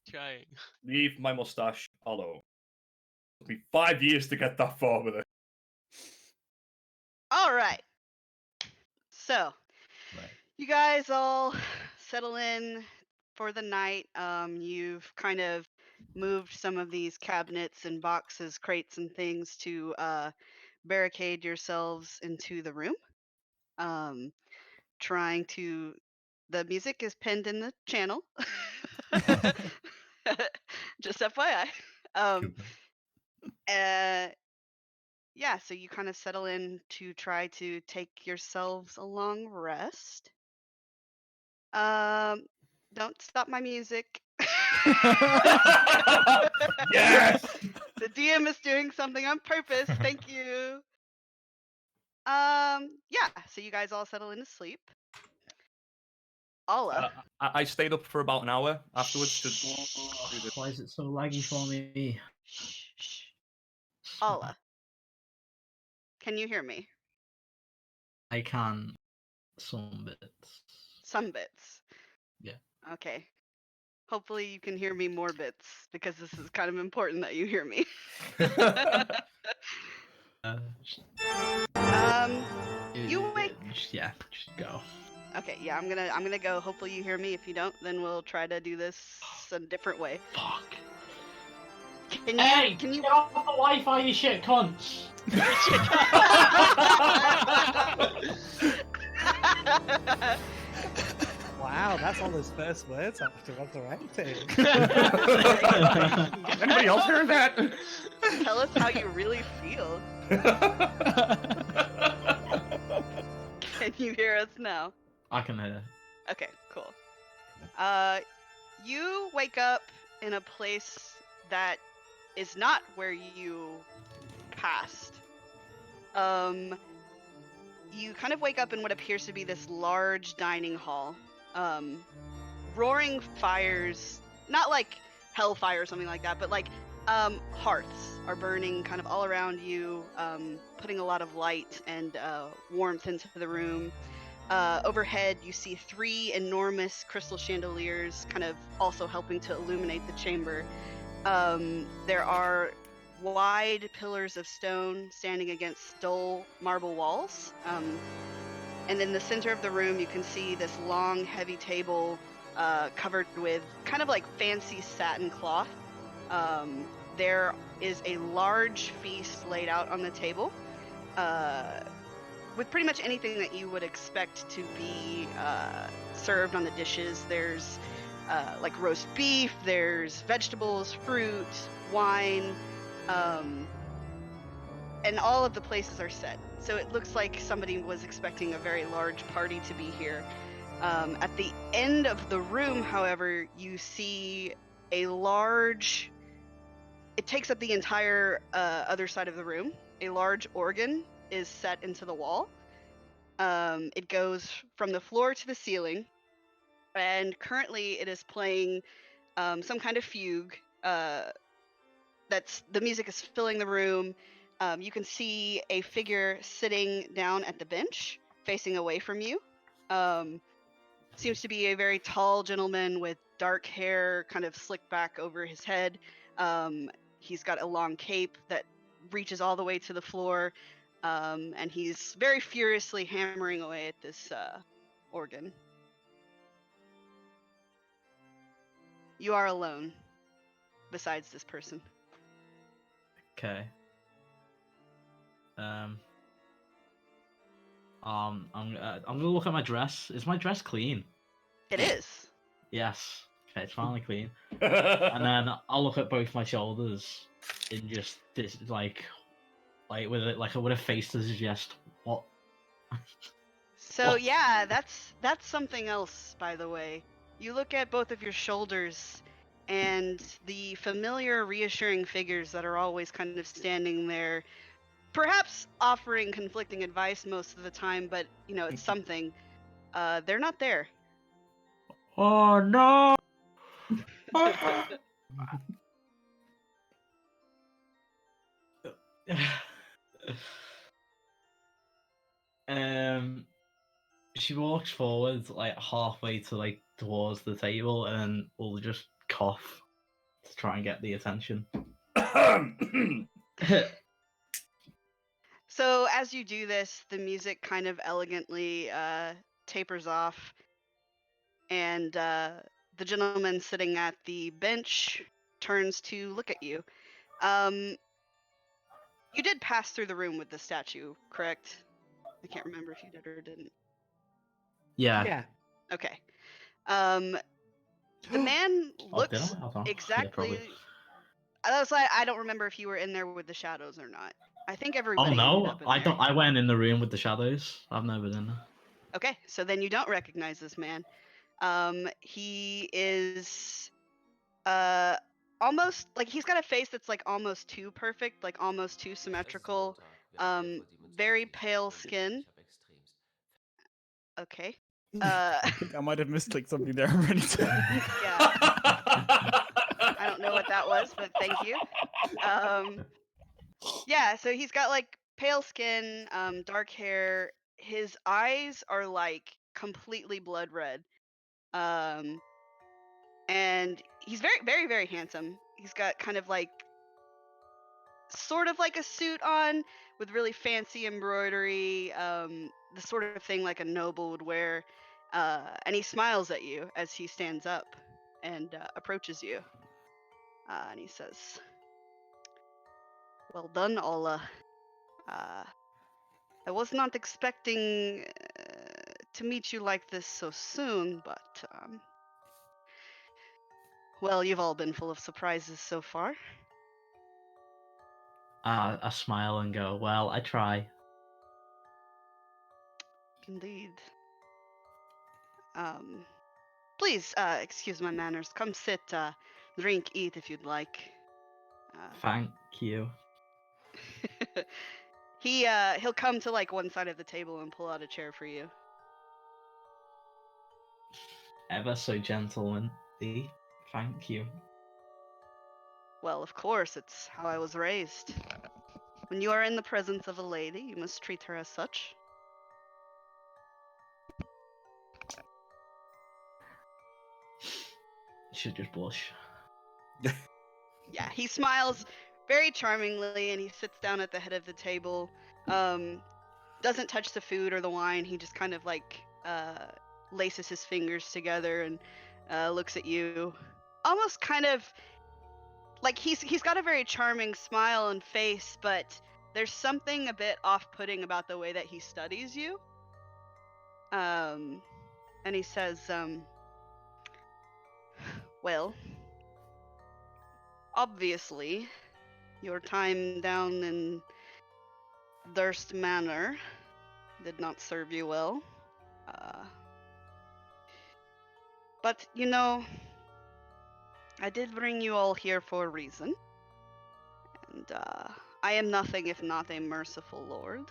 Trying. Leave my mustache alone. It took me 5 years to get that far with it. All right. So, Right. you guys all settle in for the night. You've kind of moved some of these cabinets and boxes, crates, and things to barricade yourselves into the room. Trying to. The music is pinned in the channel. Just FYI. Um, yeah, so you kind of settle in to try to take yourselves a long rest. Don't stop my music. Yes! The DM is doing something on purpose. Thank you. Yeah, so you guys all settle into sleep. Alla. I stayed up for about an hour afterwards to Shh. do the... Why is it so laggy for me? Shh, shh. Alla. Can you hear me? I can some bits. Some bits. Yeah. Okay. Hopefully you can hear me more bits because this is kind of important that you hear me. You wake. Yeah, just go. Okay, yeah, I'm gonna go. Hopefully you hear me. If you don't, then we'll try to do this a different way. Fuck. Can you get off the Wi-Fi, you shit cunts! Wow, that's all his first words after resurrecting. Anybody else heard that? Tell us how you really feel. Can you hear us now? I can hear. Okay, cool. You wake up in a place that is not where you passed. You kind of wake up in what appears to be this large dining hall. Roaring fires, not like hellfire or something like that, but like hearths are burning kind of all around you, putting a lot of light and warmth into the room. Overhead, you see 3 enormous crystal chandeliers kind of also helping to illuminate the chamber. There are wide pillars of stone standing against dull marble walls. And in the center of the room, you can see this long, heavy table covered with kind of like fancy satin cloth. There is a large feast laid out on the table with pretty much anything that you would expect to be served on the dishes. There's like roast beef, there's vegetables, fruit, wine, and all of the places are set. So it looks like somebody was expecting a very large party to be here. At the end of the room, however, you see a large... It takes up the entire other side of the room. A large organ is set into the wall. It goes from the floor to the ceiling, and currently it is playing some kind of fugue. The music is filling the room. You can see a figure sitting down at the bench, facing away from you. Seems to be a very tall gentleman with dark hair, kind of slicked back over his head. He's got a long cape that reaches all the way to the floor, and he's very furiously hammering away at this organ. You are alone, besides this person. Okay. I'm gonna look at my dress. Is my dress clean? It is. Yes. Okay, it's finally clean. And then I'll look at both my shoulders and just this like with it like with a face to suggest what. So What? yeah, that's something else, by the way. You look at both of your shoulders, and the familiar, reassuring figures that are always kind of standing there, perhaps offering conflicting advice most of the time, but you know, it's something. They're not there. Oh no! She walks forward like halfway to like towards the table and will just cough to try and get the attention. So as you do this, the music kind of elegantly tapers off, and the gentleman sitting at the bench turns to look at you. You did pass through the room with the statue, correct? I can't remember if you did or didn't. Yeah. Yeah. Okay. The man Oh, did I? looks I don't know. Yeah, exactly. probably. That's why I don't remember if you were in there with the shadows or not. I think Oh everybody ended no, up in I there. don't. I went in the room with the shadows. I've never been there. Okay, so then you don't recognize this man. He is almost like he's got a face that's like almost too perfect, like almost too symmetrical. Very pale skin. Okay. I think I might have misclicked something there already. Yeah. I don't know what that was, but thank you. Yeah, so he's got like pale skin, dark hair. His eyes are like completely blood red. And he's very, very, very handsome. He's got kind of like sort of like a suit on with really fancy embroidery, the sort of thing like a noble would wear. And he smiles at you as he stands up and approaches you. And he says, "Well done, Ola. I was not expecting to meet you like this so soon, but well, you've all been full of surprises so far." I smile and go, "Well, I try." Indeed. Please, excuse my manners. Come sit, drink, eat if you'd like. Thank you. He'll come to like one side of the table and pull out a chair for you. Ever so gentlemanly. Thank you. Well, of course, it's how I was raised. When you are in the presence of a lady, you must treat her as such. You should just blush. Yeah, he smiles very charmingly and he sits down at the head of the table. Doesn't touch the food or the wine. He just kind of like laces his fingers together and looks at you. Almost kind of like he's got a very charming smile and face, but there's something a bit off-putting about the way that he studies you. And he says, well, obviously, your time down in Durst Manor did not serve you well. But, you know, I did bring you all here for a reason. And I am nothing if not a merciful lord.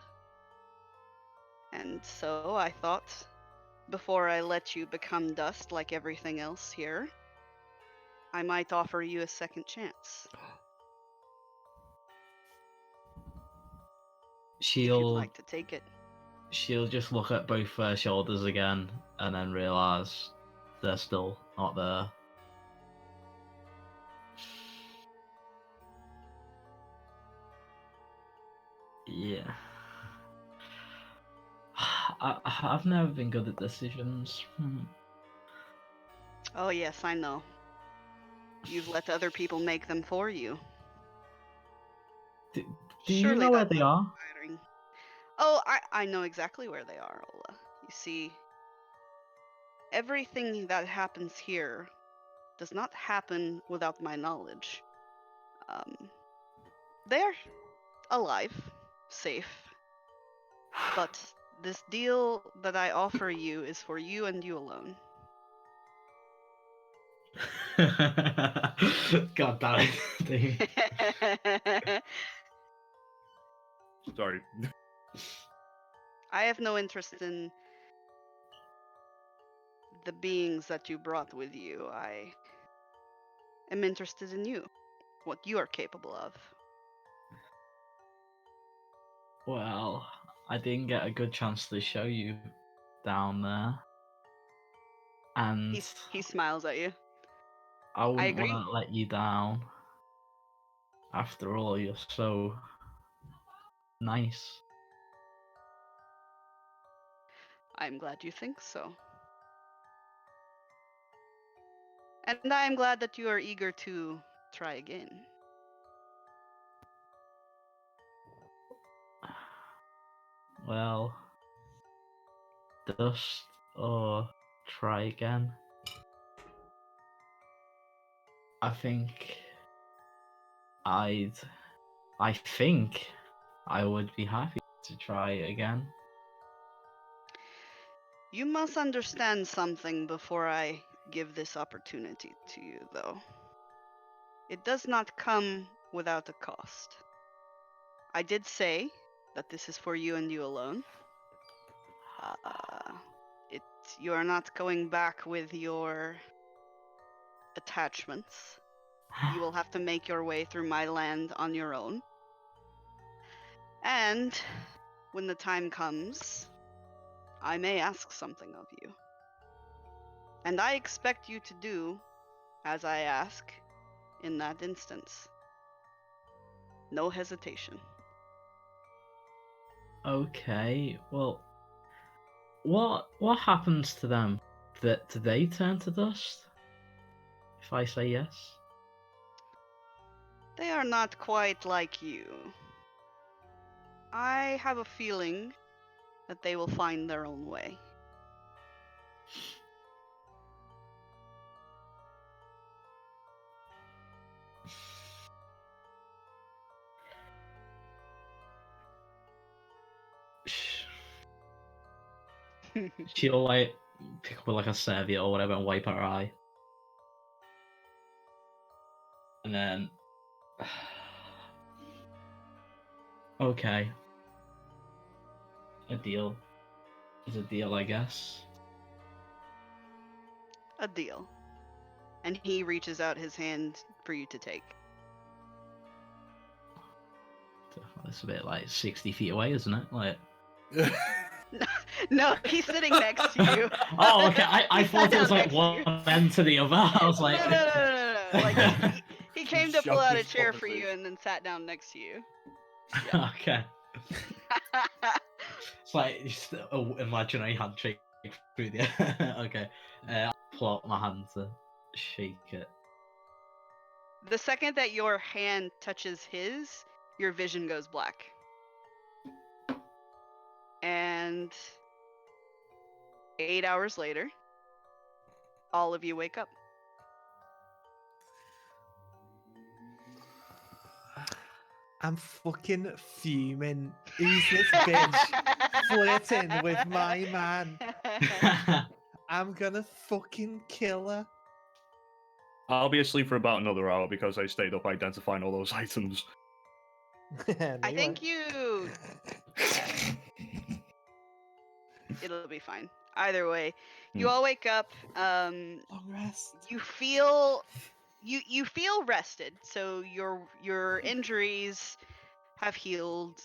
And so I thought, before I let you become dust like everything else here, I might offer you a second chance. If you'd She'll like to take it. she'll just look at both their shoulders again and then realise they're still not there. Yeah. I've never been good at decisions. Oh, yes, I know. You've let other people make them for you. Do you Surely know where that's they are? inspiring. Oh, I know exactly where they are, Ola. You see, everything that happens here does not happen without my knowledge. They're alive, safe, but this deal that I offer you is for you and you alone. God damn it. Sorry. I have no interest in the beings that you brought with you. I am interested in you, what you are capable of. Well, I didn't get a good chance to show you down there. And He smiles at you. I wouldn't agree. want to let you down. After all, you're so nice. I'm glad you think so. And I'm glad that you are eager to try again. Well, dust or try again. I think I'd. I think I would be happy to try again. You must understand something before I give this opportunity to you, though. It does not come without a cost. I did say that this is for you and you alone. You are not going back with your attachments. You will have to make your way through my land on your own. And when the time comes, I may ask something of you. And I expect you to do as I ask in that instance. No hesitation. Okay, well, what happens to them? Do they turn to dust? If I say yes? They are not quite like you. I have a feeling that they will find their own way. She'll like pick up like a serviette or whatever and wipe her eye. And then okay. A deal is a deal, I guess. A deal. And he reaches out his hand for you to take. It's a bit like 60 feet away, isn't it? Like No, he's sitting next to you. oh, okay. I He thought sat it was down like next to one you. end to the other. I was like, No. Like he came to pull Shoved out a his chair foot for in you it. and then sat down next to you. okay. It's like just an imaginary handshake through the. okay. I'll pull out my hand to shake it. The second that your hand touches his, your vision goes black. And 8 hours later, all of you wake up. I'm fucking fuming. Who's this bitch flirting with my man? I'm gonna fucking kill her. I'll be asleep for about another hour because I stayed up identifying all those items. I think you. It'll be fine. Either way, you all wake up. Long rest. You feel you feel rested, so your injuries have healed.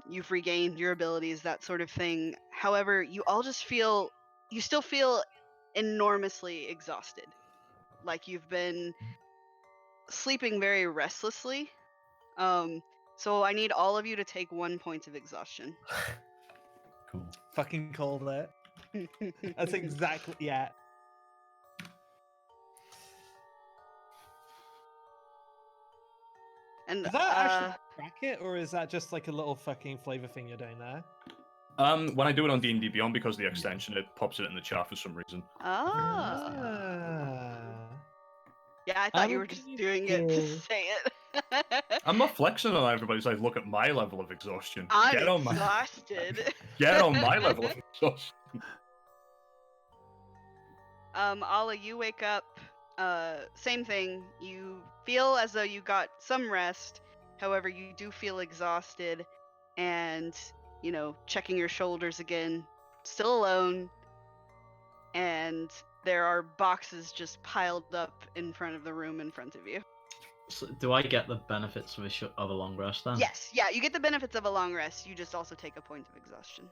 You've regained your abilities, that sort of thing. However, you still feel enormously exhausted, like you've been sleeping very restlessly. So I need all of you to take 1 point of exhaustion. Cool. Fucking called it. That's exactly yeah. And Is that actually crack it, or is that just like a little fucking flavor thing you're doing there? When I do it on D&D Beyond, because of the extension, it pops it in the chat for some reason. Yeah, I thought you I'm were just doing it to say it. I'm not flexing on everybody's like, look at my level of exhaustion. I'm Get on my exhausted. get on my level of exhaustion. Ala, you wake up. Same thing. You feel as though you got some rest. However, you do feel exhausted, and checking your shoulders again. Still alone, and there are boxes just piled up in front of the room in front of you. So, do I get the benefits of a long rest then? Yes, yeah, you get the benefits of a long rest. You just also take a point of exhaustion.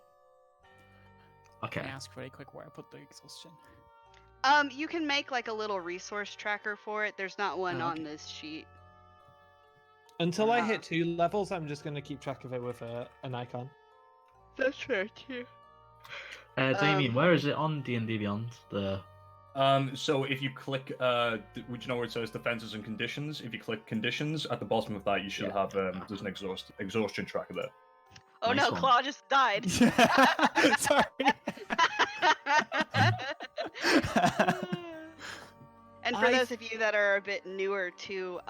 Okay. Can I ask very quick where I put the exhaustion? You can make like a little resource tracker for it. There's not one Oh, on okay. this sheet. Until I hit 2 levels, I'm just going to keep track of it with an icon. That's fair too. Damien, where is it on D&D Beyond? So if you click, would you know where it says defenses and conditions? If you click conditions at the bottom of that, you should have there's an exhaustion tracker there. Oh Nice no, one. Claw just died. Sorry. And for those of you that are a bit newer to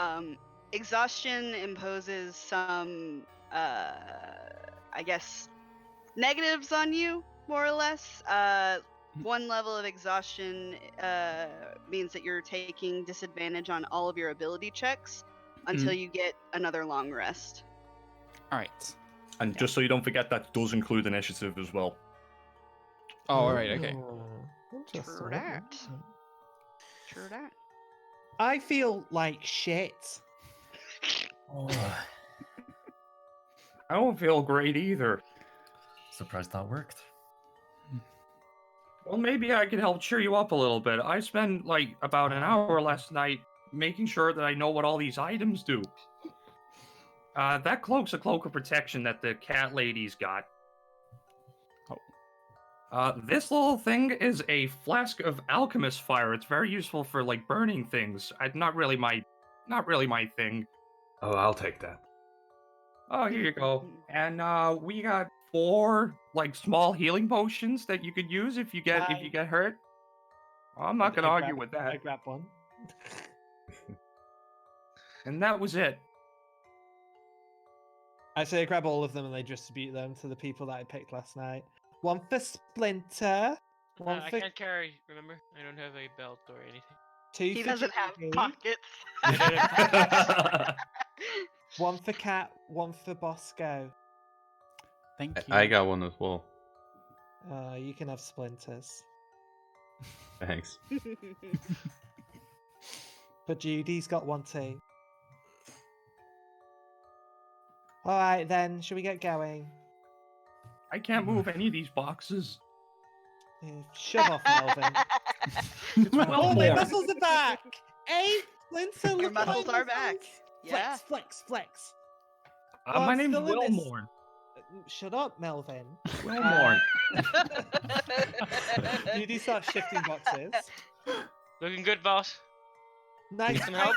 exhaustion imposes some I guess negatives on you, more or less. One level of exhaustion means that you're taking disadvantage on all of your ability checks until you get another long rest. All right. And just so you don't forget, that does include initiative as well. Oh, all right. Okay. Interesting. True that. True that. I feel like shit. I don't feel great either. Surprised that worked. Well, maybe I can help cheer you up a little bit. I spent like about an hour last night making sure that I know what all these items do. That cloak's a cloak of protection that the cat lady's got. This little thing is a flask of alchemist fire. It's very useful for like burning things. Not really my thing. Oh, I'll take that. Oh, here you go. And we got 4 like small healing potions that you could use if you get hurt. Well, I'm not gonna argue with that. I grab one. And that was it. I say I grab all of them and I distribute them to the people that I picked last night. One for Splinter. One I for can't carry, remember? I don't have a belt or anything. 2 He for doesn't have Judy, pockets. one for Cat, one for Bosco. Thank you. I got one as well. You can have Splinters. Thanks. But Judy's got one too. Alright then, should we get going? I can't move any of these boxes. Shove off, Melvin. Oh, my muscles are back! Hey, Splinter, Your look at my muscles are back. Yeah. Flex, flex. My I'm name's still in this- Wilmorn. Shut up, Melvin. Wilmorn. Judy starts shifting boxes. Looking good, boss. Nice. Some help?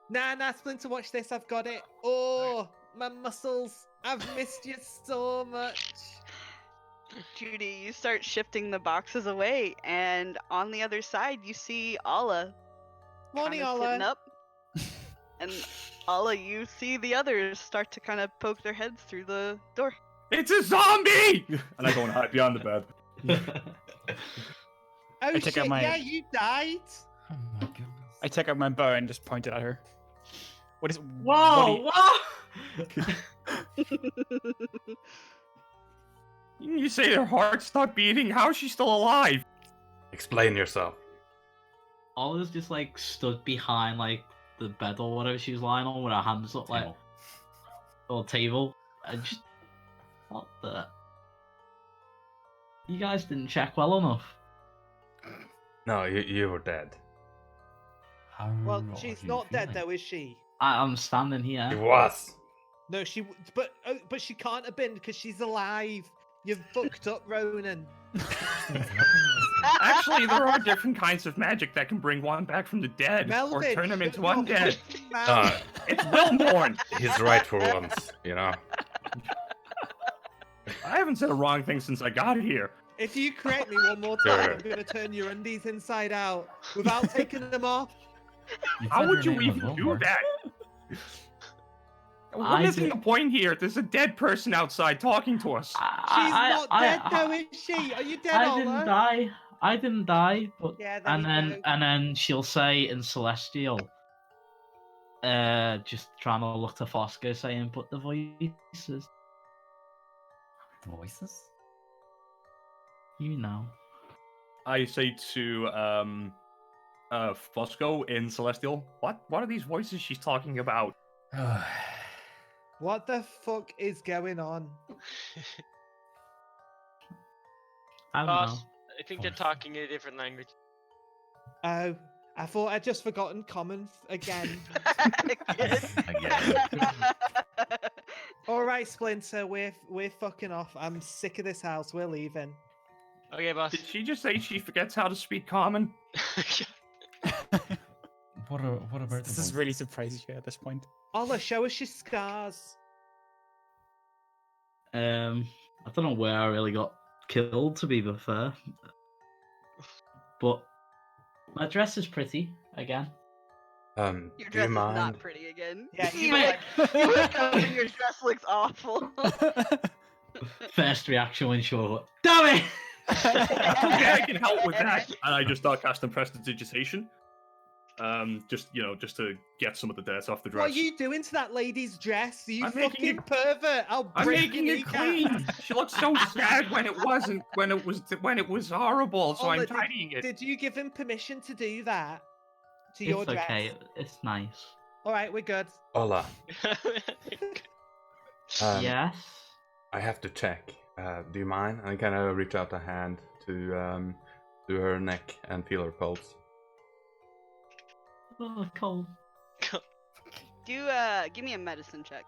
Nah, Splinter, watch this. I've got it. Oh, my muscles. I've missed you so much. Judy, you start shifting the boxes away, and on the other side, you see Alla. Morning, kinda sitting Ola. up. And Alla, you see the others start to kind of poke their heads through the door. It's a zombie! And I go and hide behind the bed. Oh take shit, out my- yeah, you died. Oh my goodness. I take out my bow and just point it at her. What is? Whoa! What You say her heart stopped beating? How is she still alive? Explain yourself. Oliver's just like stood behind like the bed or whatever she was lying on with her hands up like Table. or table. And just what the? You guys didn't check well enough. No, you were dead. How Well, are she's you not dead feeling? though, is she? I'm standing It here. was. No, but she can't have been because she's alive. You've fucked up, Ronan. Actually, there are different kinds of magic that can bring one back from the dead Melvin, or turn him into shut your undead. fucking mouth. It's Wilmorn. He's right for once, you know. I haven't said a wrong thing since I got here. If you correct me one more time, Sure. I'm gonna turn your undies inside out without taking them off. How said would your you name was even do Wilmorn. that? We're I missing did- the point here. There's a dead person outside talking to us. She's not dead though, is she? Are you dead, I Ola? didn't die. I didn't die. But Yeah, there and you then go. and then she'll say in Celestial, just trying to look to Fosco, saying, "But the voices, Voices? you know." I say to Fosco in Celestial, what are these voices she's talking about? What the fuck is going on? I don't Boss, know. I think they're talking in a different language. Oh, I thought I'd just forgotten common again. Again. All right, Splinter, we're fucking off. I'm sick of this house. We're leaving. Okay, boss. Did she just say she forgets how to speak common? What about This the is boat? really surprising you at this point. Ola, show us your scars. I don't know where I really got killed, to be fair. But my dress is pretty again. Your Do you dress is mind? not pretty again. Yeah, you wake up and your dress looks awful. First reaction when short. Damn it! Okay, I can help with that. And I just start casting prestidigitation. Just to get some of the dirt off the dress. What are you doing to that lady's dress? You I'm making fucking pervert! I'll I'm break making your it kneecap. clean. She looked so sad when it wasn't, when it was horrible. So Ola, I'm tidying it. Did you give him permission to do that? To your It's dress? okay. It's nice. All right, we're good. Ola, Yes. I have to check. Do you mind? I kind of reach out a hand to her neck and feel her pulse. Oh, cold. Give me a medicine check.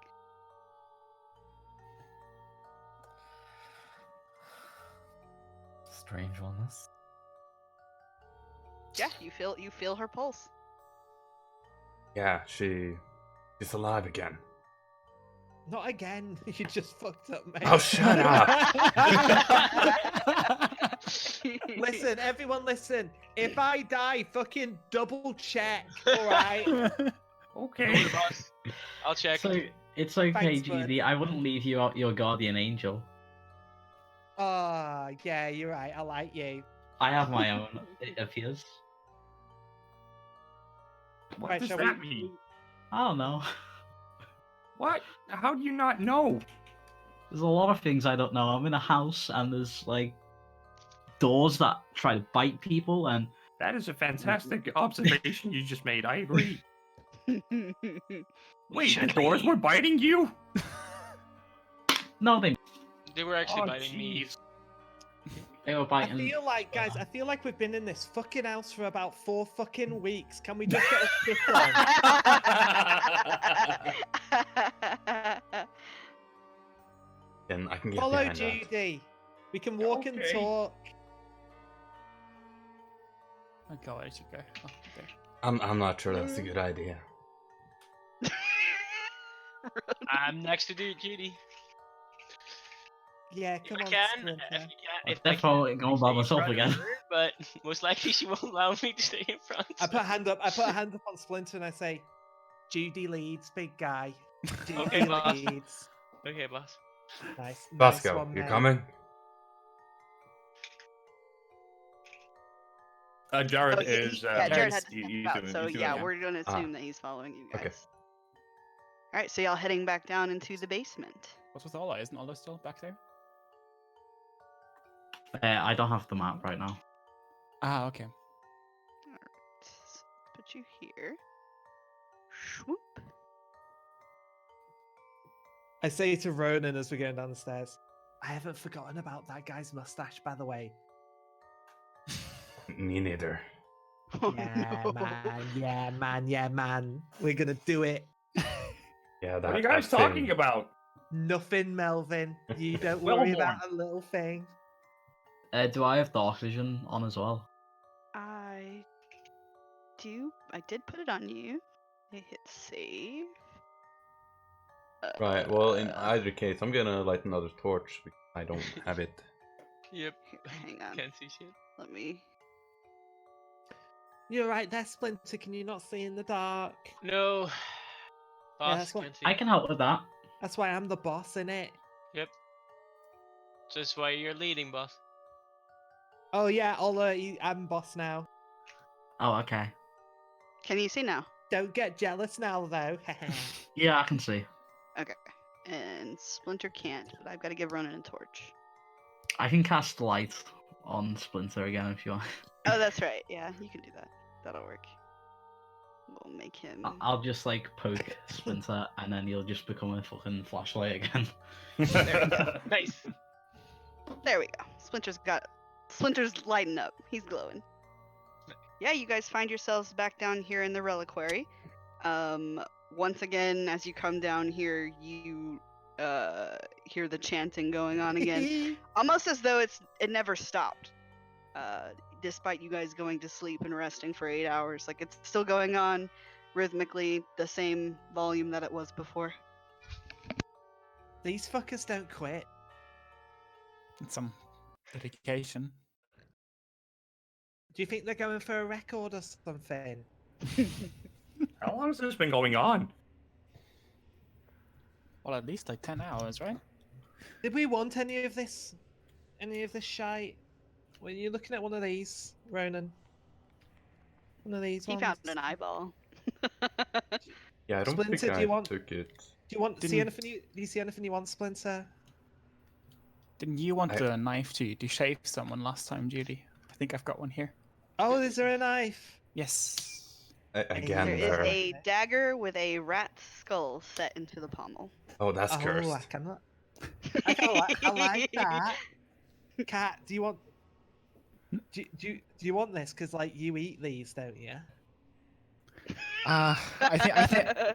Strange one, this. Yeah, you feel her pulse. Yeah, she's alive again. Not again. You just fucked up, mate. Oh, shut up! Listen, everyone, listen. If I die, fucking double check. All right. Okay. boss. I'll check. So it's okay, Thanks, bud. Judy. I wouldn't leave you out your guardian angel. Ah, yeah, you're right. I like you. I have my own. It appears. What Right, does shall that we- mean? I don't know. What? How do you not know? There's a lot of things I don't know. I'm in a house and there's like doors that try to bite people, and That is a fantastic observation you just made. I agree. Wait, the doors were biting you? no, They were actually Oh, biting me. jeez. they were I biting. feel like, guys, I feel like we've been in this fucking house for about 4 fucking weeks. Can we just get a shift on? And I can get Follow behind that. Judy. We can walk and Okay. talk. Oh god, I should go. Oh, there. I'm not sure that's a good idea. I'm next to do Judy. Yeah, If come I on, can, Splinter. if I definitely can, going stay by in myself front of again. her, but most likely she won't allow me to stay in front. I put a hand up. I put a hand up on Splinter and I say, "Judy leads, big guy. Judy Okay, boss. leads." Okay, boss. Nice, nice Vasco, one, you mate. coming? Jared Oh, is. Jared had to he's step out, doing- so he's doing yeah, it. we're gonna Ah. assume that he's following you guys. Okay. All right, so y'all heading back down into the basement. What's with Ola? Isn't Ola still back there? I don't have the map right now. Ah, okay. Let's put you here. Swoop. I say to Ronan as we're going down the stairs, "I haven't forgotten about that guy's mustache, by the way." Me neither. Oh, Yeah, no. man. Yeah, man. Yeah, man. We're gonna do it. Yeah, that. What are you guys that talking thing. about? Nothing, Melvin. You don't Well worry born. about a little thing. Do I have dark vision on as well? I do. I did put it on you. I hit save. Right. Well, in either case, I'm gonna light another torch because I don't have it. Yep. Here, hang on. Can't see shit. Let me. You're right there, Splinter. Can you not see in the dark? No. Boss, that's what- can't see. I can help with that. That's why I'm the boss, innit? Yep. So that's why you're leading, boss. Oh yeah, Ola, I'm boss now. Oh, okay. Can you see now? Don't get jealous now, though. Yeah, I can see. Okay. And Splinter can't, but I've got to give Ronan a torch. I can cast light on Splinter again if you want. Oh, that's right. Yeah, you can do that. That'll work. We'll make him. I'll just like poke Splinter and then he'll just become a fucking flashlight again. There we go. Nice. There we go. Splinter's lighting up. He's glowing. yeah, you guys find yourselves back down here in the reliquary. Once again, as you come down here, you hear the chanting going on again, almost as though it never stopped. Despite you guys going to sleep and resting for 8 hours, like it's still going on rhythmically, the same volume that it was before. These fuckers don't quit. It's some dedication. Do you think they're going for a record or something? How long has this been going on? Well, at least like 10 hours, right? Did we want any of this? Any of this shite? Were you looking at one of these, Ronan? One of these He ones? found an eyeball. Yeah, I don't Splinter, think do I you want- took it. Do you want see Didn't- anything? Do you see anything you want, Splinter? Didn't you want I- the knife to shave someone last time, Judy? I think I've got one here. Oh, is there a knife? Yes. Again, There is there. a dagger with a rat's skull set into the pommel. Oh, that's Oh, cursed. I cannot. I like that. Cat, do you want? Do you want this? Because like you eat these, don't you? I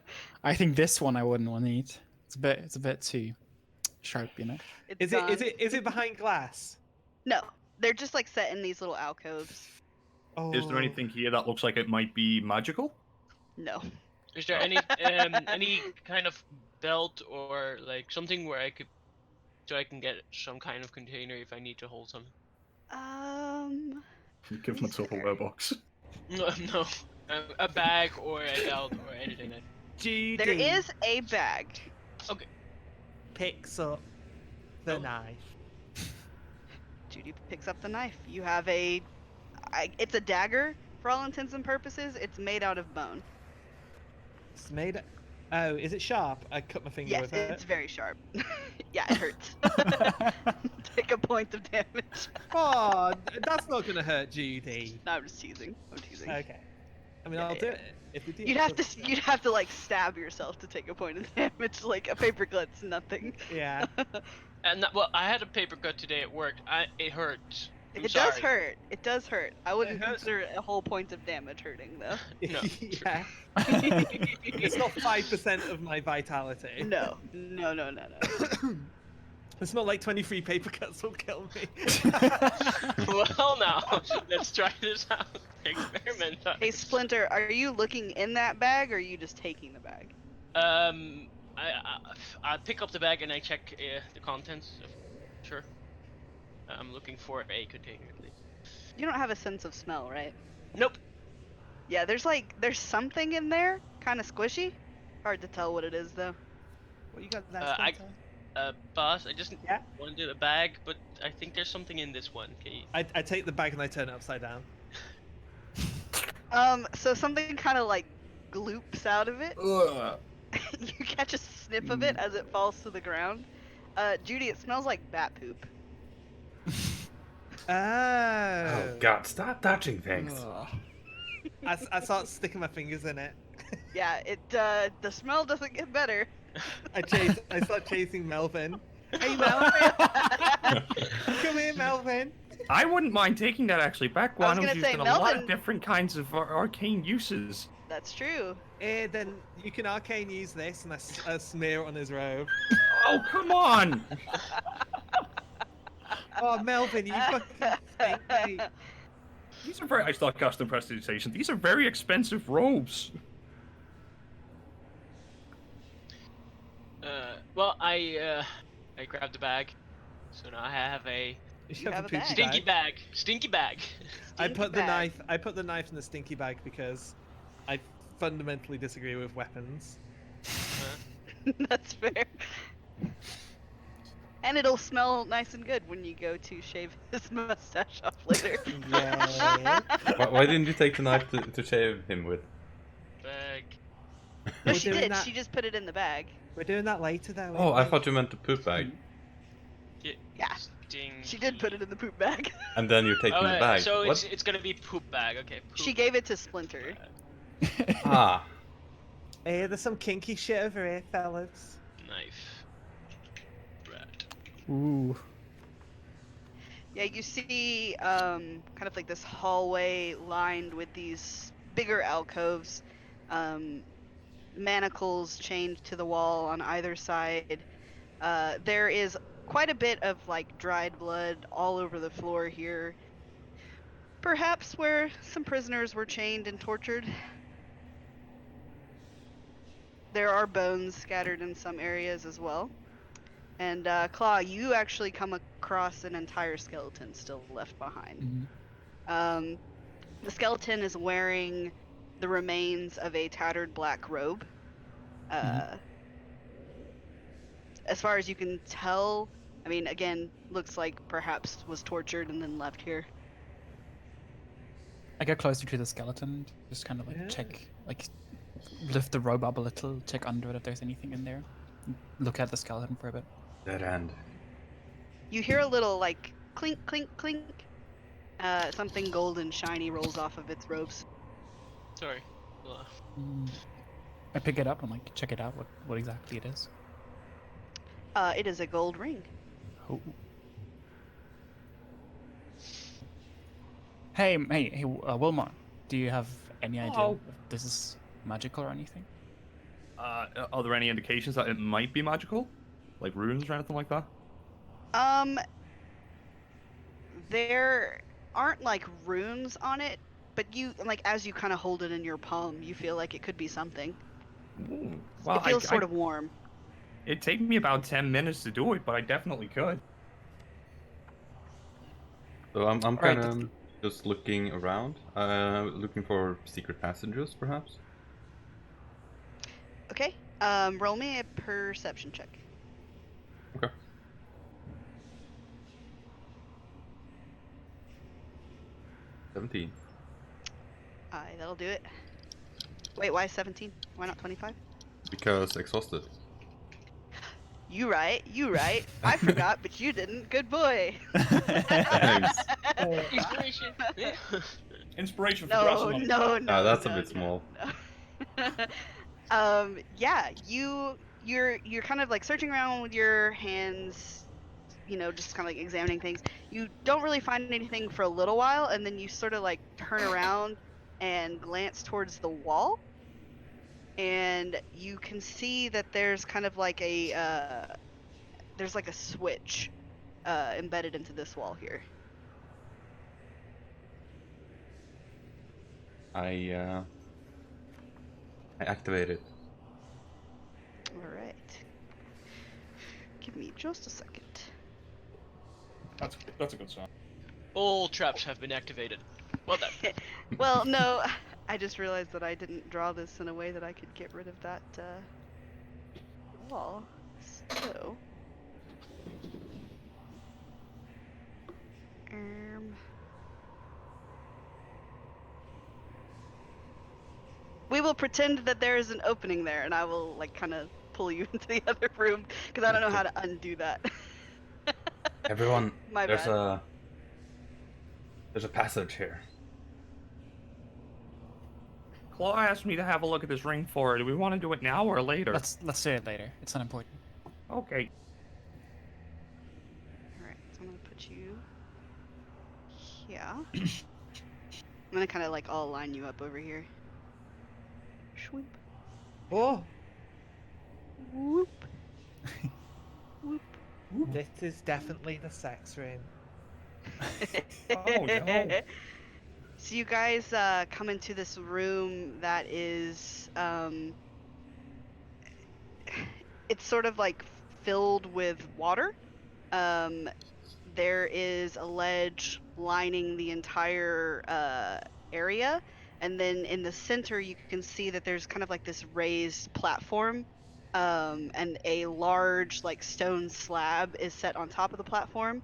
think this one I wouldn't want to eat. It's a bit too sharp, you know. It's Is it behind glass? No, they're just like set in these little alcoves. Oh. Is there anything here that looks like it might be magical? No. Is there any kind of belt or like something where I can get some kind of container if I need to hold something? Give myself a werebox. No, a bag or a belt or anything. Judy There is a bag. Okay. picks up the Oh. knife. Judy picks up the knife. You have it's a dagger for all intents and purposes. It's made out of bone. It's made. Oh, is it sharp? I cut my finger Yes, with it. it's very sharp. Yeah, it hurts. Take a point of damage. Oh, that's not gonna hurt Judy. No, I'm just teasing. I'm teasing. Okay. I mean, Yeah, I'll yeah, do yeah. it if we do. You'd have to like stab yourself to take a point of damage. Like a paper cut's nothing. Yeah. And well, I had a paper cut today at work. It hurt. I'm It sorry. does hurt. It does hurt. I wouldn't It hurts. consider it a whole point of damage hurting though. No. Yeah. It's not 5% of my vitality. No. It's not like 23 paper cuts will kill me. Well, now let's try this out. Experiment. Hey Splinter, are you looking in that bag or are you just taking the bag? I pick up the bag and I check the contents. Sure. I'm looking for a container, at least. You don't have a sense of smell, right? Nope. Yeah, there's something in there, kind of squishy. Hard to tell what it is though. What you got there, I- Splinter? Boss, I just Yeah? wanted a bag, but I think there's something in this one. Okay. I take the bag and I turn it upside down. So something kind of like gloops out of it. You catch a sniff of it as it falls to the ground. Judy, it smells like bat poop. Oh God! Stop touching things. I start sticking my fingers in it. Yeah, the smell doesn't get better. I start chasing Melvin. Hey Melvin! Come here, Melvin. I wouldn't mind taking that actually. Back I was when I gonna was say, used in a lot of Melvin- different kinds of arcane uses. That's true. Then you can arcane use this and I smear it on his robe. Oh, come on! Oh, Melvin, you fucking stink, mate. These are very. I start casting prestidigitation. These are very expensive robes. Well, I grabbed the bag, so now I have a You have a poopy bag. stinky bag. Stinky bag. I Stinky put the bag. knife. I put the knife in the stinky bag because I fundamentally disagree with weapons. That's fair. And it'll smell nice and good when you go to shave his mustache off later. Yeah. Why didn't you take the knife to shave him with? Bag. No, We're she doing did. that- She just put it in the bag. We're doing that later, though. Oh, I aren't we? thought you meant the poop bag. Yeah. She did put it in the poop bag. And then you're taking the bag. So What? it's gonna be poop bag. Okay. Poop She gave it to Splinter. Ah. Hey, there's some kinky shit over here, fellas. knife. Rat. Ooh. Yeah, you see kind of like this hallway lined with these bigger alcoves, manacles chained to the wall on either side. There is quite a bit of like dried blood all over the floor here. Perhaps where some prisoners were chained and tortured. There are bones scattered in some areas as well. And Claw, you actually come across an entire skeleton still left behind. Mhm. The skeleton is wearing the remains of a tattered black robe. As far as you can tell, I mean, again, looks like perhaps was tortured and then left here. I get closer to the skeleton, just kind of like check, like lift the robe up a little, check under it if there's anything in there. Look at the skeleton for a bit. Dead end. You hear a little like clink, clink, clink. Something golden shiny rolls off of its robes. Sorry. I pick it up and like check it out. What exactly it is? It is a gold ring. Oh. Hey, Wilmot. Do you have any idea Hello. if this is magical or anything? Are there any indications that it might be magical? Like runes or anything like that? There aren't like runes on it, but you like as you kind of hold it in your palm, you feel like it could be something. Ooh. Well, It feels sort of warm. It'd take me about 10 minutes to do it, but I definitely could. So I'm Alright, kind of just looking around, looking for secret passages, perhaps. Okay. Roll me a perception check. Okay. $17. Aye, that'll do it. Wait, why 17? Why not 25? Because exhausted. You right. I forgot, but you didn't. Good boy. Thanks. Inspiration. Inspiration for No, dressing no, up. no. That's a no, bit small. no. Yeah, you're kind of like searching around with your hands, you know, just kind of like examining things. You don't really find anything for a little while, and then you sort of like turn around and glance towards the wall, and you can see that there's kind of like a there's like a switch embedded into this wall here. I activate it. All right. Give me just a second. That's a good sign. All traps have been activated. Well done. Well, no, I just realized that I didn't draw this in a way that I could get rid of that wall. So, we will pretend that there is an opening there, and I will like kind of pull you into the other room because I don't know how to undo that. Everyone, My there's bad. a passage here. Claw asked me to have a look at this ring for her. Do we want to do it now or later? Let's do it later. It's not important. Okay. All right, so I'm gonna put you here. I'm gonna kind of like all line you up over here. Swoop. Oh, Whoop. Whoop. this is definitely the sex room. Oh, no. So you guys come into this room that is it's sort of like filled with water. There is a ledge lining the entire area, and then in the center you can see that there's kind of like this raised platform, and a large like stone slab is set on top of the platform.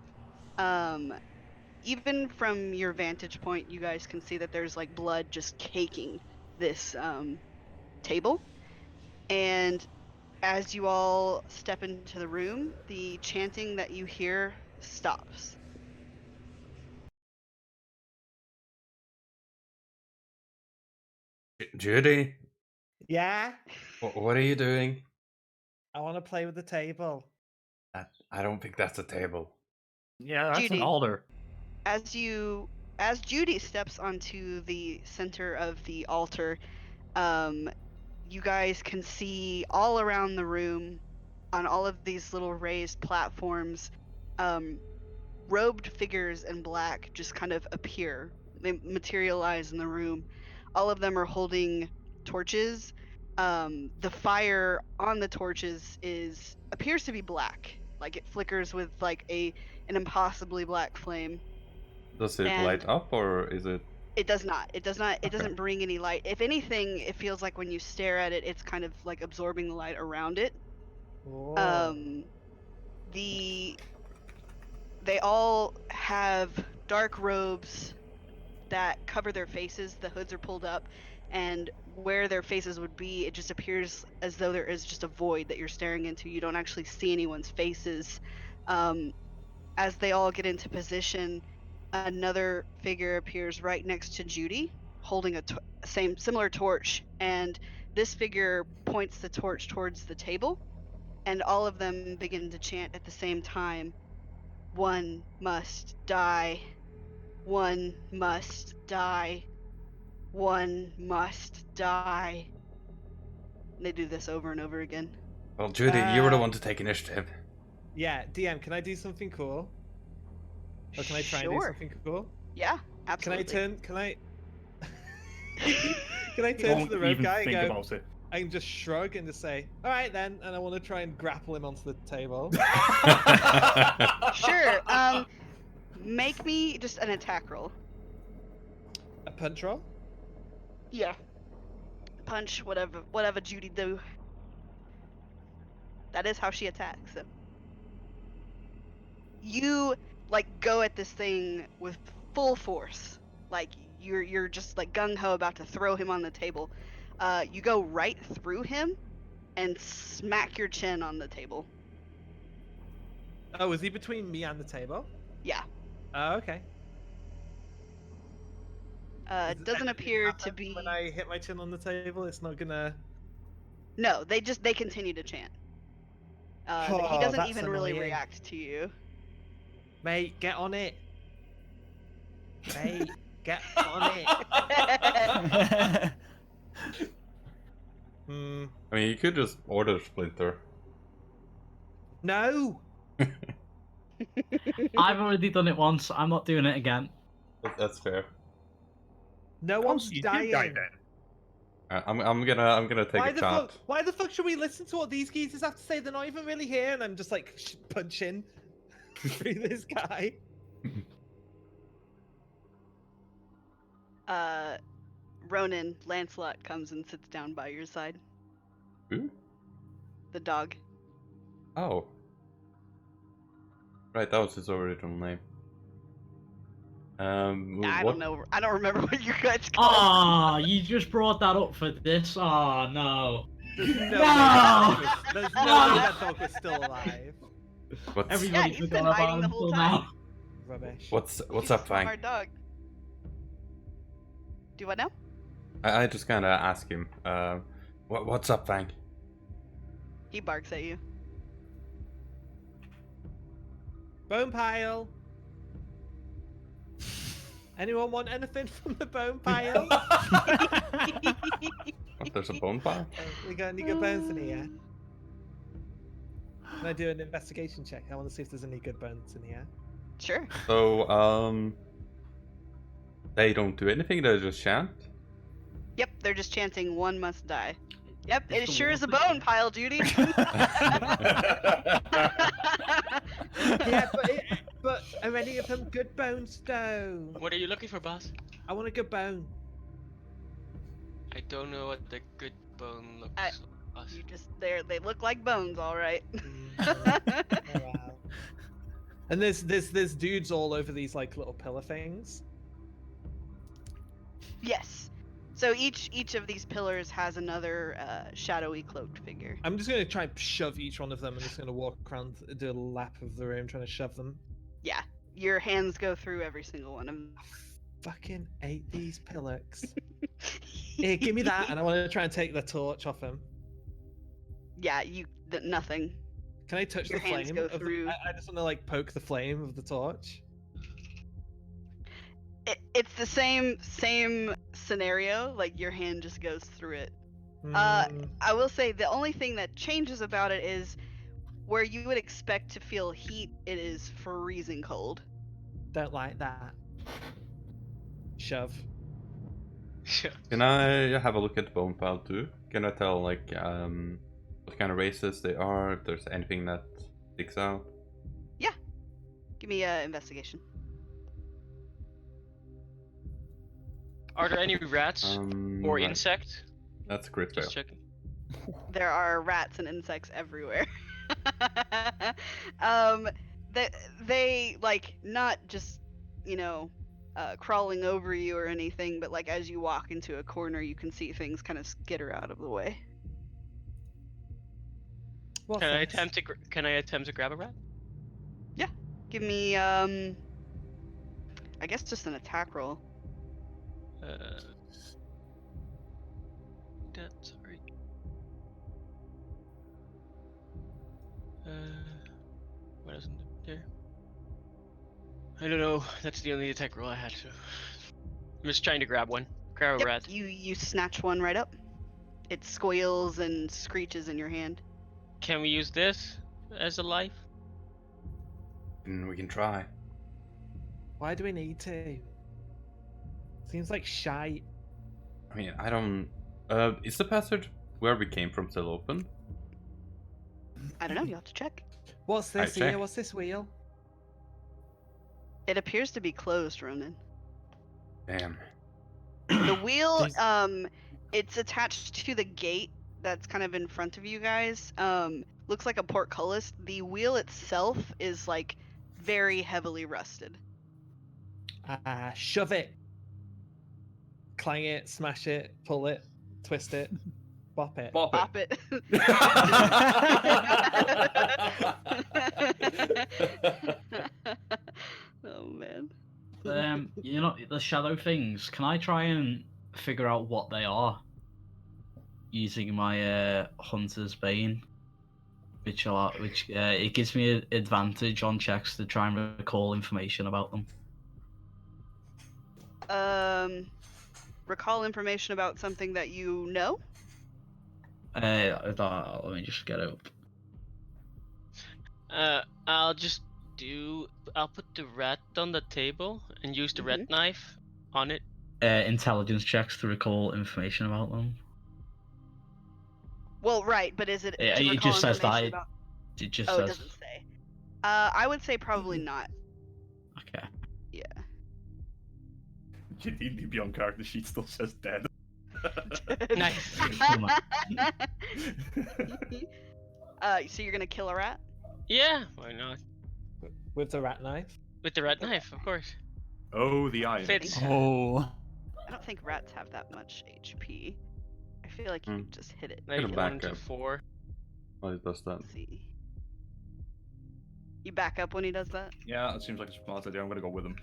Even from your vantage point, you guys can see that there's like blood just caking this table. And as you all step into the room, the chanting that you hear stops. Judy, Yeah, what are you doing? I want to play with the table. I don't think that's a table. Yeah, that's Judy. an altar. as Judy steps onto the center of the altar, you guys can see all around the room, on all of these little raised platforms, robed figures in black just kind of appear. They materialize in the room. All of them are holding torches. The fire on the torches appears to be black, like it flickers with like an impossibly black flame. Does it And light up or is it? It does not. It does not. It Okay. doesn't bring any light. If anything, it feels like when you stare at it, it's kind of like absorbing the light around it. Whoa. They all have dark robes that cover their faces. The hoods are pulled up, and where their faces would be, it just appears as though there is just a void that you're staring into. You don't actually see anyone's faces. As they all get into position, another figure appears right next to Judy, holding a similar torch, and this figure points the torch towards the table, and all of them begin to chant at the same time. One must die. One must die. One must die. And they do this over and over again. Well, Judy, you were the one to take initiative. Yeah, DM, can I do something cool? Or can I try and do Sure. something cool? Yeah, absolutely. Can I turn Don't to the rogue even guy think and go, about it. I can just shrug and just say, alright then, and I want to try and grapple him onto the table. Sure. Make me just an attack roll. A punch roll? Yeah. Punch, whatever Judy do. That is how she attacks him. You go at this thing with full force. Like you're just like gung ho about to throw him on the table. You go right through him and smack your chin on the table. Oh, is he between me and the table? Yeah. Oh, okay. It doesn't appear to be. When I hit my chin on the table, it's not gonna. No, they continue to chant. He Oh, doesn't that's even really annoying. react to you. Mate, get on it. Mate, get on it. Hmm. I mean, you could just order Splinter. No. I've already done it once. I'm not doing it again. That's fair. No one's You dying. did die then. I'm gonna take Why a the shot. fuck? Why the fuck should we listen to what these geezers have to say? They're not even really here, and I'm just like punching through this guy. Ronan, Lancelot comes and sits down by your side. Who? The dog. Oh. Right, that was his original name. I what? don't know. I don't remember what your guys called. Ah, you just brought that up for this. Oh no. There's no, No! There's no way that dog was still alive. What's Everybody he's been forgot hiding about the him whole till time. now. Rubbish. what's He's up, a Fang? smart dog. Do what now? I just kind of ask him. What's up, Fang? He barks at you. Bone pile. Anyone want anything from the bone pile? Oh, there's a bone pile. We got any good bones in here? Can I do an investigation check? I want to see if there's any good bones in here. Sure. So they don't do anything. They just chant. Yep, they're just chanting, "One must die." Yep, It's it the sure is a one bone pile, Judy. Yeah, but are any of them good bones though? What are you looking for, boss? I want a good bone. I don't know what the good bone looks I- like. boss. You just they look like bones, all right. Oh, wow. And there's dudes all over these like little pillar things. Yes. So each of these pillars has another shadowy cloaked figure. I'm just gonna try and shove each one of them. I'm just gonna walk around, do a lap of the room, trying to shove them. Yeah, your hands go through every single one of them. Fucking hate these pillocks. Here, give me that, and I want to try and take the torch off him. Yeah, nothing. Can I touch Your the hands flame? go of the- through. I just want to like poke the flame of the torch. It's the same scenario. Like your hand just goes through it. Mm, I will say the only thing that changes about it is where you would expect to feel heat, it is freezing cold. don't like that. Shove. Can I have a look at the bone pile too? Can I tell like what kind of races they are? If there's anything that sticks out? Yeah. Give me a investigation. Are there any rats or Right. insects? That's a crit fail. Just checking. There are rats and insects everywhere. They like not just, you know, crawling over you or anything, but like as you walk into a corner, you can see things kind of skitter out of the way. What's Can I this? attempt to grab a rat? Give me I guess just an attack roll. That's right. Why doesn't it there? I don't know. That's the only attack roll I had. So I'm just trying to grab one. Grab a Yep, rat. you snatch one right up. It squeals and screeches in your hand. Can we use this as a life? We can try. Why do we need to? Seems like shite. I mean, I don't. Is the passage where we came from still open? I don't know, you'll have to check. What's this I here? check. What's this wheel? It appears to be closed, Ronan. Damn. The wheel, There's- it's attached to the gate that's kind of in front of you guys. Looks like a portcullis. The wheel itself is like very heavily rusted. Shove it. Clang it, smash it, pull it, twist it, bop it. Bop Pop it. Oh man. You know the shadow things. Can I try and figure out what they are using my hunter's bane, which it gives me an advantage on checks to try and recall information about them. Recall information about something that you know? Let me just get it up. I'll put the rat on the table and use the rat knife on it. Intelligence checks to recall information about them. Well, right, but is it? to It recall just says that. information about- It just Oh, it says. doesn't say. I would say probably not. Okay. Yeah. Your D&D Beyond character sheet still says dead. Nice. So you're gonna kill a rat? Yeah, why not? With the rat knife. With the rat knife, of course. Oh, the iron. Fits. Oh. I don't think rats have that much HP. I feel like you could just hit it. Like Gonna 1 back to up. 4. Well, it does that. Let's see. You back up when he does that? Yeah, it seems like a smart idea. I'm gonna go with him.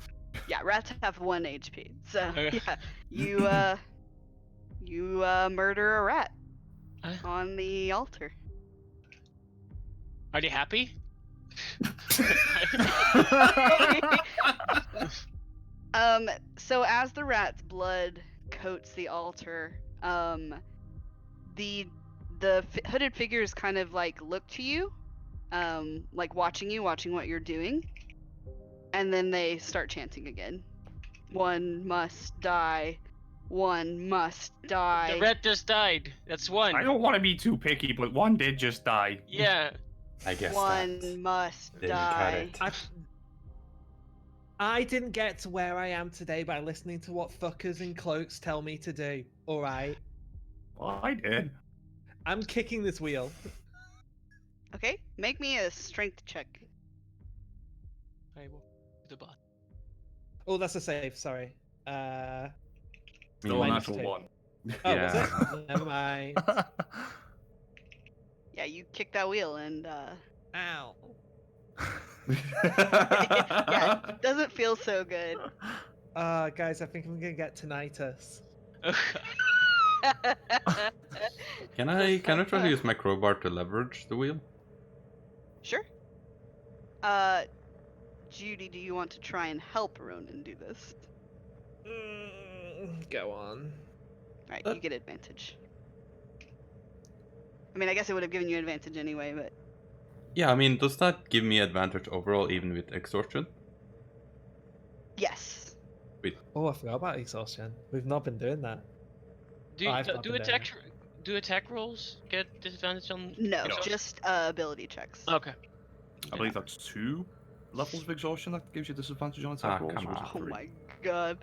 Yeah, rats have 1 HP. So Okay. yeah, you murder a rat Uh. on the altar. Are they happy? So as the rat's blood coats the altar, the hooded figures kind of like look to you, like watching what you're doing, and then they start chanting again. One must die. One must die. The rat just died. That's one. I don't want to be too picky, but one did just die. Yeah. I guess One that must didn't cut die. it. I didn't get to where I am today by listening to what fuckers in cloaks tell me to do. All right, Well, I did. I'm kicking this wheel. Okay, make me a strength check. I will. The bot. Oh, that's a save. Sorry. Still a Minus natural 2. one. Oh, Yeah. was it? Never mind. Yeah, you kick that wheel and Ow. yeah, it doesn't feel so good. Guys, I think I'm gonna get tinnitus. Can I try to use my crowbar to leverage the wheel? Sure. Judy, do you want to try and help Ronan do this? Go on. Right, you get advantage. I mean, I guess it would have given you advantage anyway, but Yeah, I mean, does that give me advantage overall, even with exhaustion? yes. Oh, I forgot about exhaustion. We've not been doing that. Do I've not do been doing attack do attack rolls get disadvantage on? No, exhaustion? just ability checks. Okay. I believe that's 2 levels of exhaustion that gives you disadvantage on attack rolls. come Or is it on. Oh 3? my god.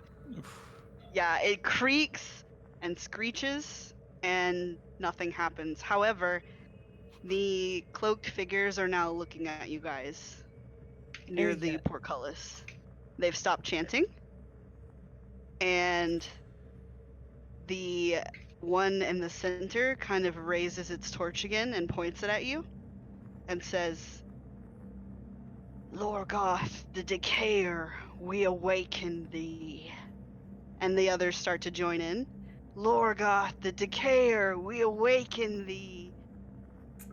Yeah, it creaks and screeches, and nothing happens. However, the cloaked figures are now looking at you guys near Hey, the yeah. portcullis. They've stopped chanting, and the one in the center kind of raises its torch again and points it at you and says, Lorgoth, the Decayer, we awaken thee. And the others start to join in. Lorgoth, the Decayer, we awaken thee.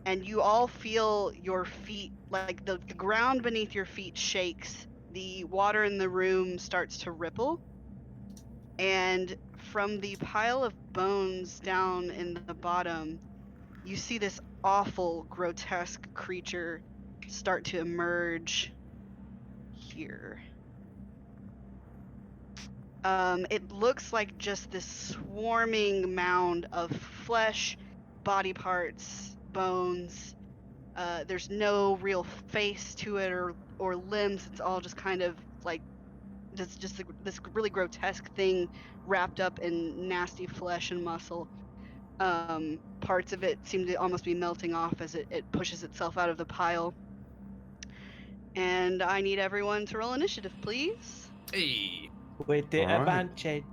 And you all feel your feet, like the ground beneath your feet shakes. The water in the room starts to ripple. And from the pile of bones down in the bottom, you see this awful, grotesque creature start to emerge here. It looks like just this swarming mound of flesh, body parts, bones. There's no real face to it or limbs. It's all just kind of like this really grotesque thing wrapped up in nasty flesh and muscle. Parts of it seem to almost be melting off as it pushes itself out of the pile. And I need everyone to roll initiative, please. Hey! With the Alright. advantage.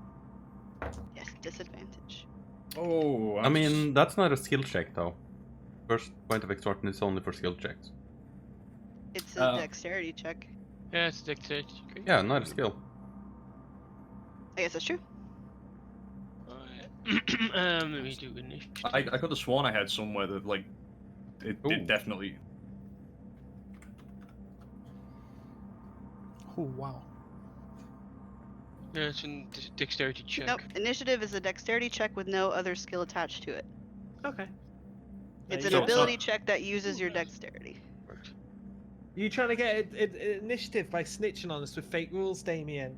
Yes, disadvantage. Oh, I mean, that's not a skill check, though. First point of exhaustion is only for skill checks. It's a dexterity check. Yeah, it's dexterity. Okay. Yeah, not a skill. I guess that's true. Let me do initiative. I could have sworn I had somewhere that, like, it Ooh. definitely... Oh wow. Yeah, it's a dexterity check. Nope. Initiative is a dexterity check with no other skill attached to it. Okay. It's There an you go. ability check that uses your dexterity. You trying to get initiative by snitching on us with fake rules, Damien?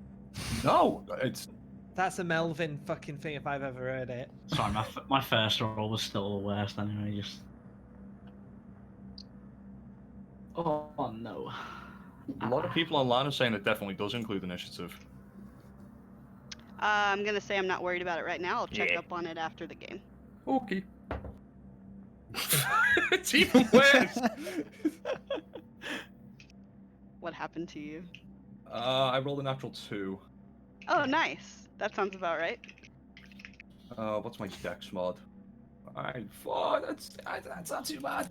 No! It's... That's a Melvin fucking thing if I've ever heard it. Sorry, my first roll was still the worst anyway, just... Oh no. A lot of people online are saying it definitely does include initiative. I'm gonna say I'm not worried about it right now. I'll check Yeah. up on it after the game. Okay. It's even worse! What happened to you? I rolled a natural 2. Oh, nice. That sounds about right. What's my dex mod? Alright, 4. That's not too bad.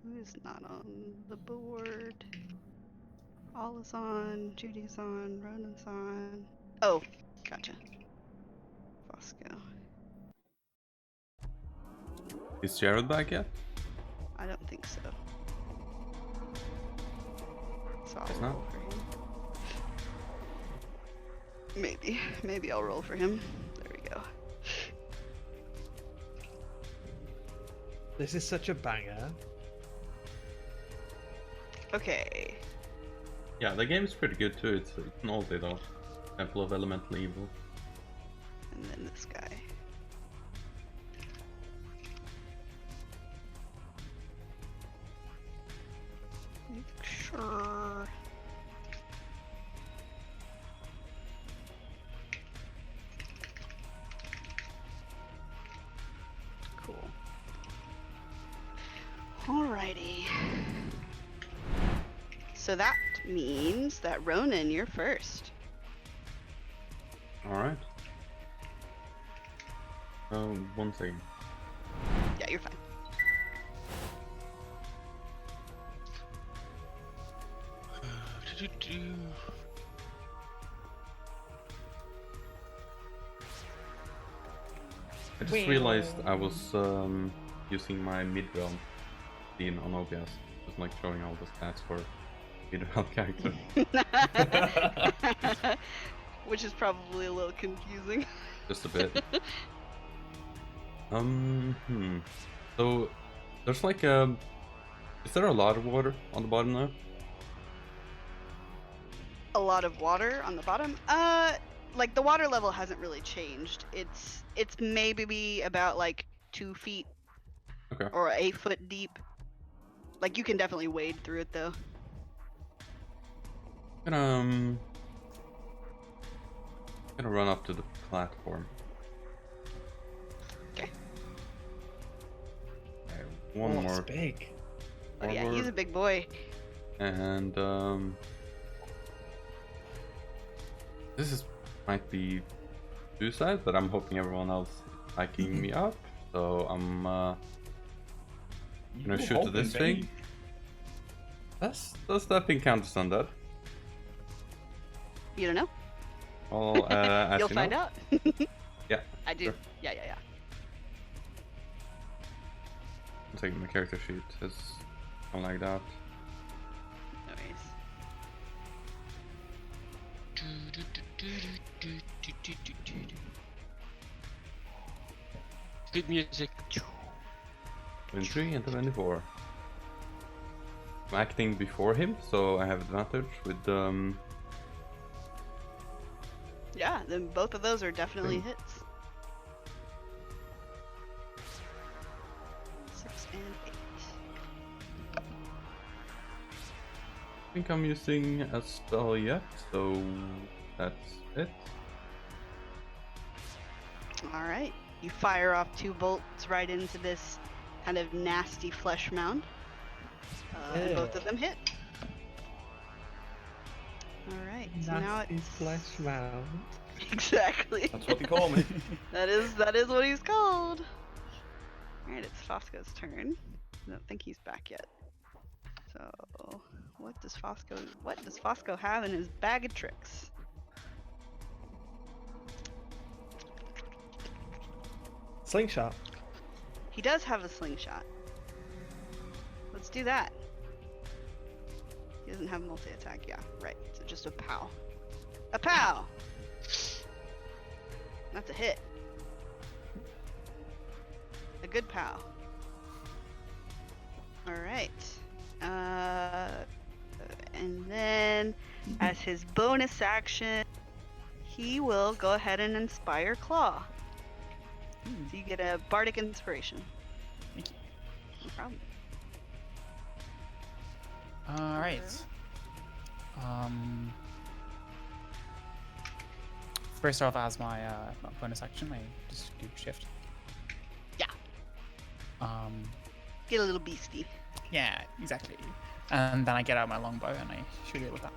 Who is not on the board? All is on. Judy's on. Ronan's on. Oh, gotcha. Fosco. Is Jared back yet? I don't think so. So Guess I'll not. roll for him. Maybe I'll roll for him. There we go. This is such a banger. Okay. Yeah, the game is pretty good too. It's an oldie though. Temple of Elemental Evil. And then this guy. Sure. Cool. Alrighty. So that means that Ronan, you're first. Alright. 1 second. Yeah, you're fine. I just realized I was using my mid-realm scene on OBS. Just like showing all the stats for mid-realm character. which is probably a little confusing. Just a bit. So there's like is there a lot of water on the bottom now? A lot of water on the bottom. Like the water level hasn't really changed. It's maybe about like 2 feet Okay. or 8 foot deep. Like you can definitely wade through it though. Gonna run up to the platform. Okay. Okay, one Oh, more. it's big. Oh yeah, forward, he's a big boy. And this might be suicide, but I'm hoping everyone else is backing me up. So I'm gonna shoot at this thing. Does that thing count as undead? You don't know? Well, as You'll you find know. out. Yeah. I do. sure. Yeah. I'm taking my character sheet. It's something like that. Nice. Good music. 23 and 24. I'm acting before him, so I have advantage with Yeah, then both of those are definitely Great. hits. 6 and 8. I think I'm using a spell yet, so that's it. Alright. You fire off 2 bolts right into this kind of nasty flesh mound. And both of them hit. Alright, so now Nasty it's... flesh mound. Exactly. That's what they call me. that is what he's called. Alright, it's Fosco's turn. I don't think he's back yet. So what does Fosco have in his bag of tricks? Slingshot. He does have a slingshot. Let's do that. He doesn't have multi-attack, yeah, right. So just a pow. A pow! That's a hit. A good pow. Alright. And then, as his bonus action, he will go ahead and inspire Claw. So you get a bardic inspiration. Thank you. No problem. All right. First off, as my bonus action, I just do shift. Yeah. Get a little beastie. Yeah, exactly. And then I get out my longbow and I shoot it with that.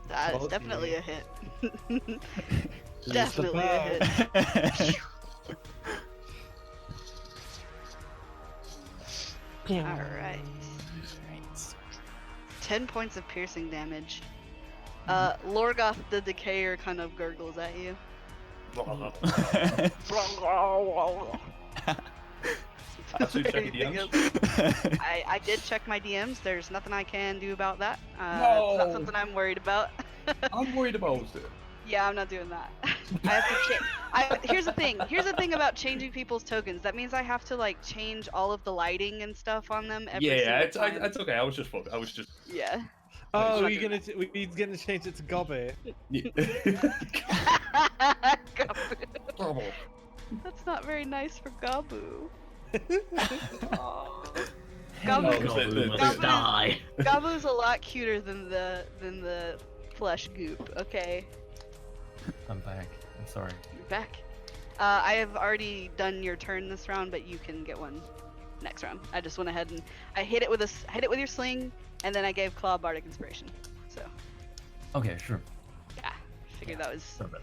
That is Oh, definitely yeah. a hit. the Definitely a bow. hit. Alright. Right. 10 points of piercing damage. Lorgoth the Decayer kind of gurgles at you. Absolutely check your DMs. I did check my DMs. There's nothing I can do about that. It's No. not something I'm worried about. I'm worried about it. Yeah, I'm not doing that. I have to here's the thing. Here's the thing about changing people's tokens. That means I have to like change all of the lighting and stuff on them every Yeah, single time. it's okay. I was just Yeah. Oh, Nice. we're gonna change it to Gobby. Gabu. That's not very nice for Gabu. Aw. No, Gabu, the- must die. Gabu's a lot cuter than the flesh goop. Okay, I'm back. I'm sorry. you're back. I have already done your turn this round, but you can get one next round. I just went ahead and I hit it with your sling, and then I gave Claw bardic inspiration. So Okay, sure. yeah, figured that was Sorry about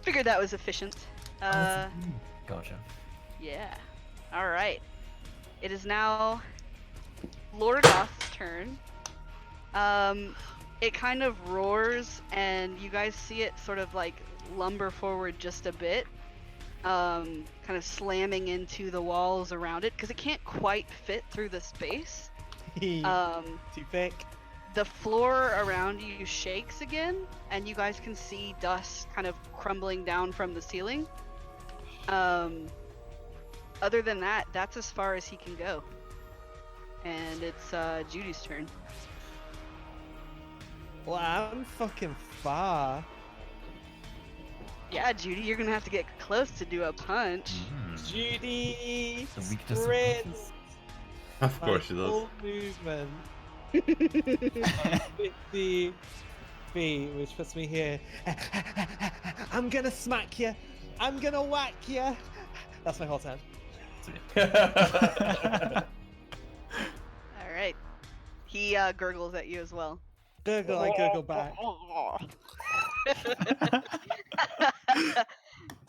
that. efficient. Gotcha. Yeah. All right. It is now Lorgoth's turn. It kind of roars, and you guys see it sort of like lumber forward just a bit, kind of slamming into the walls around it because it can't quite fit through the space. Too thick. the floor around you shakes again, and you guys can see dust kind of crumbling down from the ceiling. Other than that, that's as far as he can go. And it's Judy's turn. Well, I'm fucking far. Yeah, Judy, you're gonna have to get close to do a punch. Judy, The weakness of sprint. punches. Of My course she does. full movement. 50 feet, which puts me here. I'm gonna smack you. I'm gonna whack you. That's my whole turn. All right. He gurgles at you as well. Gurgle, I gurgle back. All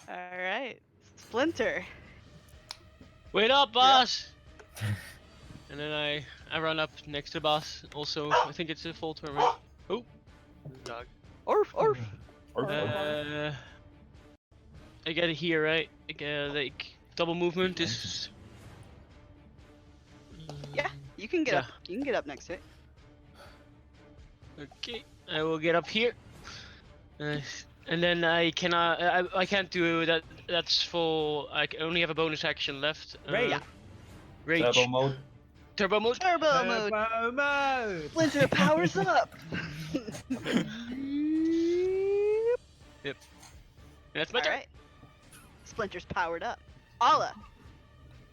right, Splinter. Wait up, boss! And then I run up next to the boss. Also, I think it's a full turn, right? Oh, dog. Orf, orf. I get it here, right? I get like double movement is. Yeah, you can get up. You can get up next to it. Okay, I will get up here. And then I cannot. I can't do that. That's full. I only have a bonus action left. Rage. Rage. Turbo mode. Turbo mode. Turbo mode. Turbo mode. Splinter powers up. Yep. That's my All turn. right. Splinter's powered up. Alla,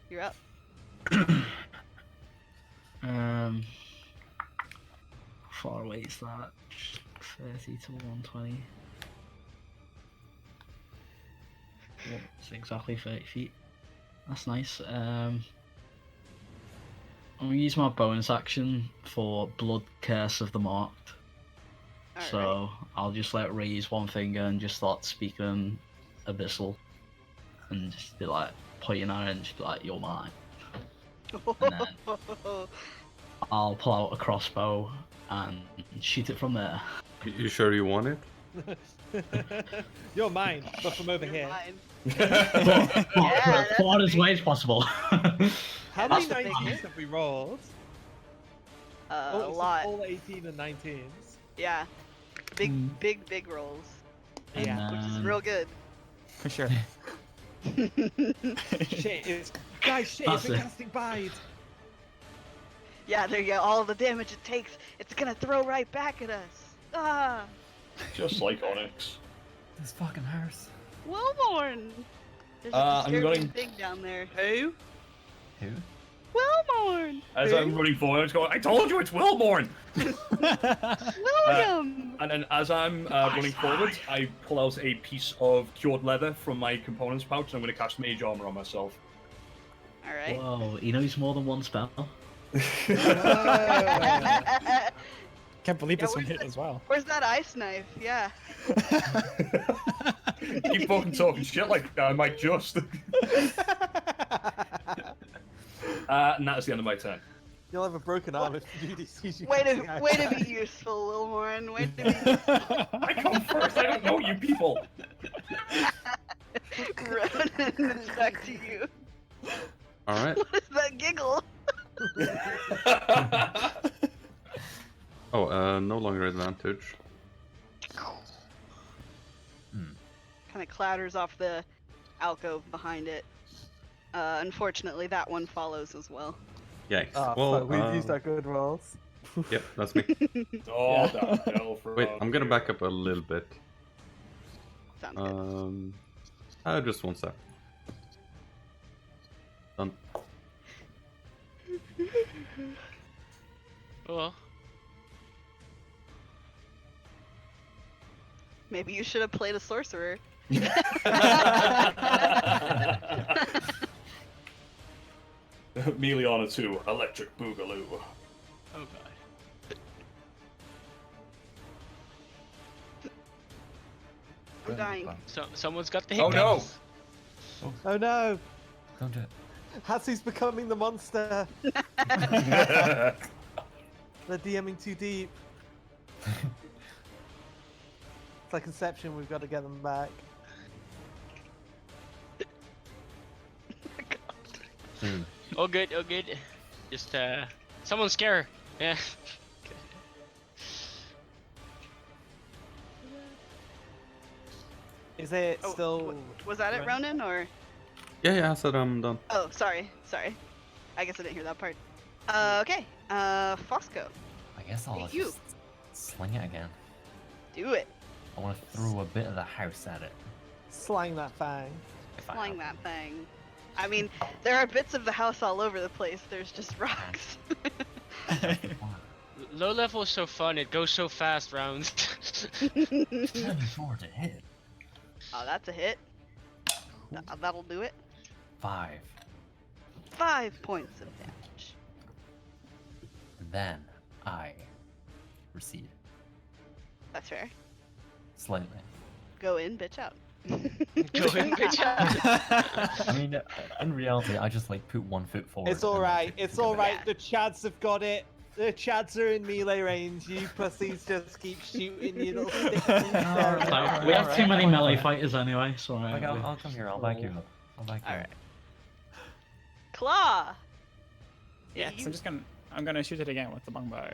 you're up. Far away is that? 30 to 120. Yeah, it's exactly 30 feet. That's nice. I'm gonna use my bonus action for Blood Curse of the Marked. All So I'll just like raise one finger and just start speaking Abyssal, and just be like pointing at it and just be like, "You're mine." And then I'll pull out a crossbow and shoot it from there. You sure you want it? You're mine, but from over You're here. mine. Far as way as possible. How That's many the big 19s have we rolled? A Oh, it's lot. all 18 and 19s. Yeah. Big rolls. And Yeah. Which is then- real good. For sure. Shit, it's... Guys, shit, That's it's been it. casting Bide. Yeah, there you go. All the damage it takes, it's gonna throw right back at us. Ah, Just like Onyx. This fucking hurts. Wellborn. There's a I'm disturbing going- thing down there. Who? Who? Wellborn. As I'm running forward, it's going, I told you it's Wilborn! William. And then as I'm running forward, I pull out a piece of cured leather from my components pouch, and I'm going to cast Mage Armor on myself. All right. Whoa, he knows more than one spell. Can't believe Yeah, this one where's hit as well. Where's that ice knife? Yeah. Keep fucking talking shit like that, I might just. And that is the end of my turn. You'll have a broken arm if Judy sees you. Way casting ice. to be useful, Wilmorn. Way to be I come first, I don't know you people! Ronan, it's back to you. Alright. What is that giggle? Oh, no longer advantage. Kind of clatters off the alcove behind it. Unfortunately, that one follows as well. Yikes. Oh, well, fuck, we've used our good rolls. Yep, that's me. Oh, that hell for Wait, I'm gonna back up a little bit. Sounds good. Just one sec. Done. Oh well. Maybe you should have played a sorcerer. Meliana 2, Electric Boogaloo. Oh god. I'm dying. So someone's got the Oh hiccups. no! Oh no! Don't do it. Hatsu's becoming the monster. Oh, They're DMing too deep. It's like Inception, we've got to get them back. Oh good, oh good. Just someone scare her. Yeah. Is it Oh, still? Was that it, Ronan, or? Yeah, I said I'm done. Oh, sorry. I guess I didn't hear that part. Okay. Fosco, I guess I'll you. just sling it again. do it. I want to throw a bit of the house at it. Slang that fang. If I Flying have that thing. I mean, there are bits of the house all over the place. There's just rocks. one. Low level is so fun. It goes so fast rounds. 24 to hit. Oh, that's a hit. That'll do it. 5. 5 points of damage. Then I recede That's fair. slightly. Go in, bitch out. Go in, bitch out. I mean, in reality, I just like put 1 foot forward. It's and then alright. take It's the other. alright. The Chads have got it. The Chads are in melee range. You pussies just keep shooting you little sticks. Like, we have too many melee fighters anyway, so Like, I'll come here. I'll back you up. I'll back you Alright. up. Claw! Yes, You- I'm gonna shoot it again with the longbow.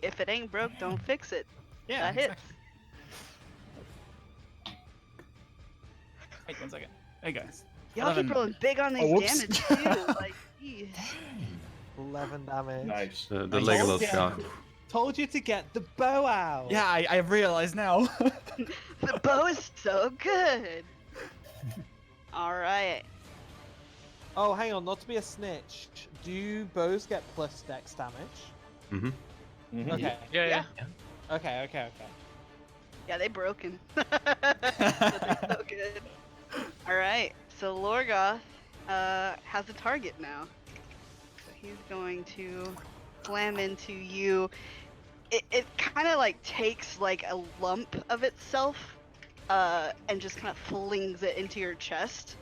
If it ain't broke, don't fix it. Yeah, That hits. exactly. Wait 1 second. Hey guys. Y'all keep 11. rolling big on these Oh, whoops. damage too. Like, jeez. 11 damage. Nice. The Nice. Legolas Yeah. shot. Told you to get the bow out. Yeah, I realize now. The bow is so good. Alright. Oh, hang on. Not to be a snitch. Do bows get plus dex damage? Mm-hmm. Mhm. Okay. Yeah. Okay. Yeah, they broke him. They're so good. Alright, so Lorgoth has a target now. So he's going to slam into you. It kind of like takes like a lump of itself and just kind of flings it into your chest.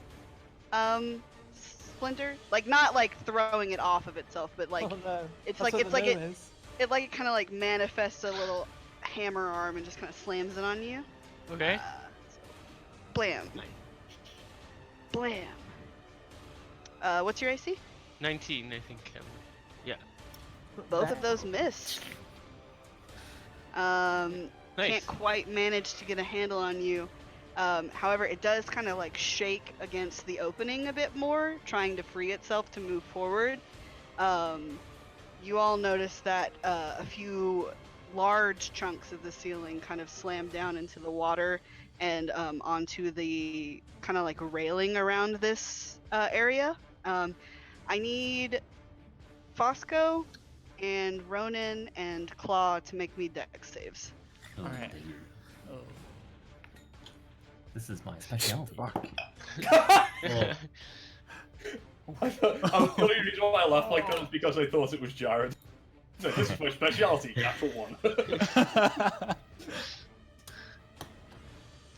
Splinter? Like not like throwing it off of itself, but like oh, no. it's That's like what it's the like gnome it is. it like it kind of like manifests a little hammer arm and just kind of slams it on you. Okay. So, blam. Blam. What's your AC? 19, I think. Both of those missed. Nice. Can't quite manage to get a handle on you. However, it does kind of like shake against the opening a bit more, trying to free itself to move forward. You all notice that a few large chunks of the ceiling kind of slam down into the water and onto the kind of like railing around this area. I need Fosco and Ronan and Claw to make me dex saves. Oh, Alright. dear. Oh. This is my specialty. Fuck. The only reason why I laughed like that was because I thought it was Jared. So this is my specialty, natural one.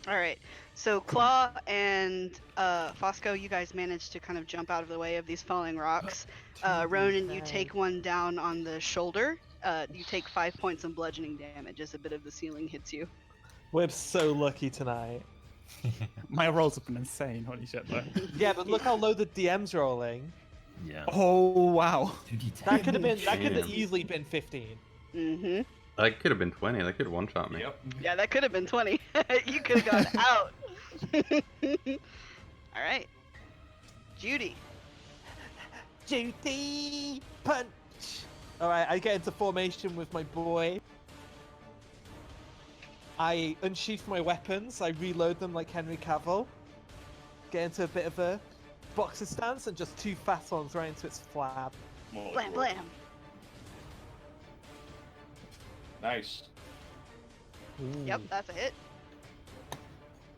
All right. So Claw and Fosco, you guys managed to kind of jump out of the way of these falling rocks. Ronan, you take one down on the shoulder. You take 5 points of bludgeoning damage as a bit of the ceiling hits you. We're so lucky tonight. My rolls have been insane. Holy shit, though. Yeah, but look how low the DM's rolling. Yeah. Oh wow. 2d10. That could have been. That could have Damn. easally been 15. Mm-hmm. That could have been 20. That could have one-shot me. Yep. Yeah, that could have been 20. You could have gone out. All right. Judy. Judy punch. All right, I get into formation with my boy. I unsheath my weapons. I reload them like Henry Cavill. Get into a bit of a boxer stance and just 2 fast ones right into its flab. More Blam, like- blam. Nice. Yep, that's a hit.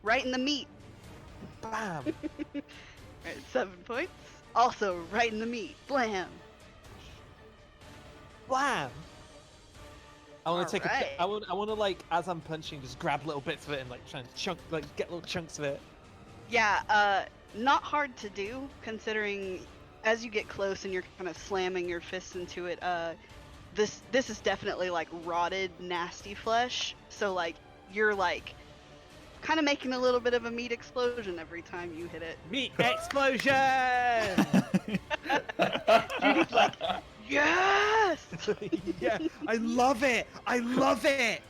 Right in the meat. Bam. Alright, 7 points. Also, right in the meat. Blam. Blam. I want to take Alright. I want to like as I'm punching, just grab little bits of it and like try and get little chunks of it. Yeah, not hard to do considering as you get close and you're kind of slamming your fists into it. This is definitely like rotted, nasty flesh. So like you're like kind of making a little bit of a meat explosion every time you hit it. Meat explosion. Judy's like, yes. Yeah, I love it. I love it.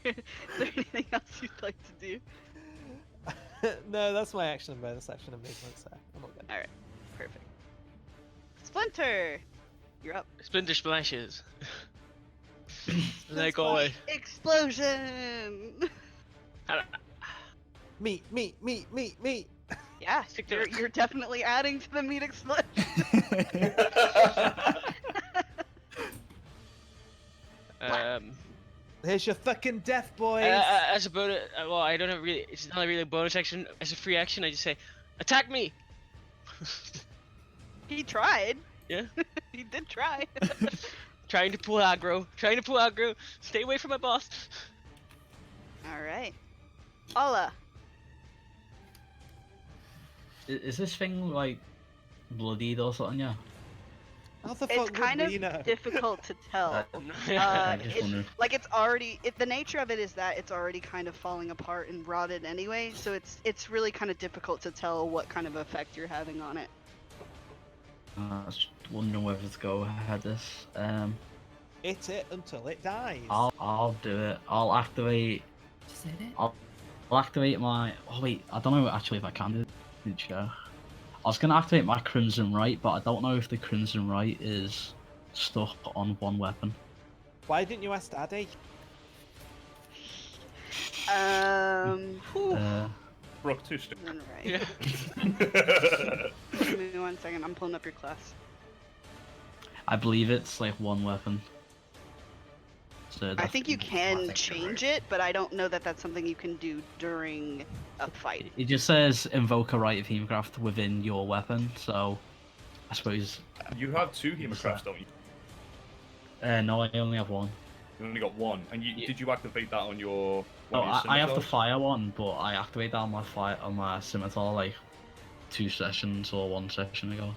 there anything else you'd like to do? No, that's my action and bonus action and movement, so I'm all good. All right, perfect. Splinter, you're up. Splinter splashes. And I Let's go away. Explosion! Meat. Yeah, Stick to it. you're definitely adding to the meat explosion. Here's your fucking death, boys. As a bonus, well, I don't have really. It's not really a bonus action. As a free action, I just say, "Attack me." He tried. Yeah. He did try. Trying to pull aggro. Stay away from my boss. All right. Alla. Is this thing like bloodied or something? Yeah. How the It's fuck kind would of we know? difficult to tell. I just wonder. Like it's already. The nature of it is that it's already kind of falling apart and rotted anyway. So it's really kind of difficult to tell what kind of effect you're having on it. I was just wondering whether to go ahead this. Hit it until it dies. I'll do it. I'll activate. Just hit it. I'll activate my. Oh wait, I don't know actually if I can do it. Sure. I was gonna activate my Crimson Right, but I don't know if the Crimson Right is stuck on one weapon. Why didn't you ask Daddy? Whew. Broke 2 sticks. Right. Yeah. Give me 1 second. I'm pulling up your class. I believe it's like one weapon. So I that's- think you can think you're change right. it, but I don't know that that's something you can do during a fight. It just says invoke a right of Hemocraft within your weapon, so I suppose. You have 2 Hemocrafts, don't you? No, I only have one. You only got 1. And did you activate that on your? Oh, one of your I have the scimitars? fire one, but I activated that on my scimitar like 2 sessions or 1 session ago.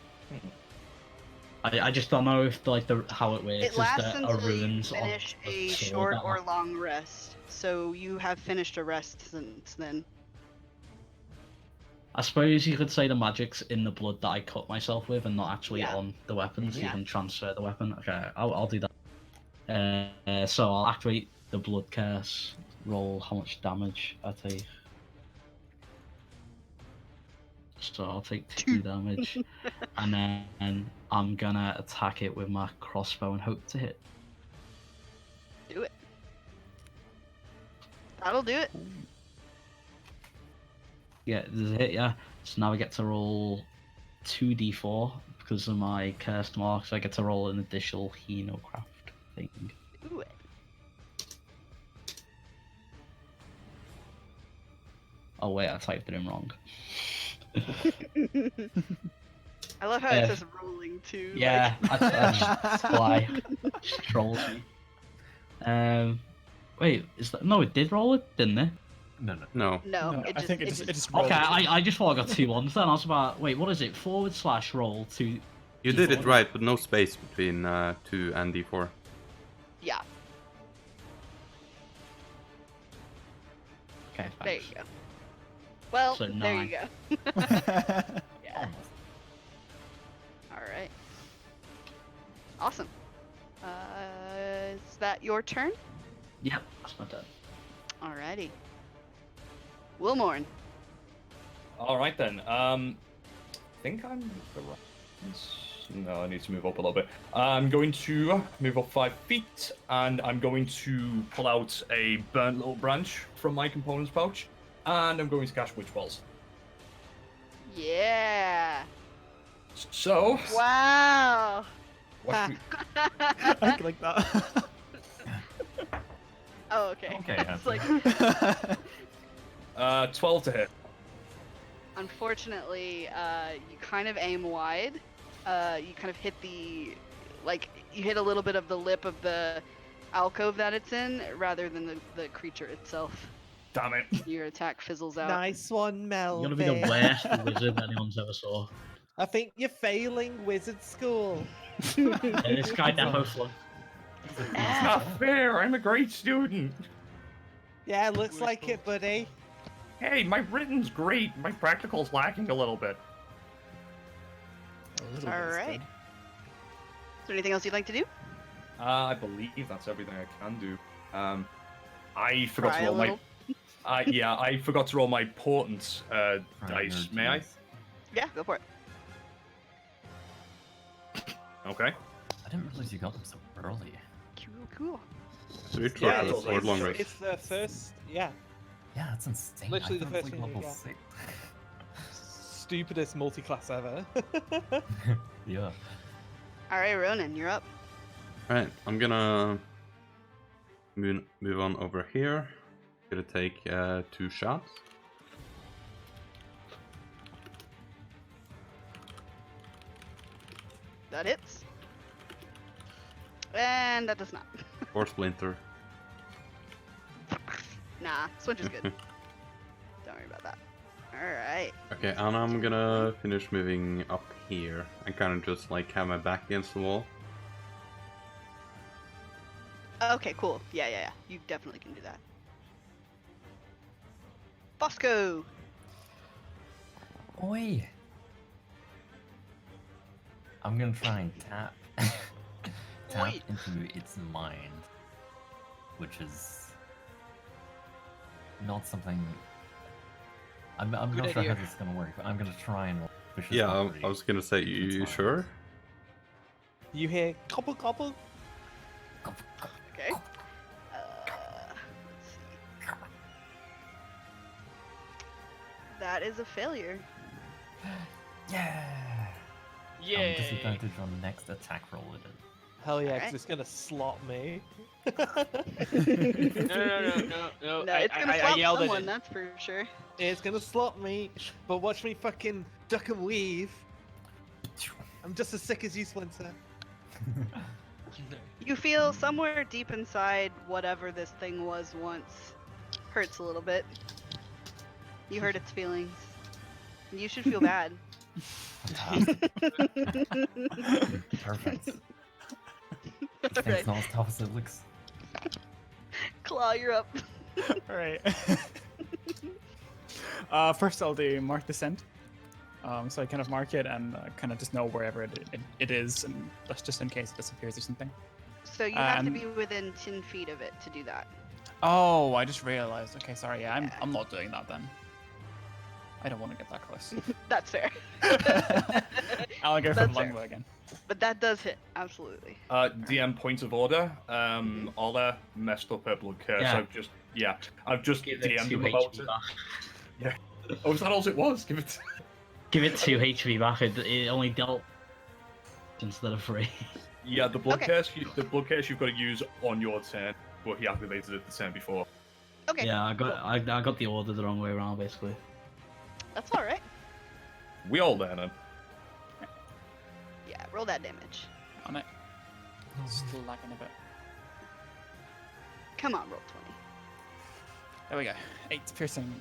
I just don't know if like how it works. It lasts is there until you runes on finish the a sword short that or long rest. So you have finished a rest since then. I suppose you could say the magic's in the blood that I cut myself with and not actually Yeah. on the weapon, so you Yeah. can transfer the weapon. Okay, I'll do that. So I'll activate the blood curse, roll how much damage I take. So I'll take 2 damage, and then I'm gonna attack it with my crossbow and hope to hit. Do it. That'll do it. Yeah, there's a hit, yeah. So now I get to roll 2d4 because of my cursed mark, so I get to roll an additional Henocraft thing. Do it. Oh wait, I typed it in wrong. I love how it says rolling too. Yeah, I just fly. Just trolls me. Wait, is that no? It did roll it, didn't it? No. No, No, it I just, think it it just Okay, rolled. I just thought I got 2 ones then. I was about, wait, what is it? / roll 2. You did it right, but no space between 2 and D4. Yeah, Okay, thanks. there you go. Well, So there you 9. go. Yeah. Almost. All right. Awesome. Is that your turn? Yep, that's my turn. Alrighty. Wilmorn. All right then. I think I'm around. No, I need to move up a little bit. I'm going to move up 5 feet, and I'm going to pull out a burnt little branch from my components pouch, and I'm going to cast Witch Balls. Yeah. So, Wow. what we- I like that. Oh, okay. Okay, It's like, 12 to hit. unfortunately, you kind of aim wide. You kind of hit you hit a little bit of the lip of the alcove that it's in, rather than the creature itself. Damn it. Your attack fizzles out. Nice one, You're Melvin. gonna be the worst wizard anyone's ever saw. I think you're failing wizard school. Yeah, this guy definitely flung. It's not fair. I'm a great student. Yeah, looks like it, buddy. Hey, my written's great. My practical's lacking a little bit. All right. Is there anything else you'd like to do? I believe that's everything I can do. I forgot Cry to a roll my. little? Yeah, I forgot to roll my portent dice. May I? Yeah, go for it. Okay. I didn't realize you got them so early. Cool. Sweet for Yeah, a sword long rest. it's the first. Yeah, Yeah, that's insane. Literally I the thought it was first like thing you level get. 6. stupidest multi-class ever. Yeah. All right, Ronan, you're up. Right, I'm gonna move on over here. Gonna take 2 shots. That hits. And that does not. Or splinter. Nah, Switch is good. Don't worry about that. Alright. Okay, and I'm gonna finish moving up here and kind of just like have my back against the wall. Okay, cool. Yeah. You definitely can do that. Bosco! Oi! I'm gonna try and tap Oi. into its mind, which is not something. I'm not Good sure idea. how this is gonna work, but I'm gonna try and push its Yeah, property. I was gonna say, It's you fine. sure? You hear gobble gobble. Okay. Let's see. That is a failure. Yeah. Yay! Disadvantage on next attack roll it is. Hell yeah, Alright. because it's gonna slot me. No. No, I, it's gonna I slap yelled someone, at it. that's for sure. It's gonna slot me, but watch me fucking duck and weave. I'm just as sick as you, Splinter. You feel somewhere deep inside whatever this thing was once hurts a little bit. You hurt its feelings. You should feel bad. Fantastic. Perfect. It's Alright, not as tough as it looks. Claw, you're up. Alright. First I'll do mark descent. So I kind of mark it and kind of just know wherever it is, and that's just in case it disappears or something. So you have to And- be within 10 feet of it to do that. Oh, I just realized. Okay, sorry. Yeah, I'm not doing that then. I don't want to get that close. That's fair. I'll go for That's the fair. longbow again. But that does hit, absolutely. DM point of order. Ola messed up her blood curse. Yeah. I've just Give it DM'd 2 him about HP it. back. Oh, is that all it was? Give it. Give it 2 HP back. It only dealt instead of 3. Yeah, the blood Okay. curse. The blood curse you've got to use on your turn, but he activated it the turn before. Okay, Yeah, I got the order the wrong way around basically. that's alright. We all learning. Yeah, roll that damage. On it. Still lagging a bit. Come on, roll 20. There we go. 8 piercing.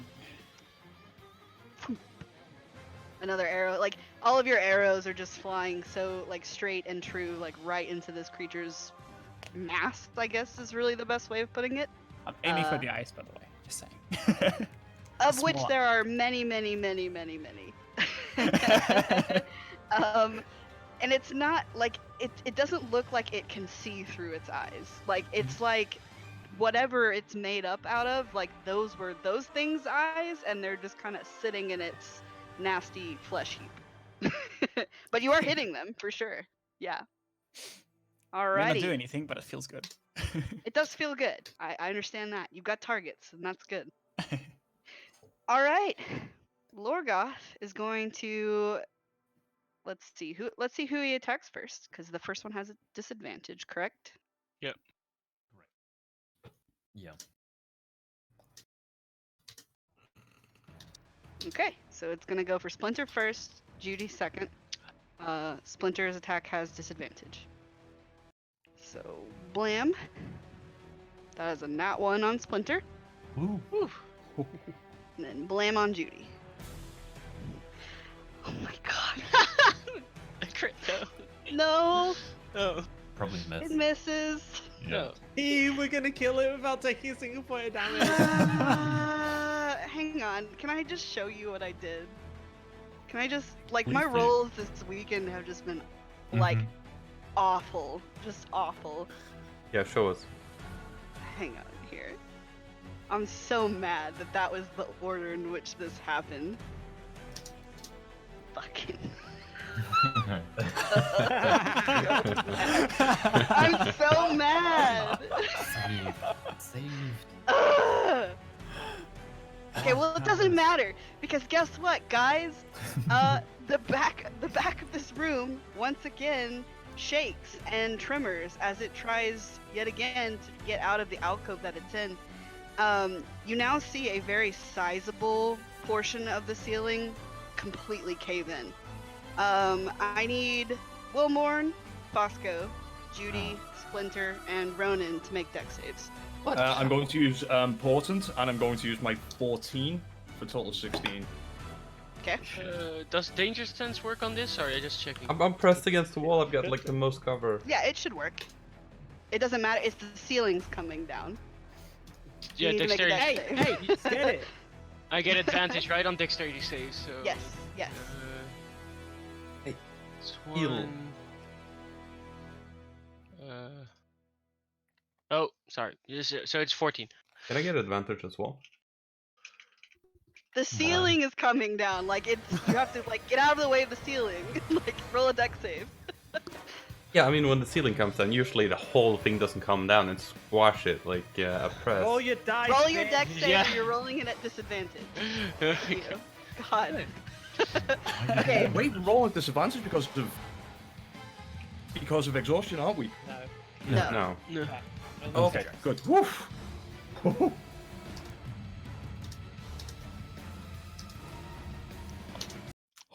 Another arrow. Like, all of your arrows are just flying so, like, straight and true, like, right into this creature's mass, I guess is really the best way of putting it. I'm aiming for Uh, the ice, by the way. Just saying. Of which Small. there are many. And it's not like it doesn't look like it can see through its eyes. Like it's like whatever it's made up out of, like those were those things' eyes, and they're just kind of sitting in its nasty flesh heap. But you are hitting them for sure. Yeah. I may not do Alrighty. anything, but it feels good. It does feel good. I understand that. You've got targets, and that's good. All right. Lorgoth is going to let's see who he attacks first, because the first one has a disadvantage, correct? Yeah. Okay, so it's gonna go for Splinter first, Judy second. Splinter's attack has disadvantage. So blam. That is a nat 1 on Splinter. Ooh. And then blam on Judy. Oh my god. A crit though. No, Oh. Probably it miss. misses. No. We're gonna kill it without taking a single point of damage. Hang on. Can I just show you what I did? Can I just like Please my do. rolls this weekend have just been like Mhm. awful, just awful. Yeah, show us. Hang on here. I'm so mad that that was the order in which this happened. Fucking. I'm so mad. Save. Ugh. Okay, well it doesn't matter because guess what, guys? The back of this room once again shakes and tremors as it tries yet again to get out of the alcove that it's in. You now see a very sizable portion of the ceiling completely cave in. I need Wilmorn, Fosco, Judy, Splinter, and Ronan to make dex saves. I'm going to use Portent, and I'm going to use my 14 for total 16. Okay. Does Danger Sense work on this? Sorry, I just checking. I'm pressed against the wall. I've got like the most cover. Yeah, it should work. It doesn't matter. It's the ceiling's coming down. Yeah, You need to make a dexterity. dex Hey, save. hey, just get it. I get advantage right on dexterity saves. So. Yes. Yes. Hey, It's heal. one. Oh, sorry. So it's 14. Can I get advantage as well? The ceiling is coming down. Like it's you have to like get out of the way of the ceiling. Like roll a dex save. Yeah, I mean when the ceiling comes down, usually the whole thing doesn't come down and squash it like a press. Roll your dice. Roll your bitch. dex save. Yeah. You're rolling it at disadvantage. Okay. You. God. Okay. Wait, we're rolling at disadvantage because of exhaustion, aren't we? No. No. No. Okay, good. Woof.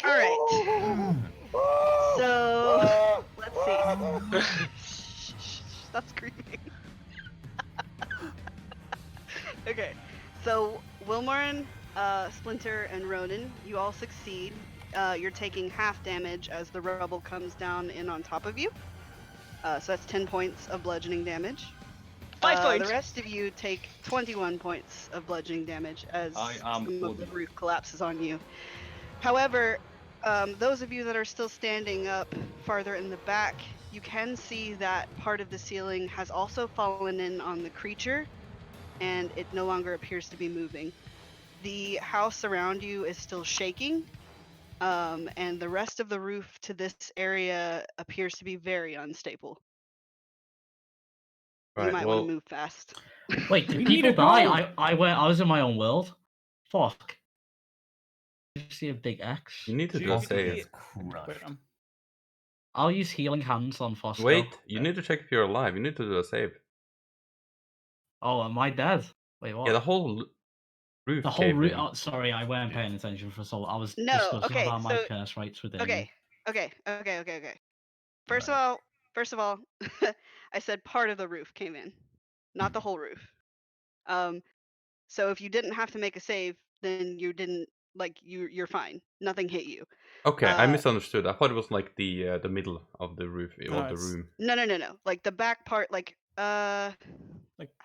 All right. So let's see. Stop screaming. Okay. So Wilmorn, Splinter, and Ronan, you all succeed. You're taking half damage as the rubble comes down in on top of you. So that's 10 points of bludgeoning damage. 5 points. The rest of you take 21 points of bludgeoning damage as I am some of the bloody. roof collapses on you. However, those of you that are still standing up farther in the back, you can see that part of the ceiling has also fallen in on the creature, and it no longer appears to be moving. The house around you is still shaking, and the rest of the roof to this area appears to be very unstable. You Right, might well, want to move fast. Wait, did We need people to die? go. I was in my own world. Fuck. I see a big X. you need to do Judy- a save. It's crushed. Wait, I'll use healing hands on Fosco. Wait, you need to check if you're alive. You need to do a save. Oh, am I dead? Wait, what? Yeah, the whole roof. The whole caved route. in. Oh, sorry, I weren't paying attention for so long. I was No, discussing okay, about my so- curse rights within Okay, me. okay. First of all, I said part of the roof came in, not the whole roof. So if you didn't have to make a save, then you didn't you're fine. Nothing hit you. Okay, I Uh, misunderstood. I thought it was like the middle of the roof No, or the it's- room. No. Like the back part, Like how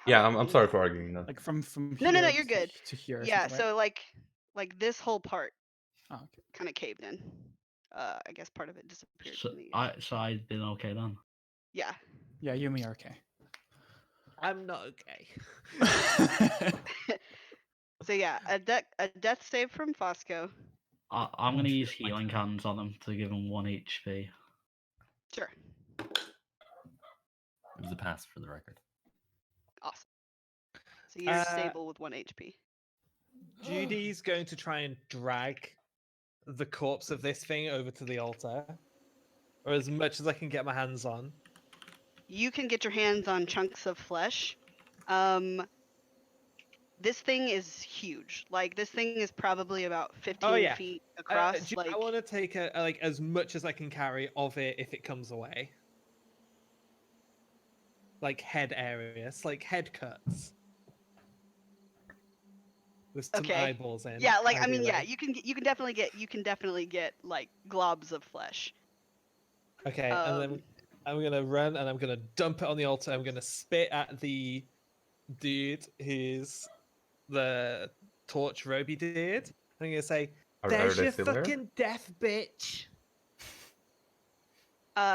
Yeah, about I'm these? sorry for arguing that. like from No, here you're to- good. to here. or Yeah, something, right? so like this whole part Oh, okay. kind of caved in. I guess part of it disappeared So from the. so I've been okay then. Yeah. Yeah, you and me are okay. I'm not okay. So yeah, a death save from Fosco. I'm gonna use healing hands on him to give him 1 HP. Sure. It was a pass for the record. Awesome. So you're stable with 1 HP. Judy's going to try and drag the corpse of this thing over to the altar, or as much as I can get my hands on. You can get your hands on chunks of flesh. This thing is huge. Like this thing is probably about 15 feet across. I want to take like as much as I can carry of it if it comes away. Like head areas, like head cuts. With some eyeballs in. Yeah, like I mean, ideally. yeah, you can definitely get like globs of flesh. Okay, and then I'm gonna run and I'm gonna dump it on the altar. I'm gonna spit at the dude who's the torch Roby dude. I'm gonna say, Are "There's they your still there? fucking death, bitch."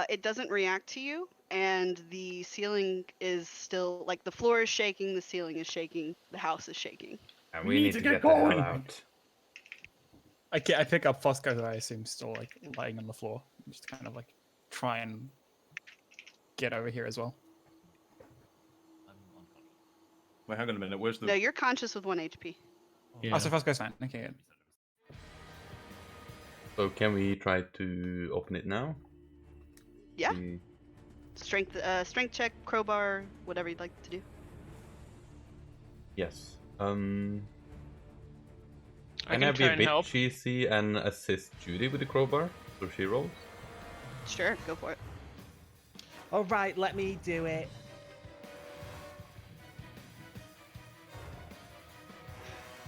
It doesn't react to you, and the ceiling is still like the floor is shaking, the ceiling is shaking, the house is shaking. And we need to get the hell out. I pick up Fosco, who I assume still like lying on the floor. Just kind of like try and get over here as well. Wait, hang on a minute. Where's the? No, you're conscious with 1 HP. Oh, so Fosco's fine. Okay, good. So can we try to open it now? Yeah. We- Strength check, crowbar, whatever you'd like to do. Yes. I Can I can be try a and bit help. cheesy and assist Judy with the crowbar? So she rolls? Sure, go for it. All right, let me do it.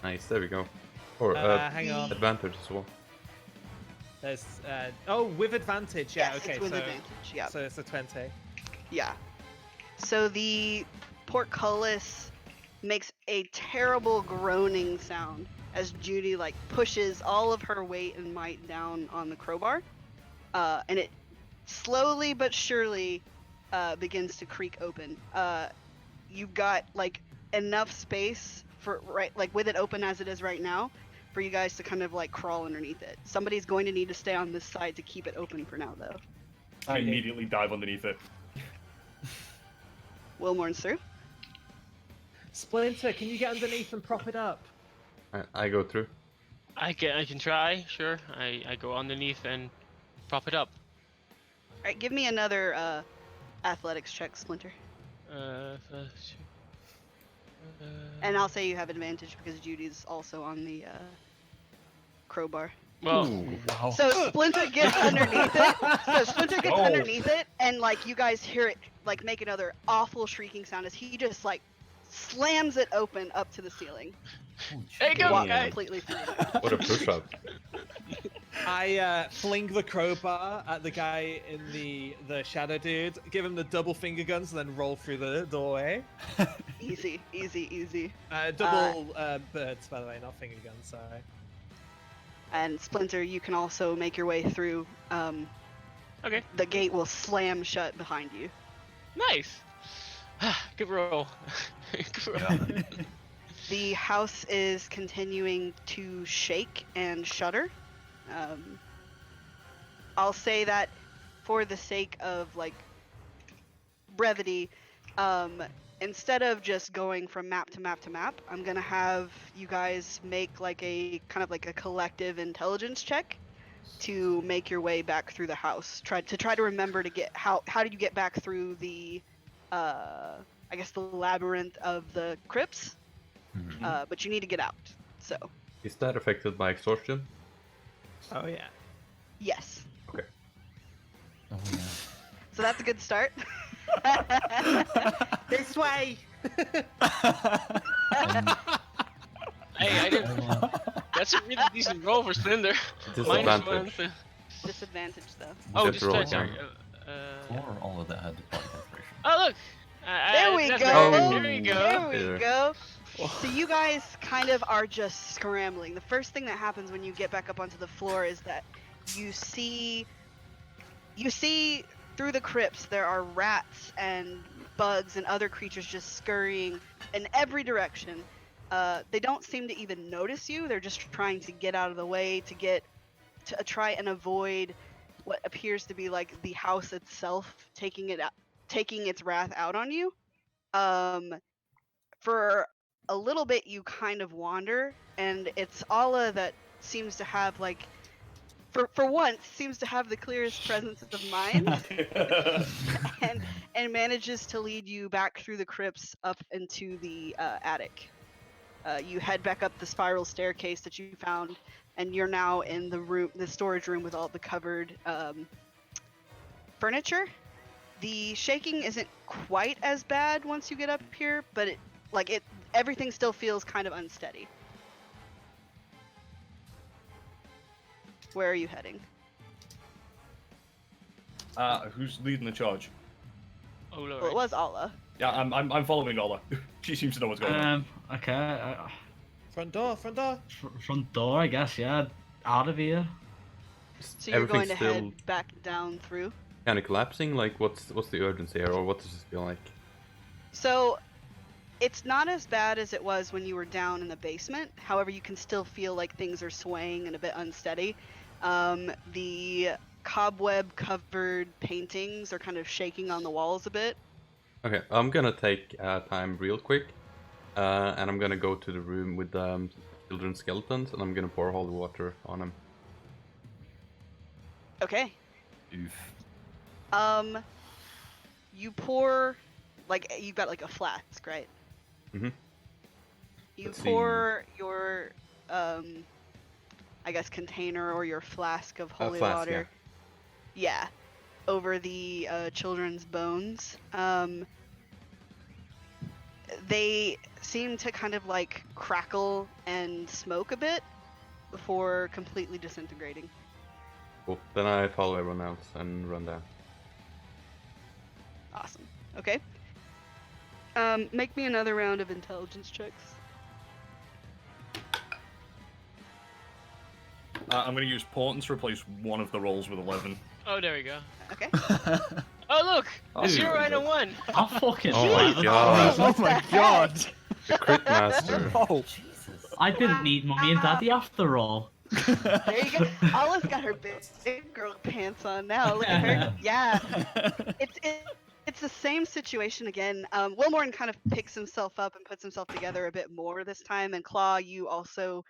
Nice, there we go. Or Hang on. advantage as well. There's with advantage. Yeah. Yes, Okay. it's with so advantage. Yeah. so it's a 20. Yeah. So the portcullis makes a terrible groaning sound as Judy like pushes all of her weight and might down on the crowbar, and it slowly but surely begins to creak open. You've got like enough space for like with it open as it is right now, for you guys to kind of like crawl underneath it. Somebody's going to need to stay on this side to keep it open for now, though. I immediately dive underneath it. Wilmorn's through. Splinter, can you get underneath and prop it up? I go through. I can try. Sure. I go underneath and prop it up. All right, give me another athletics check, Splinter. And I'll say you have advantage because Judy's also on the crowbar. Well, Wow. So Splinter gets underneath it. Underneath it, and like you guys hear it like make another awful shrieking sound as he just like slams it open up to the ceiling. there you go, Walk guys. completely through. What a push up. I fling the crowbar at the guy in the shadow dude, give him the double finger guns, and then roll through the doorway. Easy. Double birds, by the way, not finger guns. Sorry. And Splinter, you can also make your way through. Okay. The gate will slam shut behind you. Nice. Good roll. Good roll. The house is continuing to shake and shudder. I'll say that for the sake of like brevity, instead of just going from map to map to map, I'm gonna have you guys make like a kind of like a collective intelligence check to make your way back through the house. Try to remember to get how did you get back through the I guess the labyrinth of the crypts, but you need to get out. So. Is that affected by exhaustion? Oh yeah. Yes. Okay. Oh yeah. So that's a good start. This way. Hey, I didn't. That's a really decent roll for Slender. Disadvantage. -1. Disadvantage though. Oh, Just roll disadvantage. down. Or all of that had the body concentration. Oh look. There we that's go. right. There we go. There we Here. go. So you guys kind of are just scrambling. The first thing that happens when you get back up onto the floor is that you see through the crypts there are rats and bugs and other creatures just scurrying in every direction. They don't seem to even notice you. They're just trying to get out of the way to try and avoid what appears to be like the house itself taking its wrath out on you. For a little bit you kind of wander, and it's Alla that seems to have like for once seems to have the clearest presence of mind and manages to lead you back through the crypts up into the attic. You head back up the spiral staircase that you found, and you're now in the storage room with all the covered furniture. The shaking isn't quite as bad once you get up here, but everything still feels kind of unsteady. Where are you heading? Who's leading the charge? Oh lord. Well, it was Alla. Yeah, I'm following Ola. She seems to know what's going on. Okay. Front door. Front door, I guess. Yeah. Out of here. So you're going Everything's to head back down through? kind of collapsing? Like, what's the urgency here, or what does this feel like? So it's not as bad as it was when you were down in the basement. However, you can still feel like things are swaying and a bit unsteady. The cobweb-covered paintings are kind of shaking on the walls a bit. Okay, I'm gonna take time real quick, and I'm gonna go to the room with the children's skeletons, and I'm gonna pour holy water on them. Okay. Oof. You pour, like, you've got like a flask, right? Mhm. You Let's see. pour your, I guess, container or your flask of holy flask, water. Yeah. Over the children's bones. They seem to kind of like crackle and smoke a bit before completely disintegrating. Cool. Then I follow everyone else and run down. Awesome. Okay. Make me another round of intelligence checks. I'm going to use Portent to replace one of the rolls with 11. Oh, there we go. Okay. Oh, look! Oh, A 0 and a 1. I fucking Oh my love it. god. Oh my god! The crit master. Oh, Jesus. I didn't need mommy and daddy after all. There you go. Olive's got her big girl pants on now. Look at her. Yeah. It's the same situation again. Wilmorn kind of picks himself up and puts himself together a bit more this time. And Claw, you also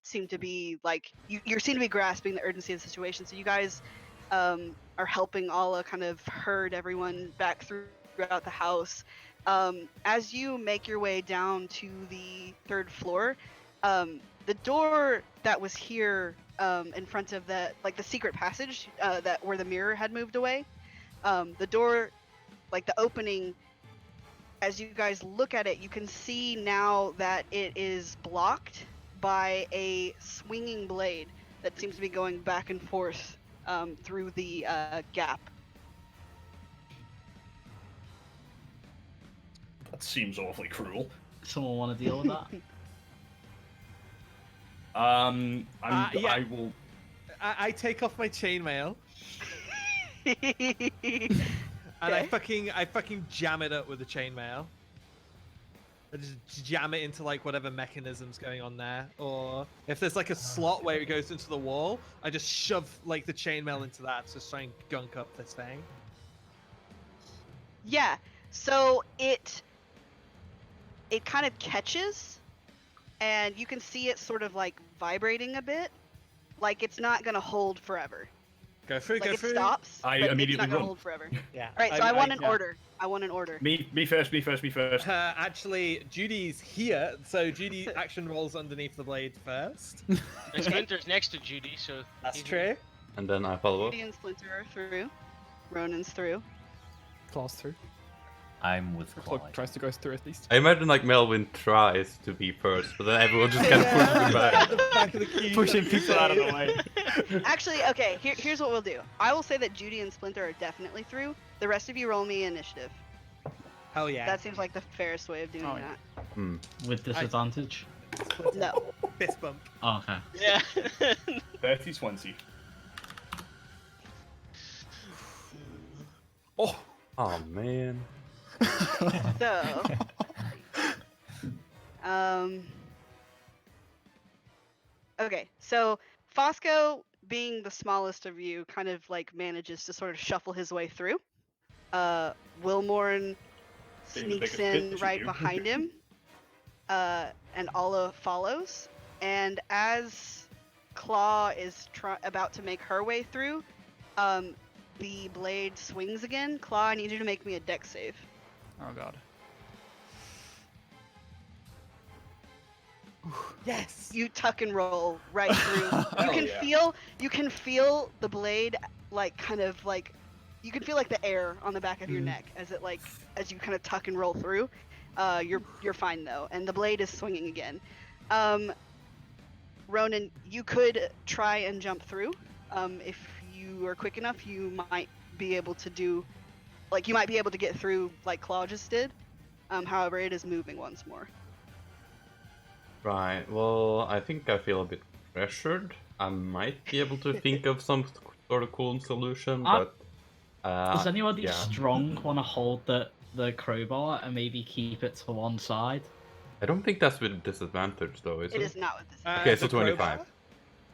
seem to be like you seem to be grasping the urgency of the situation. So you guys are helping Alla kind of herd everyone back throughout the house. As you make your way down to the 3rd floor, the door that was here in front of the secret passage that where the mirror had moved away, the door, like the opening, as you guys look at it, you can see now that it is blocked by a swinging blade that seems to be going back and forth through the gap. That seems awfully cruel. Someone want to deal with that? Yeah. I will. I take off my chainmail and I fucking jam it up with the chainmail. I just jam it into like whatever mechanism's going on there, or if there's like a slot where it goes into the wall, I just shove like the chainmail into that to try and gunk up this thing. Yeah. So it kind of catches, and you can see it sort of like vibrating a bit, like it's not gonna hold forever. Go through, Like go it through. stops, I but immediately it's not gonna run. hold forever. Yeah. All right, so I want an yeah. order. I want an order. Me first. Actually, Judy's here, so Judy action rolls underneath the blade first. And Splinter's next to Judy, so. That's he's- true. And then I follow up. Judy and Splinter are through. Ronan's through. Claws through. I'm with Claw. Cloak tries to go through at least. I imagine like Melvin tries to be first, but then everyone just kind of pushes him back. The back of the queue. Pushing people out of the way. Actually, okay, here's what we'll do. I will say that Judy and Splinter are definitely through. The rest of you roll me initiative. Hell yeah. That seems like the fairest way of doing Oh, yeah. that. With disadvantage? No. Fist bump. Oh, okay. Yeah. 30-20. Oh man. So, okay, so Fosco, being the smallest of you, kind of like manages to sort of shuffle his way through. Wilmorn Being the sneaks biggest in bitch right you. behind him, and Alla follows. And as Claw is about to make her way through, the blade swings again. Claw, I need you to make me a dex save. Oh god. Yes. You tuck and roll right through. Hell You can feel the blade like kind of like you can feel like the air on the back of your neck as it like as you kind of tuck and roll through. You're fine though, and the blade is swinging again. Ronan, you could try and jump through. If you are quick enough, you might be able to get through like Claw just did. However, it is moving once more. Right, well, I think I feel a bit pressured. I might be able to think of some sort of cool solution, but Does anybody yeah. strong want to hold the crowbar and maybe keep it to one side? I don't think that's with disadvantage though, is it? It is not with this. Okay, so the crowbar? 25.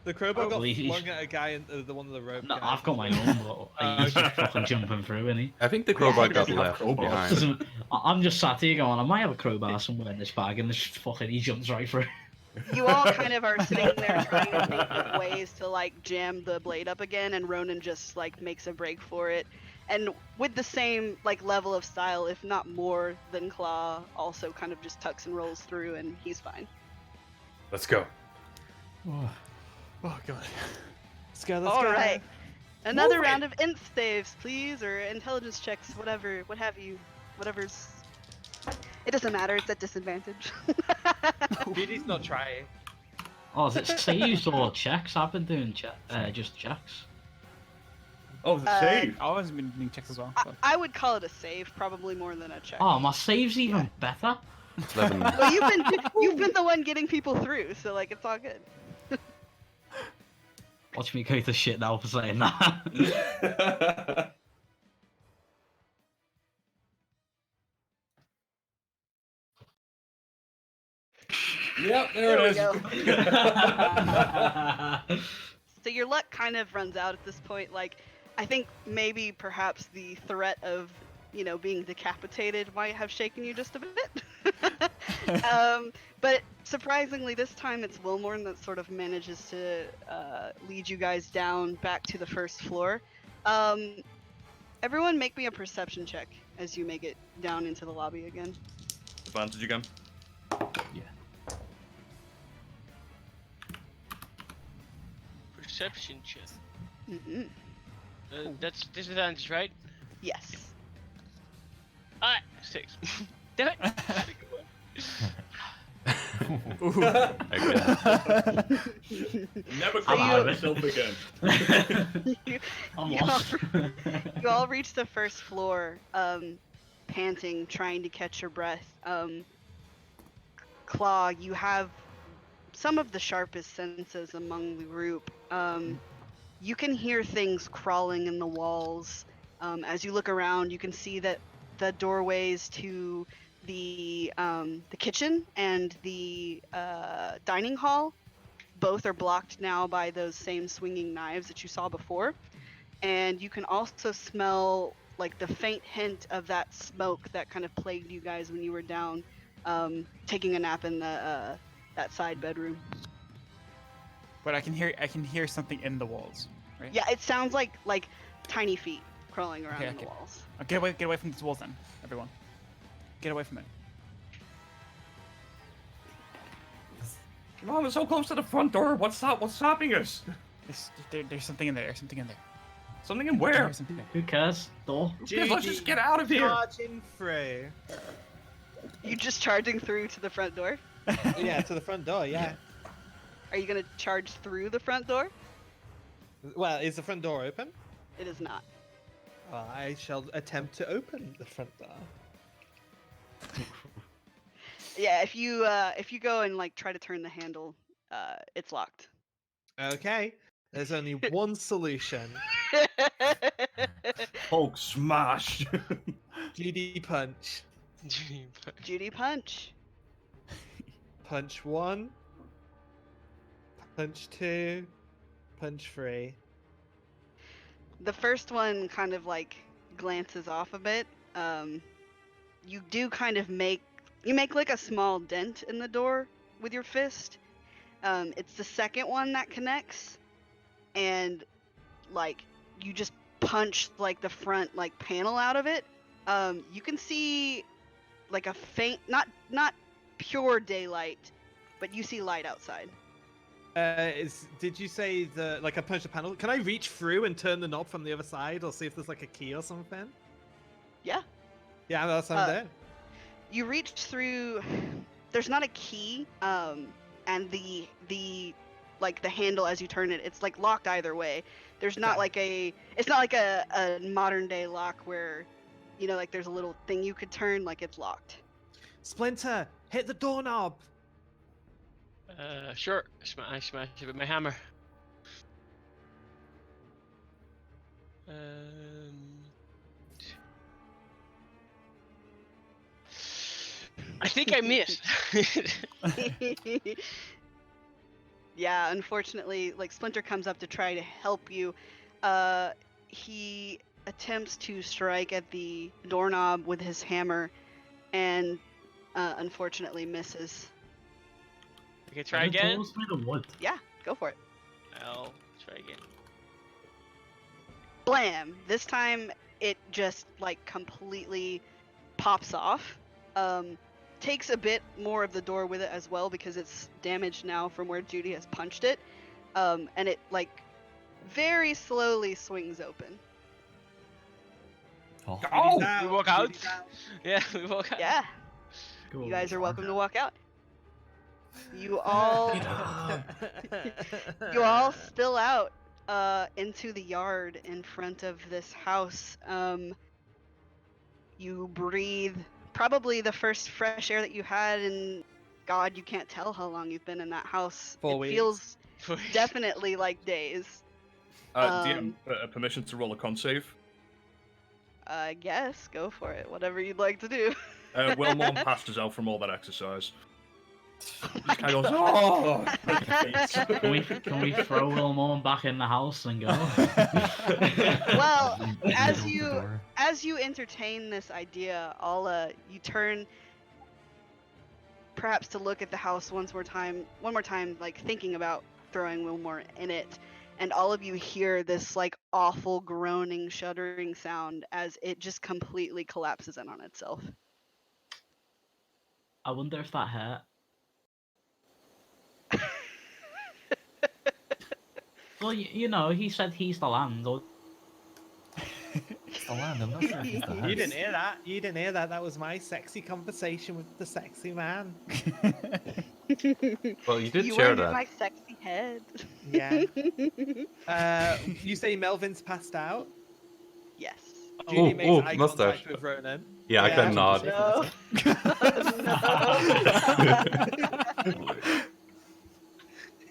The crowbar Oh, got well, he's- flung at a guy in the one of the rope No, guys. I've got my own, but he's just fucking jumping through, isn't he? I think the crowbar he got doesn't left crowbars. behind. I'm just sat here going, I might have a crowbar somewhere in this bag, and this fucking he jumps right through. You all kind of are sitting there trying to think of ways to like jam the blade up again, and Ronan just like makes a break for it. And with the same like level of style, if not more than Claw, also kind of just tucks and rolls through, and he's fine. Let's go. Oh god. Let's go. All right. Another round of int saves, please, or intelligence checks, whatever, what have you, whatever's. It doesn't matter. It's at disadvantage. BD's not trying. Oh, is it saves or checks? I've been doing just checks. Oh, the Uh, save. I always been doing checks as well. But... I would call it a save, probably more than a check. Oh, my save's even better. 11. Well, you've been the one getting people through, so like it's all good. Watch me go to shit now for saying that. Yep, There there we it go. is. So your luck kind of runs out at this point. Like, I think maybe perhaps the threat of, you know, being decapitated might have shaken you just a bit. But surprisingly, this time it's Wilmorn that sort of manages to lead you guys down back to the first floor. Everyone make me a perception check as you make it down into the lobby again. Advantage again. Perception check. Mm-hmm. That's disadvantage, right? Yes. Alright, 6. Damn it! Never So come out of you- myself again. I'm You lost. you all reach the first floor, panting, trying to catch your breath. Claw, you have some of the sharpest senses among the group. You can hear things crawling in the walls. As you look around, you can see that the doorways to the kitchen and the dining hall both are blocked now by those same swinging knives that you saw before. And you can also smell like the faint hint of that smoke that kind of plagued you guys when you were down taking a nap in the that side bedroom. But I can hear something in the walls, right? Yeah, it sounds like tiny feet crawling around Okay, in the okay. walls. Get away from these walls then, everyone. Get away from it. Mom, we're so close to the front door. What's stopping us? There's something in there. There's something in there. Something in where? There's something there. Who cares? Door. Yes, let's just get out of here. Charging through. You just charging through to the front door? Yeah, to the front door. Yeah. Are you gonna charge through the front door? Well, is the front door open? It is not. Well, I shall attempt to open the front door. Yeah, if you go and like try to turn the handle, it's locked. Okay. There's only one solution. Hulk smash. GD punch. Judy punch. Punch 1. Punch 2. Punch 3. The first one kind of like glances off a bit. You do kind of make like a small dent in the door with your fist. It's the second one that connects, and like you just punch like the front like panel out of it. You can see like a faint, not pure daylight, but you see light outside. Did you say I punch the panel? Can I reach through and turn the knob from the other side, or see if there's like a key or something? Yeah. Yeah, that's what I'm doing. You reach through. There's not a key, and the like the handle as you turn it, it's like locked either way. There's not like it's not like a modern day lock where, you know, like there's a little thing you could turn. Like it's locked. Splinter, hit the doorknob. Sure. I smash it with my hammer. I think I missed. Yeah, unfortunately, like Splinter comes up to try to help you. He attempts to strike at the doorknob with his hammer, and unfortunately misses. Okay, try again. Doors made of wood. Yeah, go for it. I'll try again. Blam! This time it just like completely pops off. Takes a bit more of the door with it as well because it's damaged now from where Judy has punched it. And it like very slowly swings open. Oh. We walk out. Yeah, we walk out. Yeah, Go you guys are on. welcome to walk out. You all you all spill out into the yard in front of this house. You breathe probably the first fresh air that you had in God, you can't tell how long you've been in that house. 4 it weeks. feels definitely like days. DM, permission to roll a con save. I guess go for it. Whatever you'd like to do. Wilmore passes out from all that exercise. Just kind of goes, oh! Can we throw Wilmore back in the house and go? Well, You as open the you door. as you entertain this idea, you turn perhaps to look at the house one more time, like thinking about throwing Wilmore in it, and all of you hear this like awful groaning, shuddering sound as it just completely collapses in on itself. I wonder if that hurt. Well, you know, he said he's the land. Or... It's the land. I'm not sure if it's the house. You didn't hear that. You didn't hear that. That was my sexy conversation with the sexy man. Well, you did You share were in that. my sexy head. Yeah. You say Melvin's passed out? Yes. Judy makes eye mustache. contact with Ronan. Yeah, I can nod. No.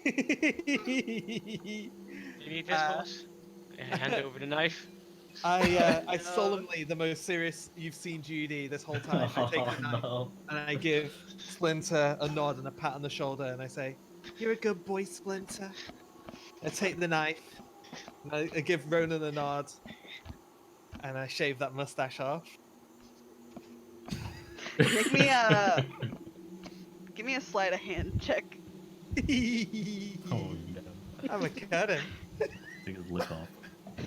Do you need this, boss? Hand over the knife. I solemnly, the most serious you've seen Judy this whole time. I take the knife no. and I give Splinter a nod and a pat on the shoulder and I say, "You're a good boy, Splinter." I take the knife and I give Ronan a nod and I shave that mustache off. Give me a sleight of hand check. Oh no. I'm a curtain. Take his lip off.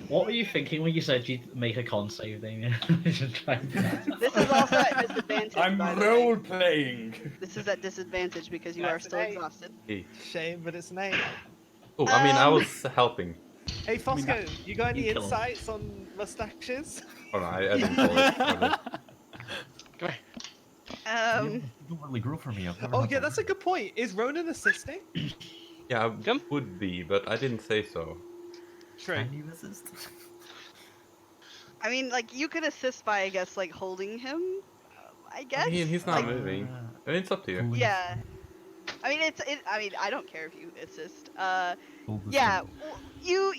What were you thinking when you said you'd make a con save, Damien? This is also at disadvantage. I'm by the way. role playing. This is at disadvantage because you are That's still an eight. exhausted. Shame, but it's an 8. Oh, I mean, I was helping. Hey Fosco, you got any You kill him. insights on mustaches? Oh no, I didn't roll it. Come here. You don't really grow for me. I've never Oh had yeah, that. that's a good point. Is Ronan assisting? Yeah, I Come. would be, but I didn't say so. True. Can you assist? I mean, like you could assist by, I guess, like holding him. I guess. I mean, he's not Like, moving. I mean, it's up to you. yeah. I mean, I mean, I don't care if you assist. Hold this Yeah. up. You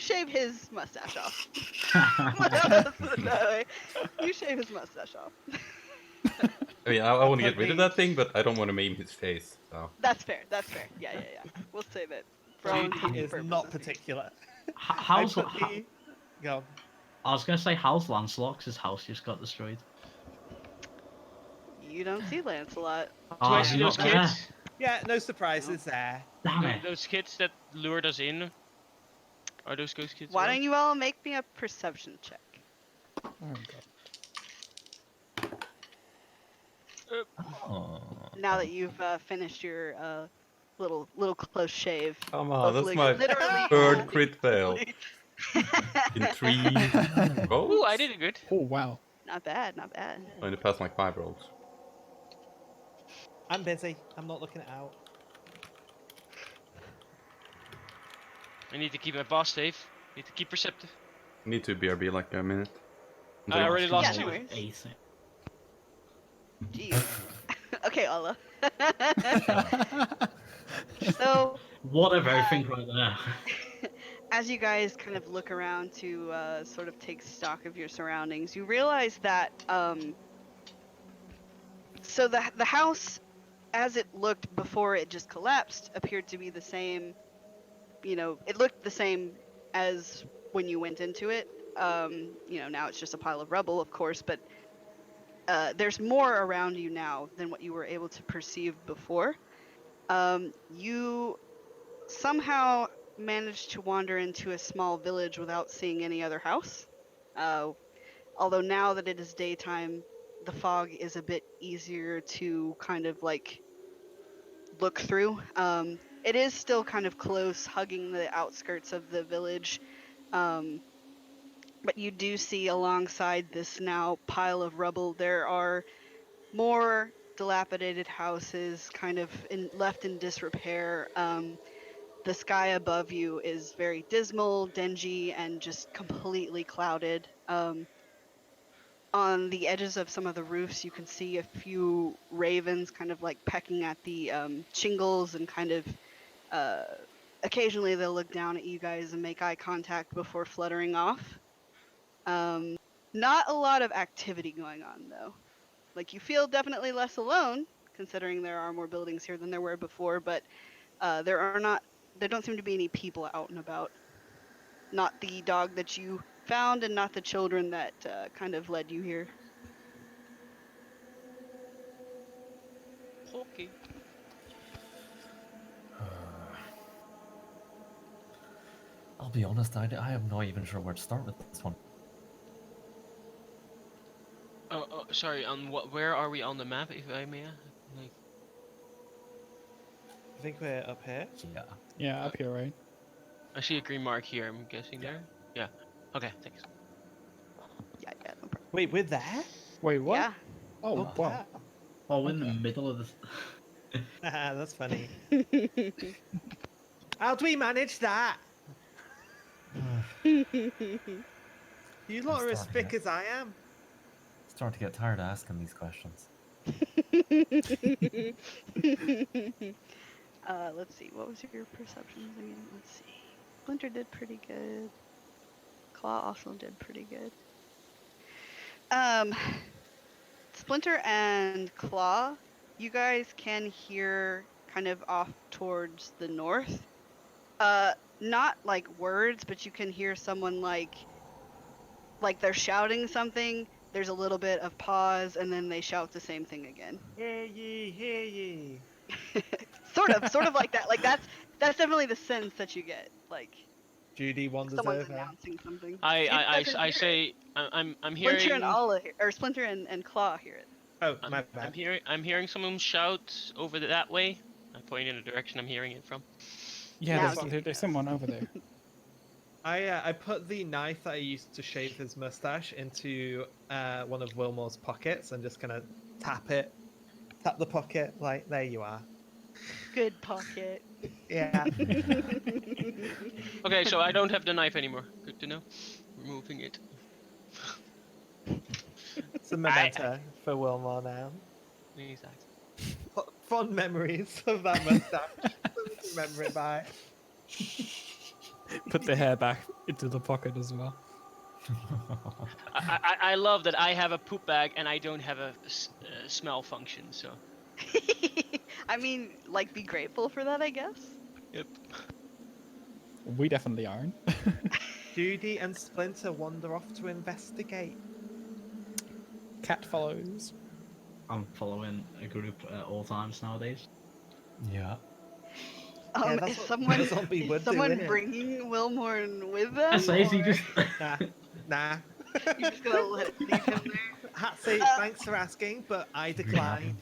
shave his mustache off. No, you shave his mustache off. I mean, I want to get rid of that thing, but I don't want to maim his face. So. That's fair. That's fair. Yeah. We'll save it. For all intents He and is purposes. not particular. How's I put the- Go. I was gonna say how's Lancelot? 'Cause his house just got destroyed. You don't see Lancelot. Do Oh, I is see he those not there? kids? Yeah, no surprises there. Damn it! Those kids that lured us in? Are those ghost kids? Why as don't you all make me a perception check? Oh. Now that you've finished your little close shave. Come on, that's Hopefully- my literally- third crit fail. In 3 rolls? Ooh, I did it good. Oh wow. Not bad, not bad. Oh, in the past, like 5 rolls. I'm busy. I'm not looking it out. I need to keep my boss safe. Need to keep perceptive. Need to BRB like a minute. I already lost Yeah, you. no worries. Ace. Jeez. Okay, Ola. So, What of everything right there? as you guys kind of look around to sort of take stock of your surroundings, you realize that So the house, as it looked before it just collapsed, appeared to be the same. You know, it looked the same as when you went into it. You know, now it's just a pile of rubble, of course, but there's more around you now than what you were able to perceive before. You somehow managed to wander into a small village without seeing any other house. Although now that it is daytime, the fog is a bit easier to kind of like look through. It is still kind of close, hugging the outskirts of the village. But you do see alongside this now pile of rubble, there are more dilapidated houses kind of left in disrepair. The sky above you is very dismal, dingy, and just completely clouded. On the edges of some of the roofs, you can see a few ravens kind of like pecking at the shingles and kind of occasionally they'll look down at you guys and make eye contact before fluttering off. Not a lot of activity going on though. Like you feel definitely less alone, considering there are more buildings here than there were before, but there don't seem to be any people out and about. Not the dog that you found and not the children that kind of led you here. Okay. I'll be honest, I am not even sure where to start with this one. Oh, sorry. On what? Where are we on the map, if I may? Like, I think we're up here. Yeah. Yeah, up here, right? I see a green mark here. I'm guessing there. Yeah. Okay. Thanks. Yeah, no problem. Wait, we're there? Wait, what? Yeah. Oh, wow. Oh, we're in the middle of this. That's funny. How do we manage that? You lot are as starting thick it. as I am. Starting to get tired of asking these questions. Let's see. What was your perceptions again? Let's see. Splinter did pretty good. Claw also did pretty good. Splinter and Claw, you guys can hear kind of off towards the north. Not like words, but you can hear someone like they're shouting something. There's a little bit of pause, and then they shout the same thing again. Hear ye, hear ye. sort of like that. Like that's definitely the sense that you get. Like Judy wanders someone's over. announcing something. I doesn't hear say I'm Splinter hearing. and Alla or Splinter and Claw hear it. Oh, my bad. I'm hearing someone shout over that way. I point in the direction I'm hearing it from. Yeah, Now there's someone over there. I put the knife that I used to shave his mustache into one of Wilmore's pockets and just gonna tap the pocket, like, there you are. Good pocket. Yeah. Okay, so I don't have the knife anymore. Good to know. Removing it. It's a memento for Wilmore now. Exactly. Fond memories of that mustache. Remember it by. Put the hair back into the pocket as well. I love that I have a poop bag and I don't have a smell function, so. I mean, like, be grateful for that, I guess. Yep. We definitely aren't. Judy and Splinter wander off to investigate. Cat follows. I'm following a group at all times nowadays. Yeah. That's Is what someone a zombie would do, someone innit? bringing Wilmore with them? That's easy, or just. Nah. You're just gonna leave him there? Hatsy, thanks for asking, but I decline.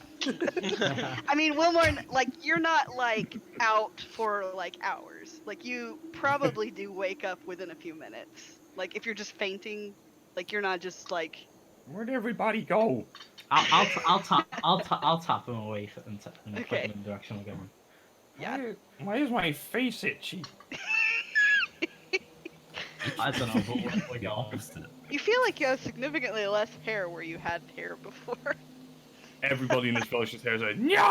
I mean, Wilmore, like, you're not, like, out for, like, hours. Like, you probably do wake up within a few minutes. Like, if you're just fainting, like, you're not just, like... Where'd everybody go? I'll tap him away and point Okay. him in the direction we're going. Yeah. Why is my face itchy? I don't know, but we're going. You feel like you have significantly less hair where you had hair before. Everybody in this village just hears like, no!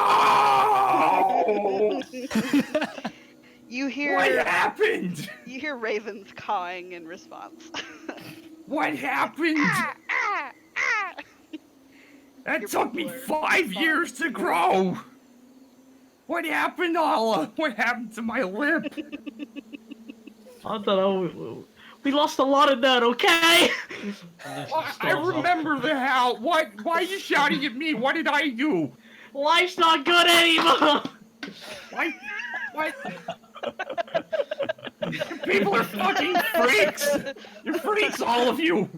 You hear... What happened? You hear ravens cawing in response. What happened? That Your took me people are 5 fine. years to grow. What happened, Alla? What happened to my lip? I don't know. We lost a lot in that, okay? I remember the how. What? Why are you shouting at me? What did I do? Life's not good anymore. Why? What? You people are fucking freaks. You're freaks, all of you.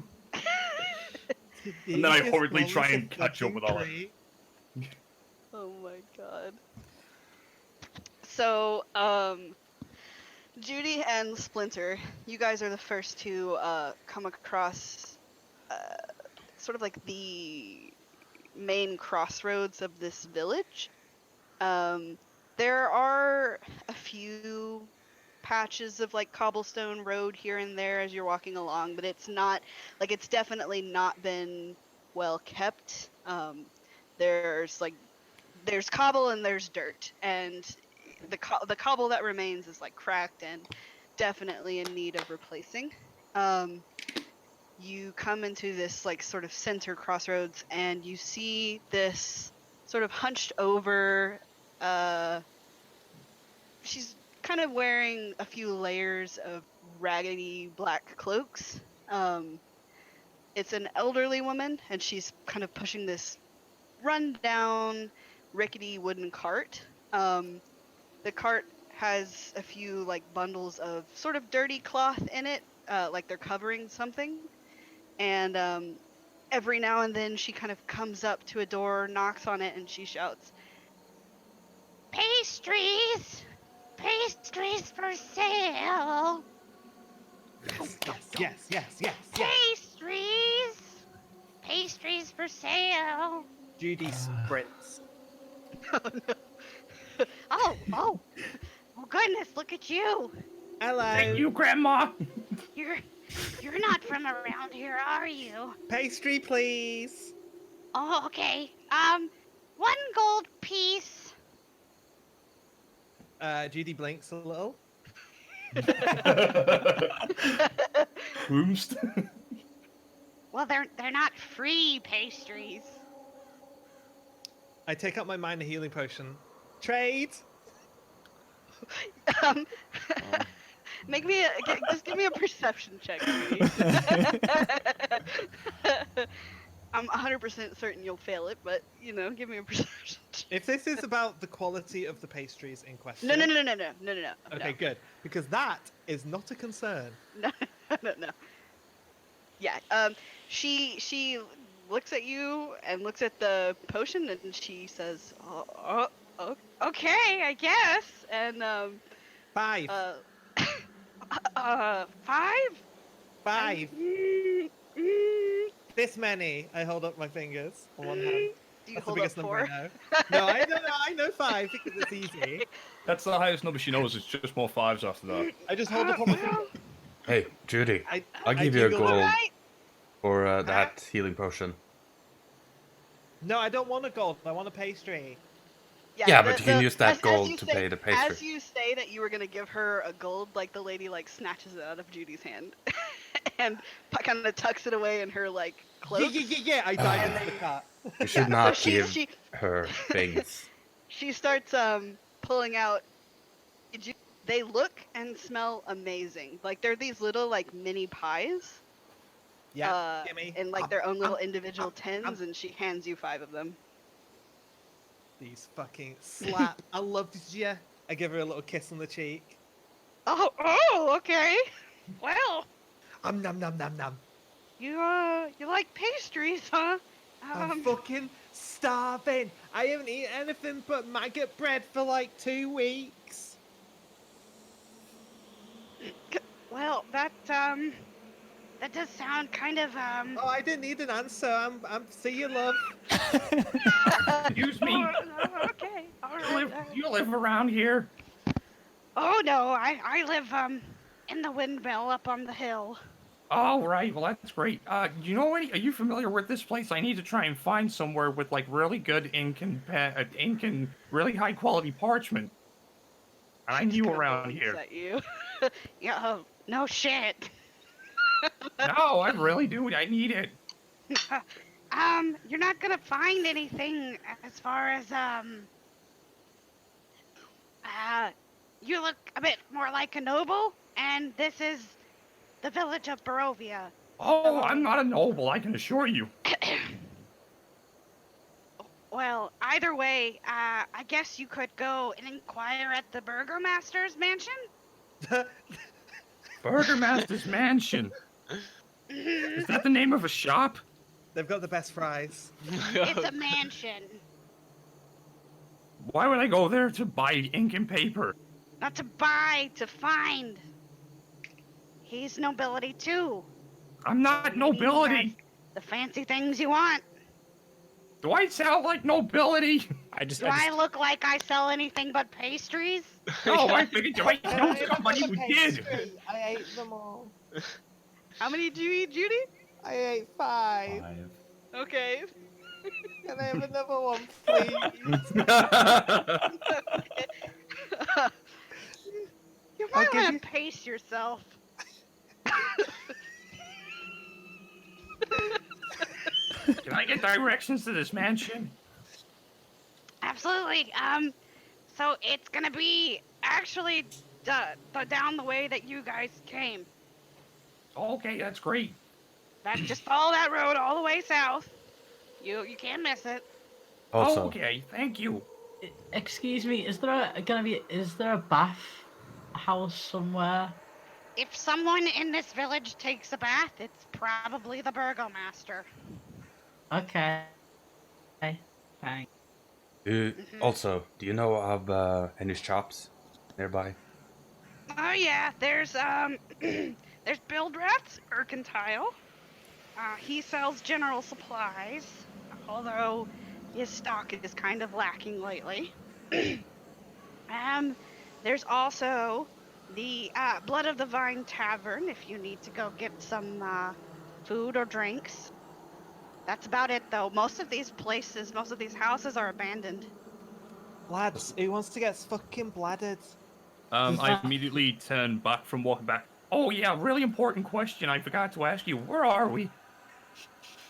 And then I horridly try and catch up with Alla. Oh my god. So, Judy and Splinter, you guys are the first to come across sort of like the main crossroads of this village. There are a few patches of like cobblestone road here and there as you're walking along, but it's not like it's definitely not been well kept. There's cobble and there's dirt, and the cobble that remains is like cracked and definitely in need of replacing. You come into this like sort of center crossroads, and you see this sort of hunched over. She's kind of wearing a few layers of raggedy black cloaks. It's an elderly woman, and she's kind of pushing this run-down, rickety wooden cart. The cart has a few like bundles of sort of dirty cloth in it, like they're covering something. And every now and then she kind of comes up to a door, knocks on it, and she shouts, "Pastries! Pastries for sale! Yes. Pastries! Pastries for sale!" Judy sprints. Oh goodness, look at you. Hello. Thank you, Grandma. You're not from around here, are you? Pastry, please. Oh, okay. 1 gold piece. Judy blinks a little. Boomst. Well, they're not free pastries. I take out my minor healing potion. Trade. Just give me a perception check, please. I'm 100% certain you'll fail it, but give me a perception check. If this is about the quality of the pastries in question. No. Okay, good. Because that is not a concern. No. Yeah. She looks at you and looks at the potion, and she says, "Oh, okay, I guess." And 5. 5? 5. This many. I hold up my fingers on one hand. Do you That's the hold biggest up number 4? I know. No, I know 5 because it's easy. That's the highest number she knows. It's just more 5s after that. I just hold up on my finger. Hey, Judy, I I'll give you a jingle it. gold Alright. for that healing potion. No, I don't want a gold. I want a pastry. Yeah, but you can use that gold you to say- pay the pastry. As you say that you were gonna give her a gold, like the lady like snatches it out of Judy's hand and kind of tucks it away in her like cloak. Yeah. I dive into the cart. You should so not she- give she- her things. She starts pulling out. They look and smell amazing. Like they're these little like mini pies. Yeah, gimme. In like their own little individual tins, and she hands you 5 of them. These fucking slap. I loved you. I give her a little kiss on the cheek. Oh, okay. Well, Nom. you like pastries, huh? I'm fucking starving. I haven't eaten anything but maggot bread for like 2 weeks. Well, that does sound kind of Oh, I didn't need an answer. I'm see you, love. Excuse me. Okay. All right. You live around here? Oh no, I live in the windmill up on the hill. All right. Well, that's great. You know any? Are you familiar with this place? I need to try and find somewhere with like really good ink and really high quality parchment. And I knew around here. At you. Yeah. Oh, no shit. No, I really do. I need it. You're not gonna find anything as far as you look a bit more like a noble, and this is the village of Barovia. Oh, I'm not a noble, I can assure you. Well, either way, I guess you could go and inquire at the Burgomaster's mansion. Burgermaster's Mansion. Is that the name of a shop? They've got the best fries. It's a mansion. Why would I go there to buy ink and paper? Not to buy, to find. He's nobility too. I'm not Maybe he nobility. has the fancy things you want. Do I sound like nobility? Do I look like I sell anything but pastries? No, I figured I know somebody who did. I ate them all. How many did you eat, Judy? I ate 5. Okay. Can I have another one, please? You might want to pace yourself. Can I get directions to this mansion? Absolutely. So it's gonna be actually down the way that you guys came. Okay, that's great. Just follow that road all the way south. You can't miss it. Also, Okay, thank you. Excuse me, is there a bath house somewhere? If someone in this village takes a bath, it's probably the Burgomaster. Okay. Thanks. Also, do you know of any shops nearby? Oh yeah, there's there's Bildrat's Mercantile. He sells general supplies, although his stock is kind of lacking lately. There's also the Blood of the Vine Tavern if you need to go get some food or drinks. That's about it, though. Most of these houses are abandoned. Lads, who wants to get fucking bladdered? I immediately turn back from walking back. Oh yeah, really important question I forgot to ask you. Where are we?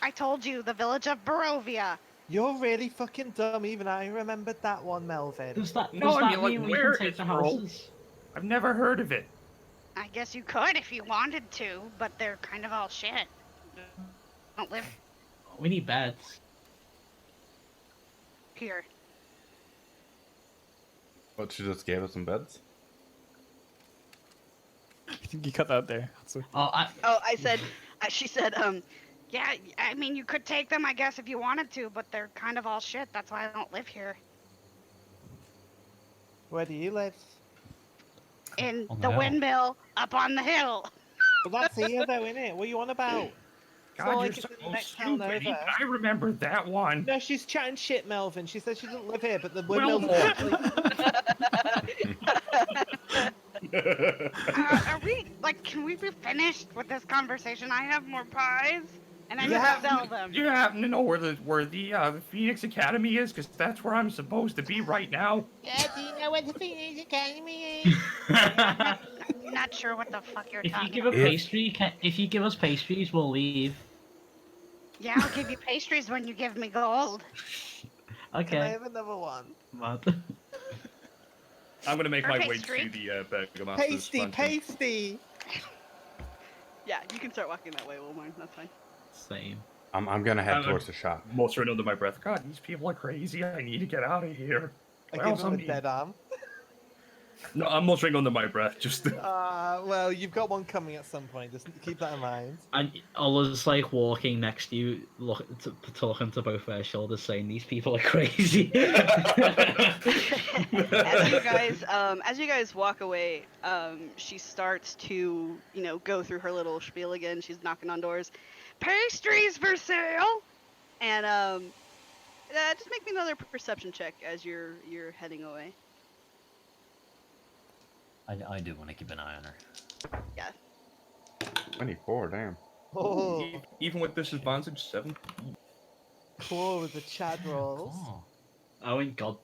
I told you, the village of Barovia. You're really fucking dumb. Even I remembered that one, Melvin. Does that like, mean we where can take is the Bro? houses? I've never heard of it. I guess you could if you wanted to, but they're kind of all shit. Don't live We need beds. here. What, she just gave us some beds? I think you cut that there. So, She said, Yeah, I mean, you could take them, I guess, if you wanted to, but they're kind of all shit. That's why I don't live here. Where do you live? In On the the hill. windmill up on the hill. Well, that's here, though, innit? What are you on about? It's not God, like you're it's in so the next town stupid. over. I remember that one. No, she's chatting shit, Melvin. She said she doesn't live here, but the Well, windmill's Are we, can we be finished with this conversation? I have more pies, and I You need to happen- sell them. You happen to know where the Phoenix Academy is? Because that's where I'm supposed to be right now. Yeah, do you know where the Phoenix Academy is? I'm not sure what the fuck you're If you talking give about. a pastry, if you give us pastries, we'll leave. Yeah, I'll give you pastries when you give me gold. Can I Okay. have another one? Mad. I'm gonna make my way Pastry. to the Burgomaster's Pasty, mansion. pasty! yeah, you can start walking that way, Wilmar. That's fine. Same. I'm gonna head towards the shop. Muttering under my breath, God, these people are crazy. I need to get out of here. I Where give else him a am I- dead arm. No, I'm muttering under my breath. Just Well, you've got one coming at some point. Just keep that in mind. And Ola's like walking next to you, talking to both their shoulders, saying these people are crazy. As you guys walk away, she starts to, go through her little spiel again. She's knocking on doors. Pastries for sale! And just make me another perception check as you're heading away. I do want to keep an eye on her. Yeah. 24, damn. Oh, even with disadvantage, 7. cool with the Chad rolls. Oh. Oh, in God.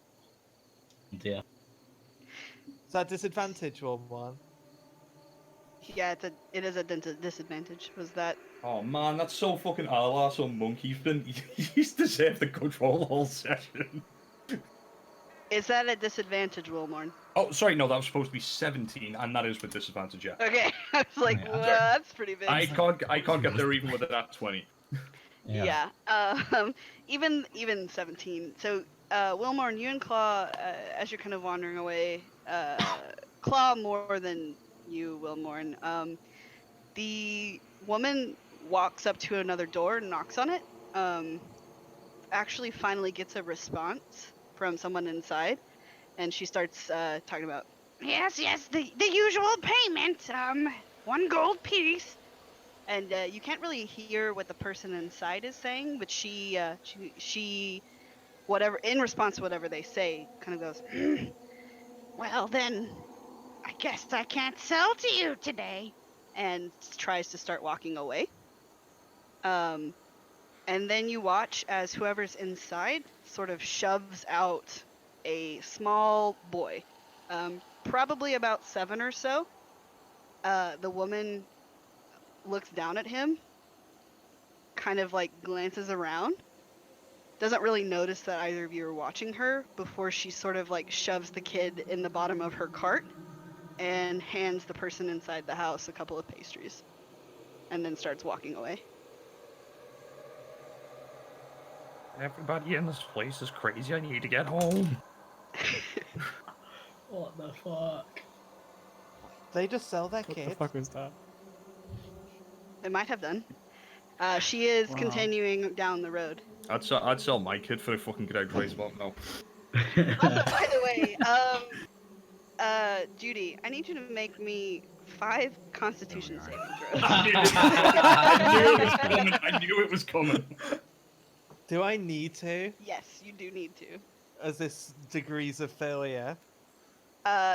Dear. Is that disadvantage or one? Yeah, it is a disadvantage. Was that? Oh man, that's so fucking alas on Monkey Fin. He's deserved the control the whole session. Is that a disadvantage, Wilmorn? Oh, sorry, no, that was supposed to be 17, and that is with disadvantage, yeah. Okay, I was like, Yeah. well, that's pretty big. I can't get there even with that 20. Yeah. Even 17. So, Wilmorn, you and Claw, as you're kind of wandering away, Claw more than you, Wilmorn. The woman walks up to another door and knocks on it. Actually, finally gets a response from someone inside, and she starts talking about. Yes, the usual payment. 1 gold piece. And you can't really hear what the person inside is saying, but she whatever in response to whatever they say, kind of goes, Well then, I guess I can't sell to you today. and tries to start walking away. And then you watch as whoever's inside sort of shoves out a small boy, probably about 7 or so. The woman looks down at him, kind of like glances around, doesn't really notice that either of you are watching her before she sort of like shoves the kid in the bottom of her cart and hands the person inside the house a couple of pastries and then starts walking away. Everybody in this place is crazy. I need to get home. What the fuck? They just sell their What the kids. fuck was that? They might have done. She is Wow. continuing down the road. I'd sell my kid for a fucking good race about now. Also, by the way, Judy, I need you to make me 5 Constitution saving throws. I knew it was coming. Do I need to? Yes, you do need to. As this degrees of failure?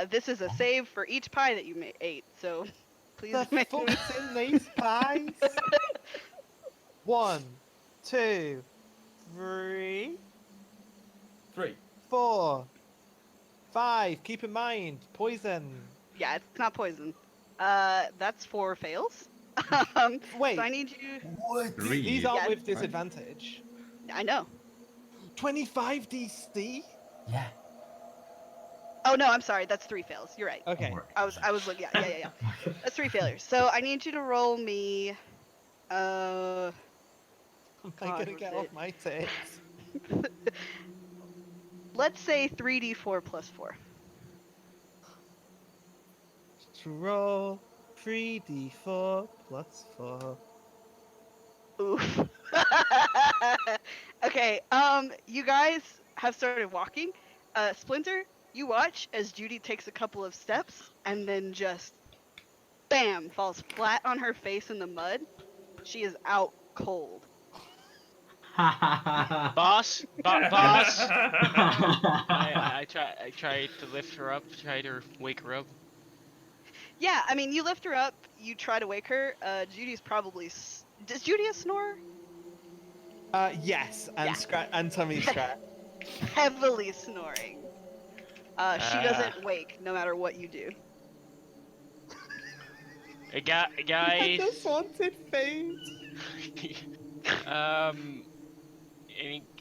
This is a save for each pie that you ate, so please The make me. fuck's in these pies? 1, 2, 3, 3. 4, 5. Keep in mind, poison. Yeah, it's not poison. That's 4 fails. Wait. So I need you. What? Three. These aren't Yeah. with disadvantage. I know. 25 DC? Yeah. Oh no, I'm sorry. That's 3 fails. You're right. Okay. I was looking. Yeah. That's 3 failures. So I need you to roll me. I'm God, gonna get was off my tits. Let's say 3d4 plus 4. To roll 3d4 plus 4. Oof. Okay. You guys have started walking. Splinter, you watch as Judy takes a couple of steps and then just, bam, falls flat on her face in the mud. She is out cold. Boss. I try to lift her up, try to wake her up. Yeah, I mean, you lift her up, you try to wake her. Judy's probably. Does Judy a snore? Yes, and Yeah. and tummy scratch. Heavily snoring. She doesn't wake no matter what you do. I Guys. just wanted food.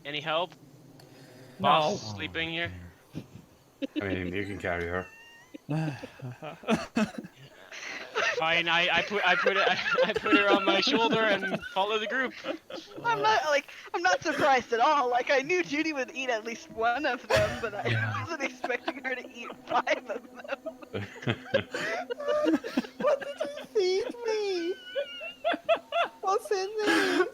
Any help? No. Boss sleeping here. I mean, you can carry her. Fine, I put her on my shoulder and follow the group. I'm not surprised at all. Like, I knew Judy would eat at least one of them, but I wasn't expecting her to eat 5 of them. What did you feed me? What's in these?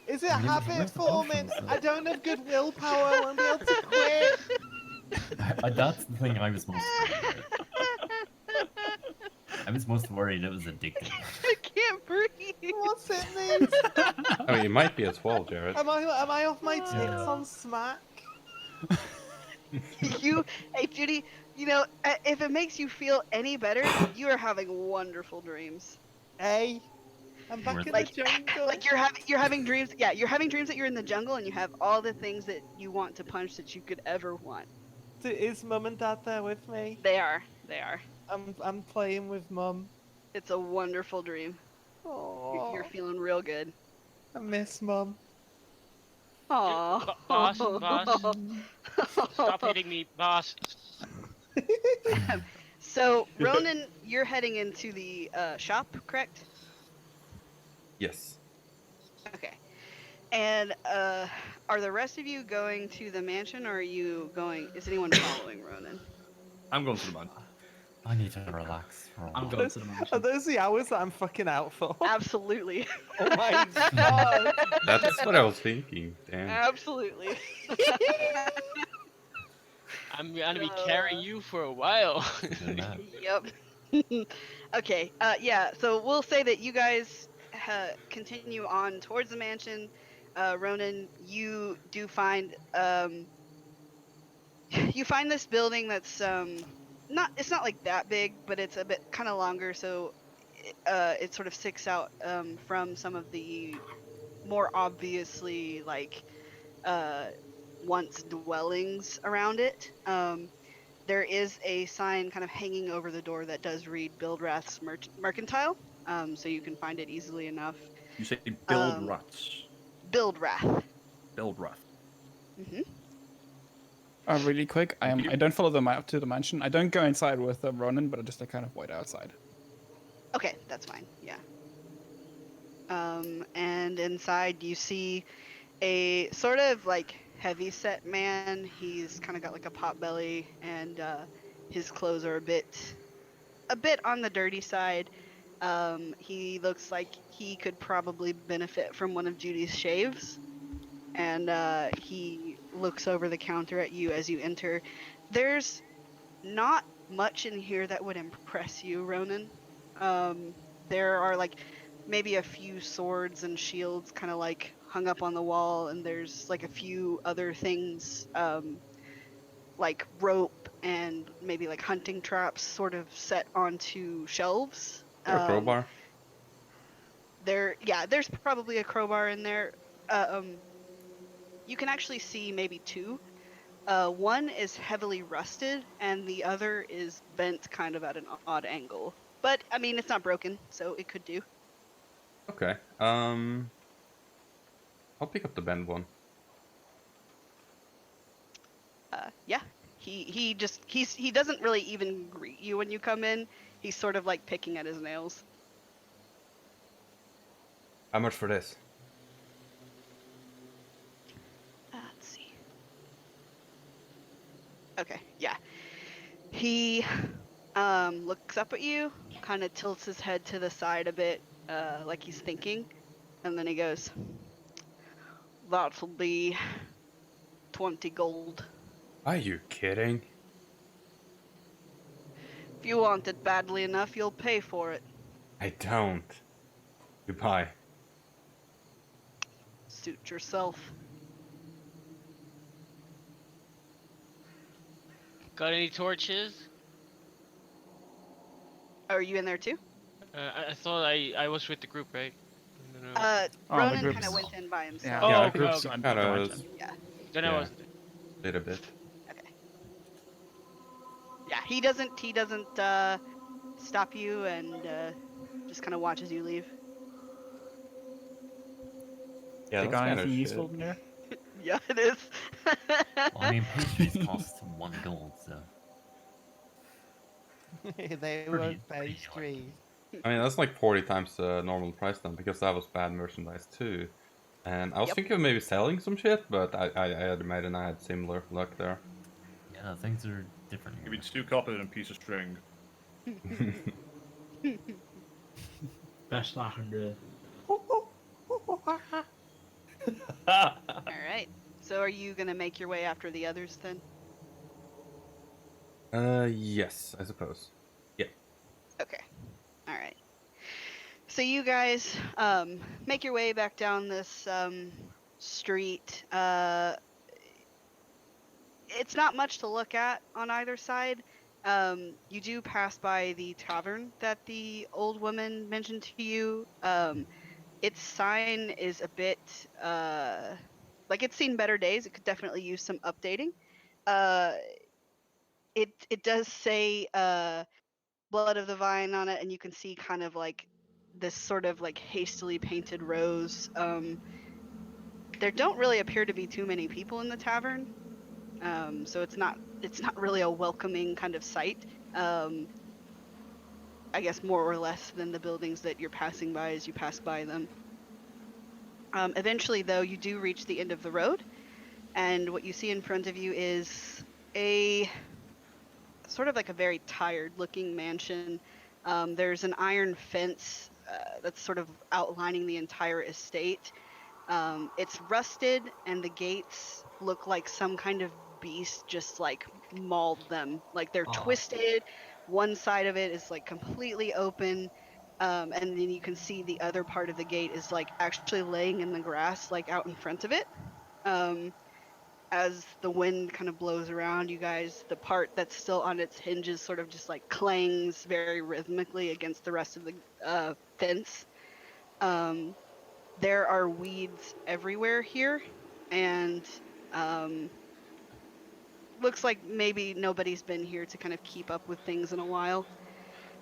Is it Where's the habit forming? potions, though? I don't have good willpower. I won't be able to quit. That's the thing I was most worried about. I was most worried it was addictive. I can't breathe. What's in these? I mean, it might be as well, Jared. Am I off my tits Yeah. on smack? Hey Judy, you know, if it makes you feel any better, you are having wonderful dreams. Hey, I'm back in Like, the jungle. like you're having dreams. Yeah, you're having dreams that you're in the jungle and you have all the things that you want to punch that you could ever want. Is Mum and Dad there with me? They are. I'm playing with Mum. It's a wonderful dream. You're Oh, feeling real good. I miss Mum. Aww. Boss, stop hitting me, boss. So, Ronan, you're heading into the shop, correct? Yes. Okay. And are the rest of you going to the mansion, or are you going? Is anyone following Ronan? I'm going to the man. I need to relax for a I'm while. going to the Are mansion. those the hours that I'm fucking out for? Absolutely. Oh my god. That's what I was thinking. Damn. Absolutely. I'm gonna be So, carrying you for a while. Doing that. Yep. Okay. Yeah. So we'll say that you guys continue on towards the mansion. Ronan, you do find you find this building that's not, it's not like that big, but it's a bit kind of longer, so it sort of sticks out from some of the more obviously like uh once dwellings around it. There is a sign kind of hanging over the door that does read Bildrath's Mercantile, so you can find it easily enough. You say build Um, rats. Bildrath. Build rat. Hmm. Really quick, Thank you. I don't follow them up to the mansion. I don't go inside with Ronan, but I just like kind of wait outside. Okay, that's fine. Yeah. And inside you see a sort of like heavy set man. He's kind of got like a pot belly, and his clothes are a bit on the dirty side. He looks like he could probably benefit from one of Judy's shaves, and he looks over the counter at you as you enter. There's not much in here that would impress you, Ronan. Um, there are like maybe a few swords and shields kind of like hung up on the wall, and there's like a few other things like rope and maybe like hunting traps sort of set onto shelves. Or a crowbar. There's probably a crowbar in there. Um, you can actually see maybe two. One is heavily rusted, and the other is bent kind of at an odd angle. But I mean, it's not broken, so it could do. Okay. I'll pick up the bend one. Yeah. He doesn't really even greet you when you come in. He's sort of like picking at his nails. How much for this? Let's see. Okay, yeah. He looks up at you, kind of tilts his head to the side a bit, like he's thinking, and then he goes, "That'll be 20 gold. Are you kidding? If you want it badly enough, you'll pay for it. I don't. Goodbye. Suit yourself." Got any torches? Are you in there too? I thought I was with the group, right? No, no. Uh, Oh, the Ronan kind group's- of went in by himself. Yeah, Oh, yeah, okay, group's okay. on Kind the of mansion. Yeah. Then I Yeah. wasn't there. little bit. Okay. Yeah, he doesn't stop you and just kind of watches you leave. Yeah, They that's got kind of anything shit. useful in there? Yeah, it is. Well, I mean, pastries cost 1 gold, so. They Pretty- were pretty pastries. I mean, that's like 40 times the normal price then, because that was bad merchandise too. And I was Yep. thinking of maybe selling some shit, but I had imagined I had similar luck there. Yeah, things are different Give me here. 2 copper and a piece of string. Best I can do. All right. So are you gonna make your way after the others then? Yes, I suppose. Yeah. Okay. All right. So you guys make your way back down this street. It's not much to look at on either side. You do pass by the tavern that the old woman mentioned to you. Its sign is a bit like it's seen better days. It could definitely use some updating. Uh, it does say Blood of the Vine on it, and you can see kind of like this sort of like hastily painted rose. There don't really appear to be too many people in the tavern, so it's not really a welcoming kind of sight. I guess more or less than the buildings that you're passing by as you pass by them. Eventually, though, you do reach the end of the road, and what you see in front of you is a sort of like a very tired-looking mansion. There's an iron fence that's sort of outlining the entire estate. It's rusted, and the gates look like some kind of beast just like mauled them. Like they're twisted. One side of it is like completely open, and then you can see the other part of the gate is like actually laying in the grass, like out in front of it. As the wind kind of blows around you guys, the part that's still on its hinges sort of just like clangs very rhythmically against the rest of the fence. There are weeds everywhere here, and looks like maybe nobody's been here to kind of keep up with things in a while.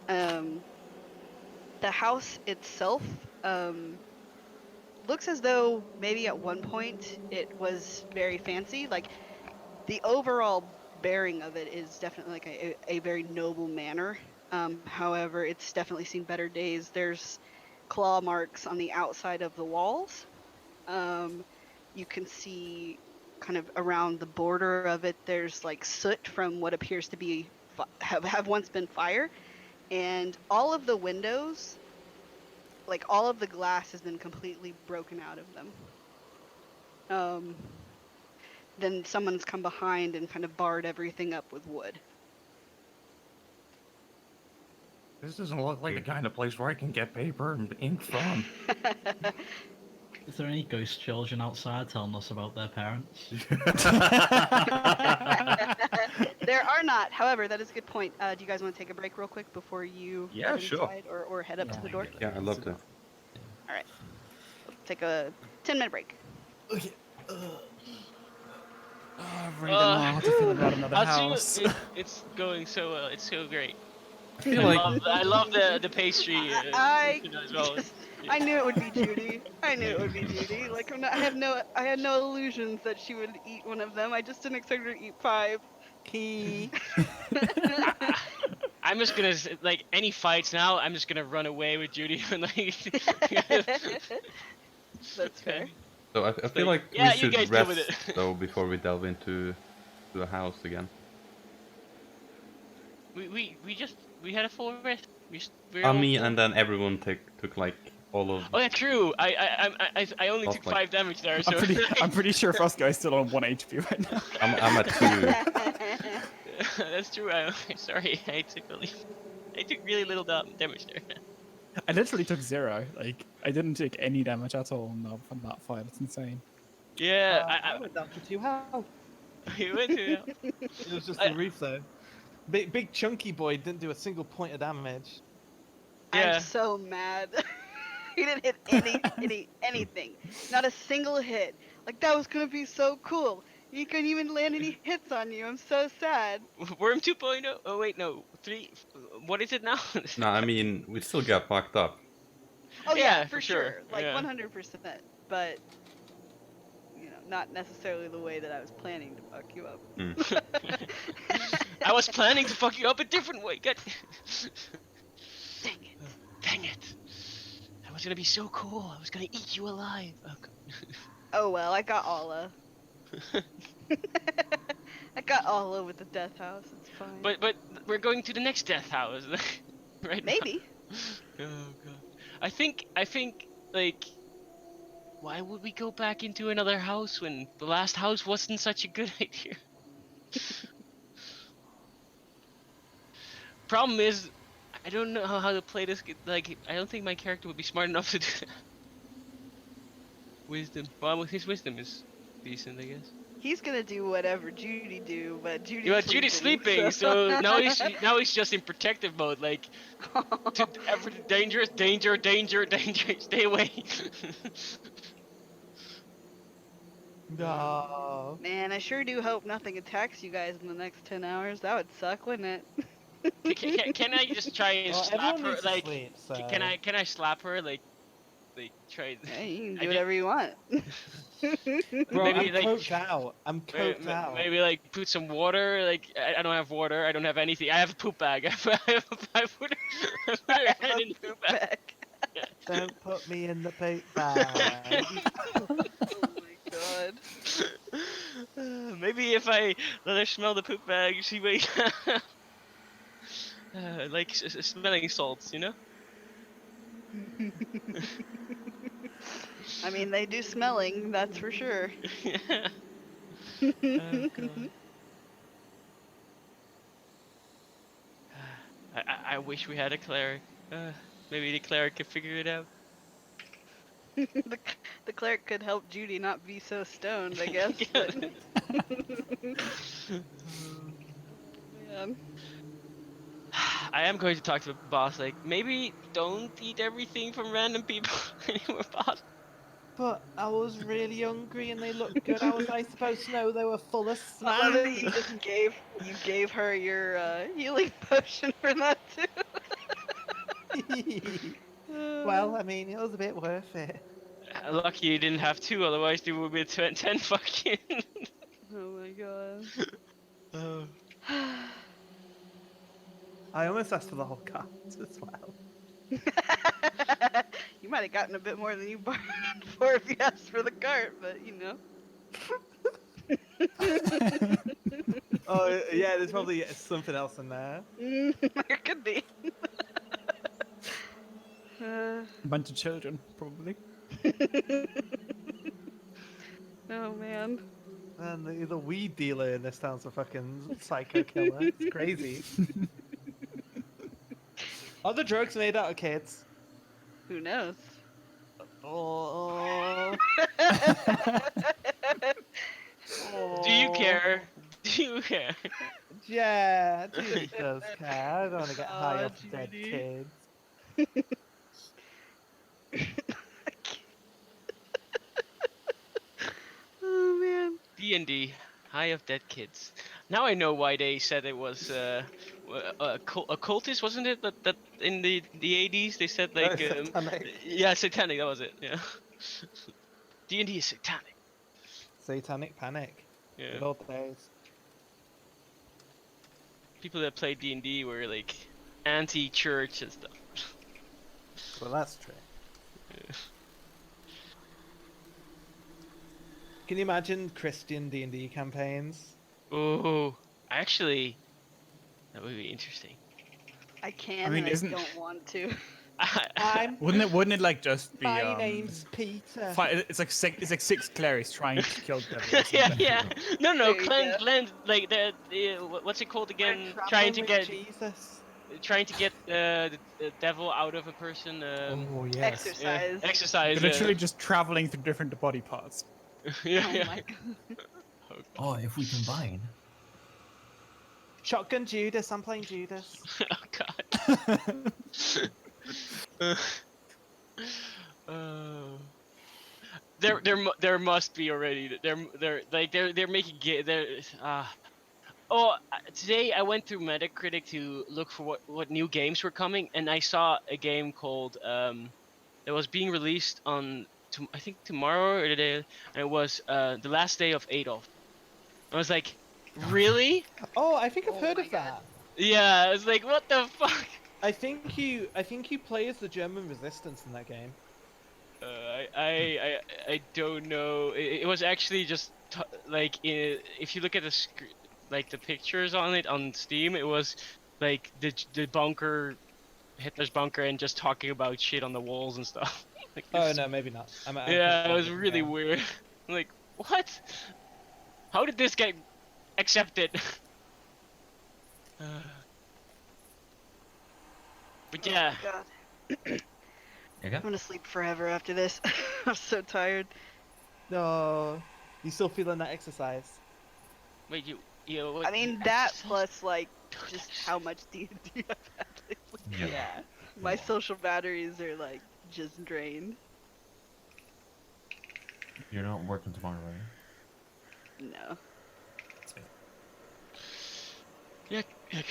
The house itself looks as though maybe at one point it was very fancy. Like the overall bearing of it is definitely like a very noble manor. However, it's definitely seen better days. There's claw marks on the outside of the walls. You can see kind of around the border of it, there's like soot from what appears to be have once been fire, and all of the windows, like all of the glass has been completely broken out of them. Then someone's come behind and kind of barred everything up with wood. This doesn't look like the kind of place where I can get paper and ink from. Is there any ghost children outside telling us about their parents? There are not. However, that is a good point. Do you guys want to take a break real quick before you Yeah, head sure. inside or head up to the door? Yeah, I love that. All right. Take a 10-minute break. Okay. I really don't know how to feel about another house. It's going so well. It's so great. I feel like I love the pastry. I As well. I knew it would be Judy. I knew it would be Judy. Like I had no illusions that she would eat one of them. I just didn't expect her to eat 5. Key. I'm just gonna like any fights now. I'm just gonna run away with Judy and like. That's fair. So I feel like yeah, we you guys should deal with rest it. though before we delve into the house again. We had a full rest. Me and then everyone took like all of. Oh yeah, true. I only took 5 damage there. So I'm pretty sure Frosco is still on 1 HP right now. I'm at 2. That's true. Sorry, I took really little damage there. I literally took 0. Like I didn't take any damage at all from that fight. It's insane. Yeah, I went down to 2 health. You went to. It was just the roof though. Big chunky boy didn't do a single point of damage. Yeah. I'm so mad. He didn't hit anything. Not a single hit. Like that was gonna be so cool. He couldn't even land any hits on you. I'm so sad. Worm 2.0. Oh wait, no, 3. What is it now? No, I mean we still got fucked up. Oh Yeah, for for sure. sure. Like Yeah. 100%. But you know, not necessarily the way that I was planning to fuck you up. I was planning to fuck you up a different way. God. Dang it. Dang it. That was gonna be so cool. I was gonna eat you alive. Oh, God. Oh well, I got Alla. I got Alla with the death house. It's fine. But we're going to the next death house, right? now. Maybe. Oh god. I think like, why would we go back into another house when the last house wasn't such a good idea? Problem is, I don't know how to play this. Like, I don't think my character would be smart enough to do that. Wisdom. Well, his wisdom is decent, I guess. He's gonna do whatever Judy do, but Judy's Yeah, but Judy's sleeping, so now he's just in protective mode, like danger, stay away. No. Man, I sure do hope nothing attacks you guys in the next 10 hours. That would suck, wouldn't it? Can I just try and Well, slap everyone her? needs to Like, sleep, so... can I slap her? Like try. Yeah, you can I do did- whatever you want. Bro, Maybe, I'm like- coked out. I'm coked out. Maybe like put some water. Like I don't have water. I don't have anything. I have a poop bag. I put her head in the poop bag. Don't put me in the poop bag. Oh my god. Maybe if I let her smell the poop bag, she may like smelling salts, you know? I mean, they do smelling, that's for sure. Yeah. Oh god. I wish we had a cleric. Maybe the cleric could figure it out. The cleric could help Judy not be so stoned, I guess. But... Man. I am going to talk to the boss. Like, maybe don't eat everything from random people anymore, boss. But I was really hungry and they looked good. How was I supposed to know they were full of I love that slime? you just gave her your healing potion for that too. Well, I mean, it was a bit worth it. Lucky you didn't have two, otherwise there would be 10 fucking. Oh my god. Oh. I almost asked for the whole cart as well. You might have gotten a bit more than you bargained for if you asked for the cart, but you know. Oh, yeah, there's probably something else in there. There could be. A bunch of children, probably. Oh man. And the weed dealer in this town's a fucking psycho killer. It's crazy. Are the drugs made out of kids? Who knows? Oh. Do you care? Do you care? Yeah, Judy does care. I don't want to get high Aw, off dead Judy. kids. Oh man. D&D, High of Dead Kids. Now I know why they said it was a cultist, wasn't it? That in the 80s they said like satanic. yeah, satanic. That was it. Yeah. D&D is satanic. Satanic panic. Yeah. Good old days. People that played D&D were like anti-church and stuff. Well, that's true. Yeah. Can you imagine Christian D&D campaigns? Oh, actually, that would be interesting. I can I mean, and I don't want to. Wouldn't it like just be My name's Peter. It's like six clerics trying to kill devils. yeah. No, There you cleanse. Like what's it called again? Trying to get Jesus. the devil out of a person. Oh yes. Exercise. Yeah, exercise. They're literally just traveling through different body parts. Yeah. Oh yeah. my god. Oh, if we combine. Shotgun Judas. I'm playing Judas. Oh god. There must be already. They're making today I went through Metacritic to look for what new games were coming, and I saw a game called that was being released on I think tomorrow or the day, and it was the last day of Adolf. I was like, really? Oh, I think I've Oh heard my of God. that. Yeah, I was like, what the fuck? I think you play as the German resistance in that game. I don't know. It was actually just if you look at the pictures on it on Steam, it was like the bunker, Hitler's bunker, and just talking about shit on the walls and stuff. Like, Oh no, maybe not. I'm yeah, it was really weird. Like, what? How did this get accepted? But yeah. Oh my god. You go? I'm gonna sleep forever after this. I'm so tired. No, you still feeling that exercise? Wait, what, I mean that plus like just how much D&D I've had lately. Yeah. My social batteries are like just drained. You're not working tomorrow, right? No. Sweet. Yeah,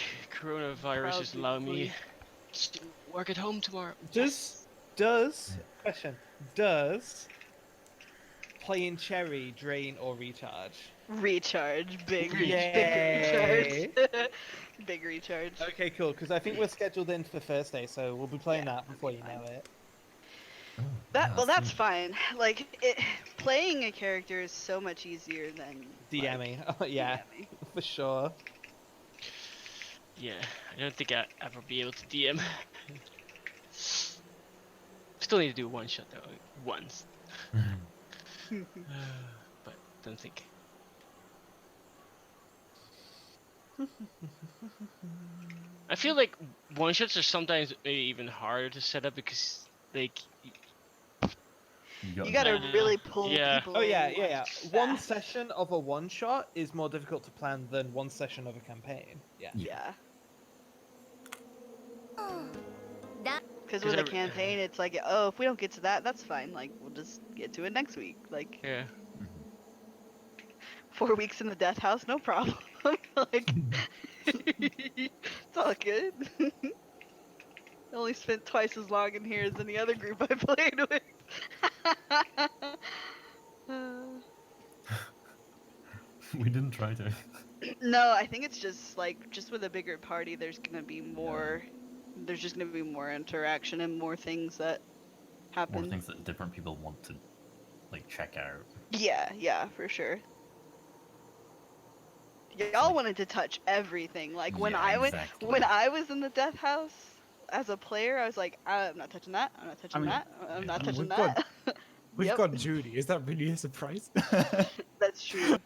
coronavirus is allowing me to work at home tomorrow. Does question? Does playing cherry drain or recharge? Recharge, big Yay. recharge. Big recharge. Okay, cool. Because I think we're scheduled in for Thursday, so we'll be playing that before you know it. That's fine. Like playing a character is so much easier than DMing. Oh, yeah, DMing. for sure. Yeah, I don't think I'll ever be able to DM. Still need to do one shot though, once. But don't think. I feel like one shots are sometimes maybe even harder to set up because like You gotta really pull people. Oh yeah, in, yeah, yeah. like, One fast. session of a one shot is more difficult to plan than one session of a campaign. Yeah. Yeah. Because with a campaign, it's like, oh, if we don't get to that, that's fine. Like, we'll just get to it next week. Like, yeah. 4 weeks in the death house, no problem. Like, it's all good. I only spent twice as long in here as any other group I played with. We didn't try to. No, I think it's just like just with a bigger party, there's gonna be more. There's just gonna be more interaction and more things that happen. More things that different people want to, like, check out. Yeah, for sure. Y'all wanted to touch everything. Like when Yeah, I went, exactly. when I was in the death house as a player, I was like, I'm not touching that. I'm not touching that. I'm not touching we've that. We've Yep. got Judy. Is that really a surprise? That's true.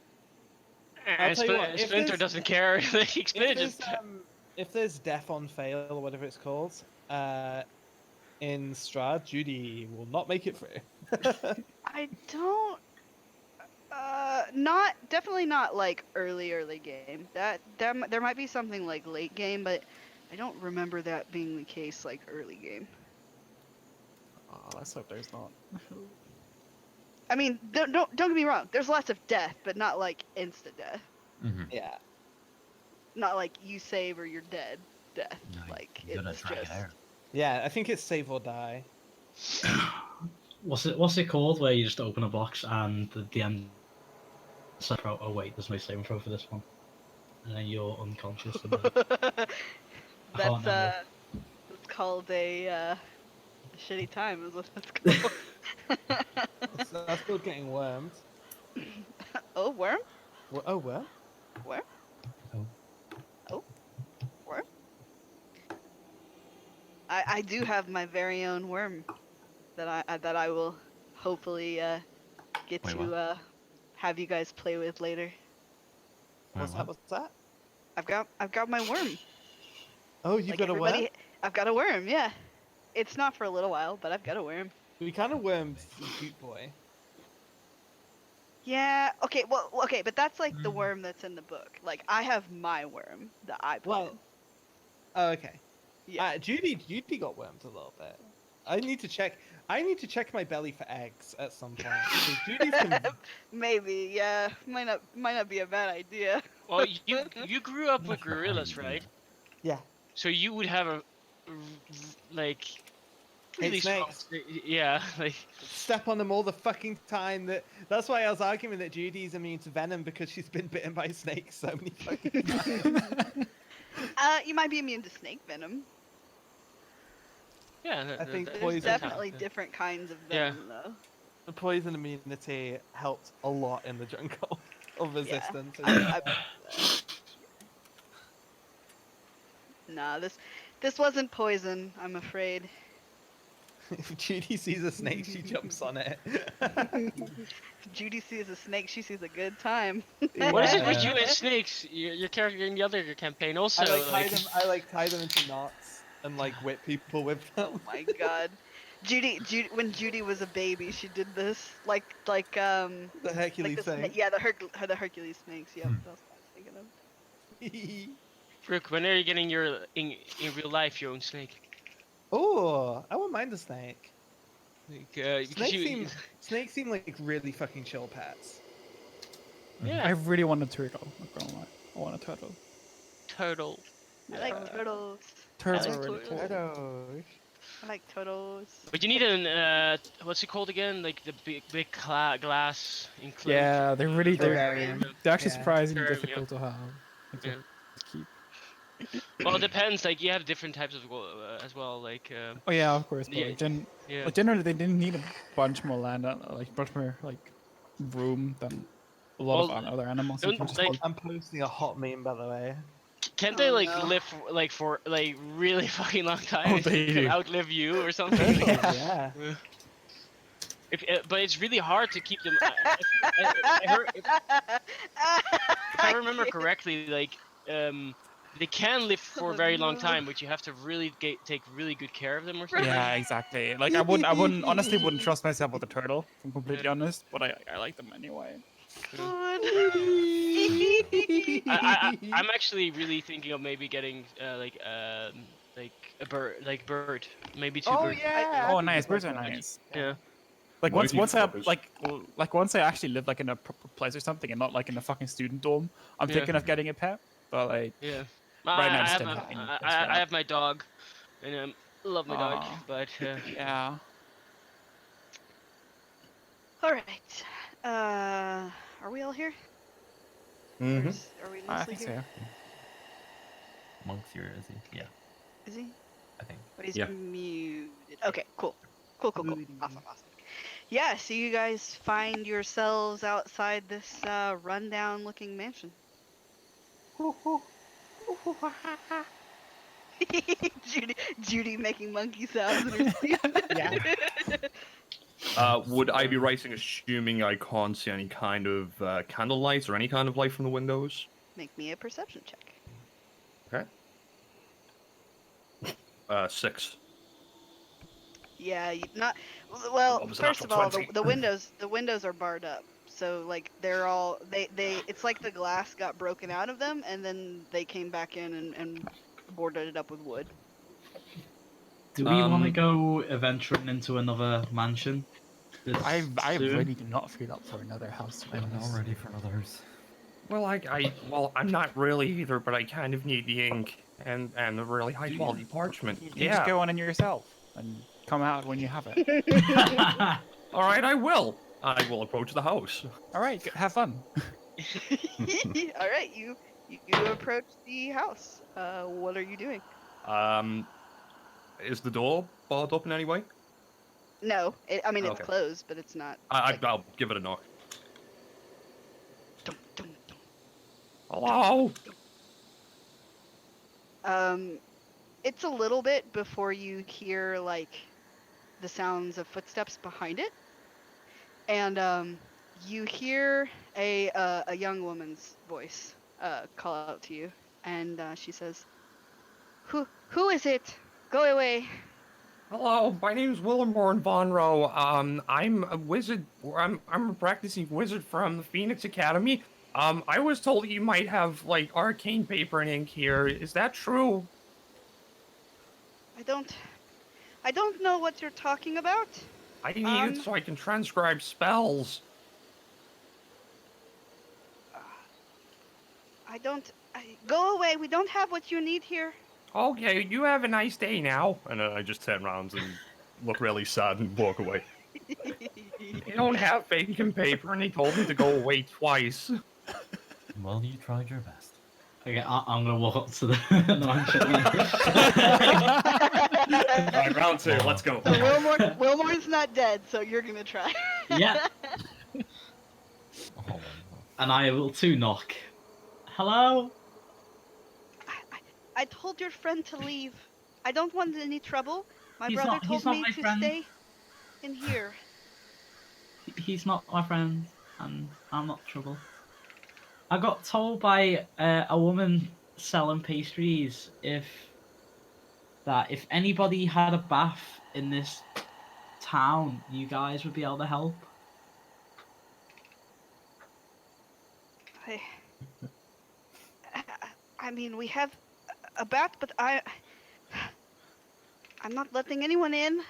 And tell you what, if Splinter there's- doesn't care. Like, Splinter just. If there's death on fail or whatever it's called, in Strahd, Judy will not make it through. I don't. Not definitely not like early game. There might be something like late game, but I don't remember that being the case like early game. Oh, let's hope there's not. I mean, don't get me wrong. There's lots of death, but not like instant death. Yeah. Not like you save or you're dead. Death. No, Like you gotta it's drag just. it out. Yeah, I think it's save or die. What's it called where you just open a box and the DM says, oh wait, there's no saving throw for this one, and then you're unconscious. And then... That's it's called a shitty time is what that's called. That's called getting wormed. Oh, worm? Oh, well. Worm? Oh, worm? I do have my very own worm that I will hopefully get Wait, to have you guys play with later. What's that? What's that? I've got my worm. Oh, you've got a worm? I've got a worm, yeah. It's not for a little while, but I've got a worm. We kind of wormed Goot Boy. Yeah, okay, but that's like the worm that's in the book. Like, I have my worm that I put in. Oh, okay. Yeah. Judy got wormed a little bit. I need to check my belly for eggs at some point. So Judy's Maybe, yeah. Might not be a bad idea. Well, you grew up with gorillas, right? Yeah. So you would have a like really strong. Yeah, like step on them all the fucking time. That's why I was arguing that Judy's immune to venom because she's been bitten by snakes so many fucking times. You might be immune to snake venom. Yeah, I think There's poison. definitely different kinds of venom, though. The poison immunity helped a lot in the jungle of resistance. Nah, this wasn't poison, I'm afraid. If Judy sees a snake, she jumps on it. If Judy sees a snake, she sees a good time. What is it with you and snakes? Your character in the other campaign also. I tie them into knots and like whip people with them. Oh my god. Judy, when Judy was a baby, she did this like the Hercules thing. Yeah, the Hercules snakes. Yep, that's what I was thinking of. Brooke, when are you getting your in real life your own snake? Oh, I wouldn't mind a snake. Like, Snakes seem like really fucking chill pets. Yeah. I really want a turtle. Not gonna lie. I want a turtle. Turtle. I like turtles. Turtles I are like really cool. Turtles. I like turtles. But you need an what's it called again? Like the big glass enclosure. Yeah, they're really Terrarium. they're actually Yeah. surprisingly Terrarium, difficult to have. Like, Yeah. to keep. Well, it depends. Like you have different types of as well. Like Oh yeah, of course. But yeah, like, yeah. like generally, they didn't need a bunch more land, like much more like room than a lot Well, of other animals. You don't can just like I'm posting a hot meme, by the way. can't Oh, they like no. live like for like really fucking long time? Oh, and they can do. outlive you or something. Yeah. But it's really hard to keep them. I heard if I remember can't. correctly, like they can live for a Oh, very long no. time, but you have to really take really good care of them or something. Yeah, exactly. Like honestly wouldn't trust myself with a turtle. If I'm completely honest, but I like them anyway. God. I'm actually really thinking of maybe getting like a bird, maybe two Oh birds. yeah. I Oh, think nice. it's Birds are like nice. Yeah. Like What if you once I focus? like once I actually live like in a proper place or something and not like in a fucking student dorm, I'm Yeah. thinking of getting a pet. But like Yeah. right now, I I just have don't my, have any place I for that. have my dog, and love my dog, Aw. but Yeah. All right. Are we all here? Or Mm-hmm. are we I mostly think here? so. Monk's here, is he? Yeah, Is he? I think. But he's Yeah. muted. Okay, cool. Cool. Moody. Awesome. Yeah, so you guys find yourselves outside this rundown looking mansion. Judy making monkey sounds in her sleep. Yeah. Would I be writing assuming I can't see any kind of candle lights or any kind of light from the windows? Make me a perception check. Okay. 6. Yeah, not well. What was the First of natural all, 20? the windows are barred up, so like they're all they it's like the glass got broken out of them, and then they came back in and boarded it up with wood. Do we want to Um, go venturing into another mansion? I soon? really do not feel up for another house. To be I'm not honest. ready for another house. Well, I'm not really either, but I kind of need the ink and the really high quality parchment. You can Yeah. just go on in yourself and come out when you have it. All right, I will. I will approach the house. All right, have fun. All right, you approach the house. What are you doing? Is the door barred up in any way? No, I mean it's Okay. closed, but it's not. I'll give it a knock. Dum, dum, dum. Hello. It's a little bit before you hear like the sounds of footsteps behind it, and you hear a young woman's voice call out to you, and she says, "Who is it? Go away." Hello, my name's Willemorn Von Rowe. I'm a wizard. I'm a practicing wizard from the Phoenix Academy. I was told you might have like arcane paper and ink here. Is that true? I don't know what you're talking about. I need it so I can transcribe spells. Go away. We don't have what you need here. Okay, you have a nice day now. And I just turn around and look really sad and walk away. They don't have bacon paper, and they told me to go away twice. Well, you tried your best. Okay, I'm gonna walk up to the mansion. Alright, round 2, let's go. So Wilmore's not dead, so you're gonna try. Yeah. Oh, And I will too knock. Hello? I told your friend to leave. I don't want any trouble. My He's brother not- told he's not me my to friend. stay in here. He's not my friend, and I'm not trouble. I got told by a woman selling pastries that if anybody had a bath in this town, you guys would be able to help. I mean, we have a bath, but I'm not letting anyone in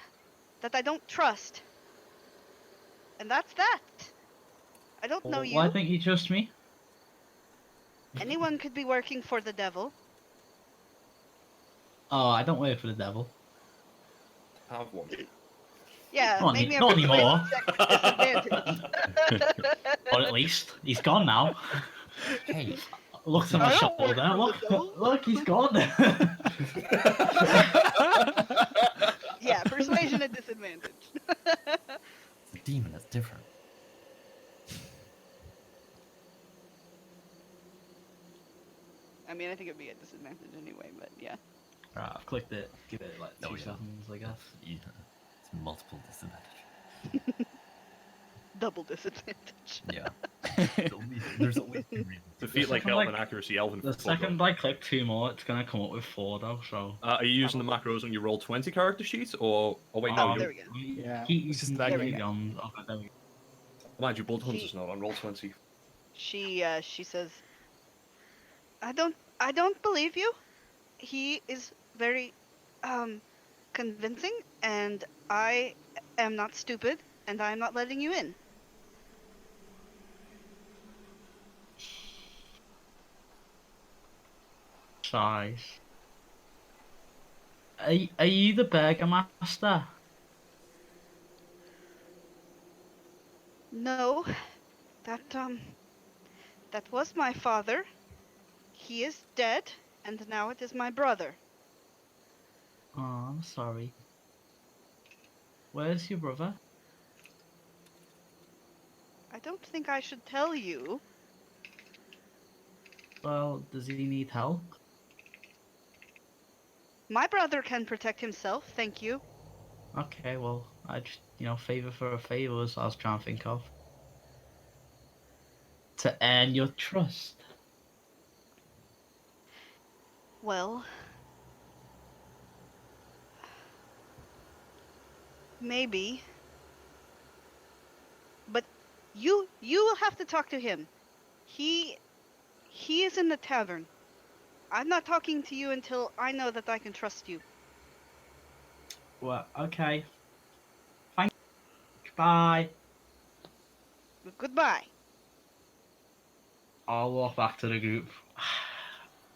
that I don't trust. And that's that. I don't know you. Why don't you trust me? Anyone could be working for the devil. Oh, I don't work for the devil. Have one. Yeah, Not, make me a not persuasion anymore. check with disadvantage. Or at least he's gone now. Hey, Looks at I my don't work shoulder. for the Look, devil. look, he's gone. Yeah, persuasion at disadvantage. it's a demon. It's different. I mean, I think it'd be at disadvantage anyway, but yeah. Right, I've clicked it. Give it like 2 Oh, yeah. seconds, I guess. Yeah, it's multiple disadvantage. Double disadvantage. Yeah. There's always two reasons. Defeat like Second, elven accuracy, elven. The football. second I click 2 more, it's gonna come up with 4 though. So. Are you using the macros on your roll 20 character sheet, or wait, no? Oh, there we go. Yeah, Keep it's just using lagging There we the go. okay, there we go. Mind you, Bloodhunter's not on roll 20. She says, I don't believe you. He is very convincing, and I am not stupid, and I am not letting you in. Size. Are you the Burger Master? No, that was my father. He is dead, and now it is my brother. Oh, I'm sorry. Where's your brother? I don't think I should tell you. Well, does he need help? My brother can protect himself, thank you. Okay, well, I just, favor for a favor is what I was trying to think of. To earn your trust. Well, maybe. But you will have to talk to him. He is in the tavern. I'm not talking to you until I know that I can trust you. Well, okay. Thank you. Bye. Goodbye. I'll walk back to the group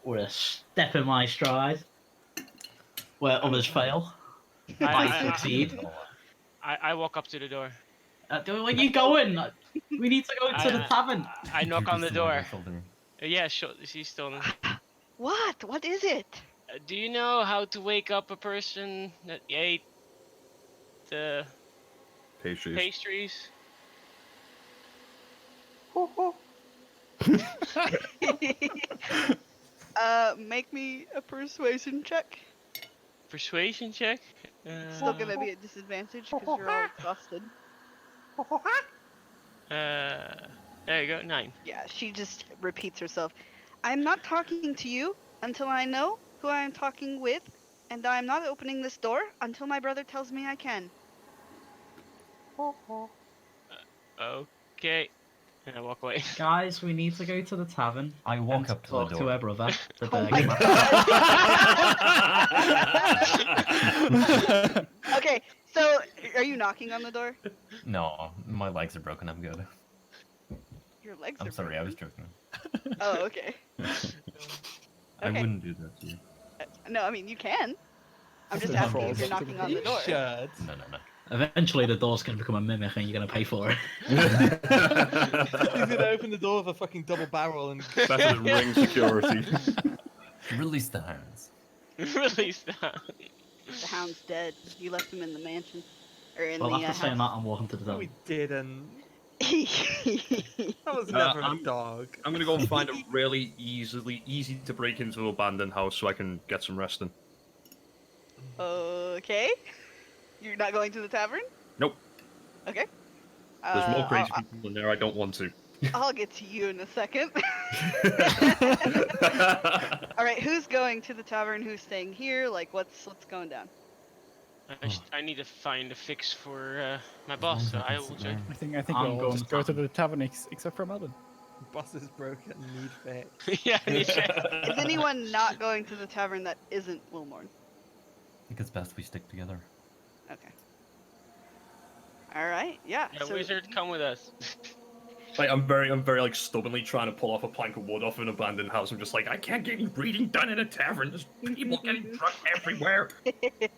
with a step in my stride. Where others fail. I succeed. I walk up to the door. When you go in, we need to go to the tavern. I knock on the door. Shoulder. Yeah, sure. She's still. What? What is it? Do you know how to wake up a person that ate the Pastries. pastries? Make me a persuasion check. Persuasion check? It's still gonna be at disadvantage because you're all exhausted. There you go, 9. Yeah, she just repeats herself. I'm not talking to you until I know who I am talking with, and I'm not opening this door until my brother tells me I can. Okay. And I walk away. Guys, we need to go to the tavern. I walk and up to talk the to door. her brother, the Oh Burger my Master. god! Okay, so are you knocking on the door? No, my legs are broken. I'm good. Your legs I'm are sorry, I was broken. joking. Oh, okay. I Okay. wouldn't do that to you. No, I mean, you can. I'm just asking if you're knocking on the door. Should. No, no, no. Eventually, the door's going to become a mimic and you're going to pay for it. He's gonna open the door with a fucking double barrel and Better than ring security. Release the hounds. Release that. The hound's dead. You left him in the mansion. Or in Well, the after saying house. that, I'm walking to the we tavern. didn't. That was never a dog. I'm gonna go and find a really easy to break into abandoned house so I can get some rest in. Okay. You're not going to the tavern? Nope. Okay. There's more crazy people in there. I don't want to. I'll get to you in a second. All right, who's going to the tavern? Who's staying here? Like, what's going down? I need to find a fix for my boss, so I will join. I think I'm we'll going just to go to tavern. the tavern except for Melvin. Boss is broken. Need fix. Yeah, I need to. Is anyone not going to the tavern that isn't Wilmorn? I think it's best we stick together. Okay. All right. Yeah. Yeah, so wizard, come with us. Like I'm very like stubbornly trying to pull off a plank of wood off an abandoned house. I'm just like, I can't get any reading done in a tavern. There's people getting drunk everywhere.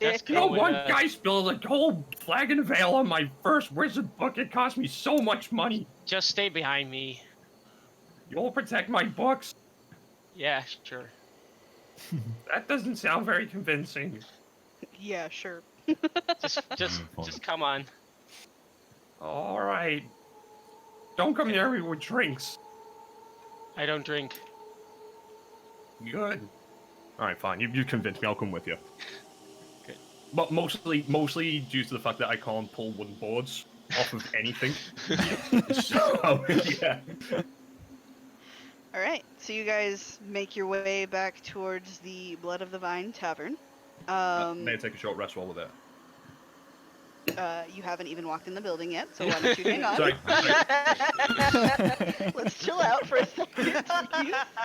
Just No come with one us. guy spilled a whole flagon of ale on my first wizard book. It cost me so much money. Just stay behind me. You'll protect my books. Yeah, sure. That doesn't sound very convincing. Yeah, sure. Just come on. All right. Don't come near me with drinks. I don't drink. Good. All right, fine. You convinced me. I'll come with you. Good. But mostly due to the fact that I can't pull wooden boards off of anything. So yeah. All right, so you guys make your way back towards the Blood of the Vine Tavern. May I take a short rest while we're there? You haven't even walked in the building yet, so why don't you hang on? Sorry. Let's chill out for a second.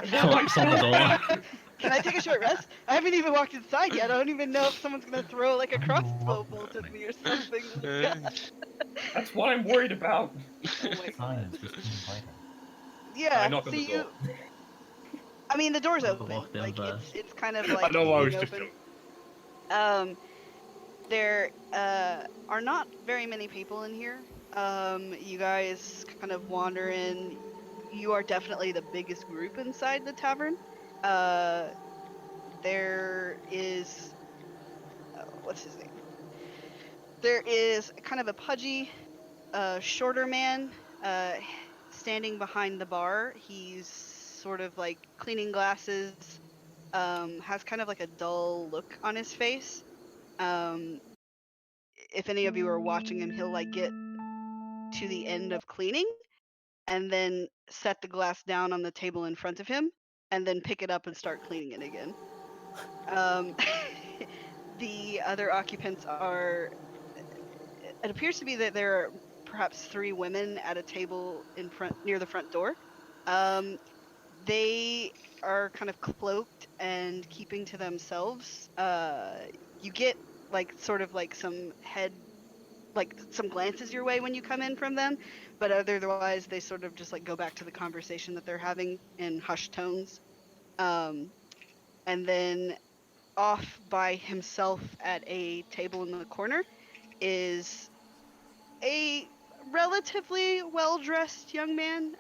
Collapse on the door. Can I take a short rest? I haven't even walked inside yet. I don't even know if someone's gonna throw like a crossbow bolt at me or something. That's what I'm worried about. Oh my God. Science just being vital. Yeah, knock on so the you. door. I mean, the door's I'll open. walk down Like first. it's kind of like I know I was leaning just open. joking. There are not very many people in here. You guys kind of wander in. You are definitely the biggest group inside the tavern. There is what's his name? There is kind of a pudgy, shorter man standing behind the bar. He's sort of like cleaning glasses. Has kind of like a dull look on his face. If any of you are watching him, he'll like get to the end of cleaning and then set the glass down on the table in front of him and then pick it up and start cleaning it again. The other occupants are, it appears to be that there are perhaps 3 women at a table in front near the front door. They are kind of cloaked and keeping to themselves. You get like sort of like some glances your way when you come in from them, but otherwise they sort of just like go back to the conversation that they're having in hushed tones. And then off by himself at a table in the corner is a relatively well-dressed young man.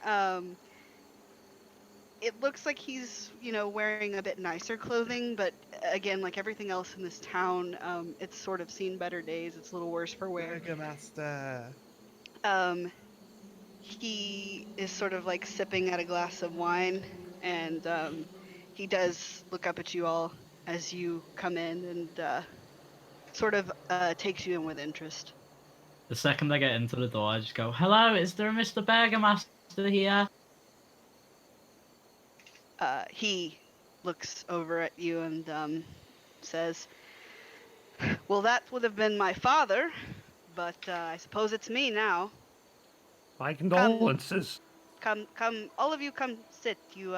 It looks like he's, wearing a bit nicer clothing, but again, like everything else in this town, it's sort of seen better days. It's a little worse for wear. Burgermaster. He is sort of like sipping at a glass of wine, and he does look up at you all as you come in and sort of takes you in with interest. The second I get into the door, I just go, "Hello, is there a Mr. Burgermaster here?" He looks over at you and says, "Well, that would have been my father, but I suppose it's me now. My condolences. Come, all of you come sit. You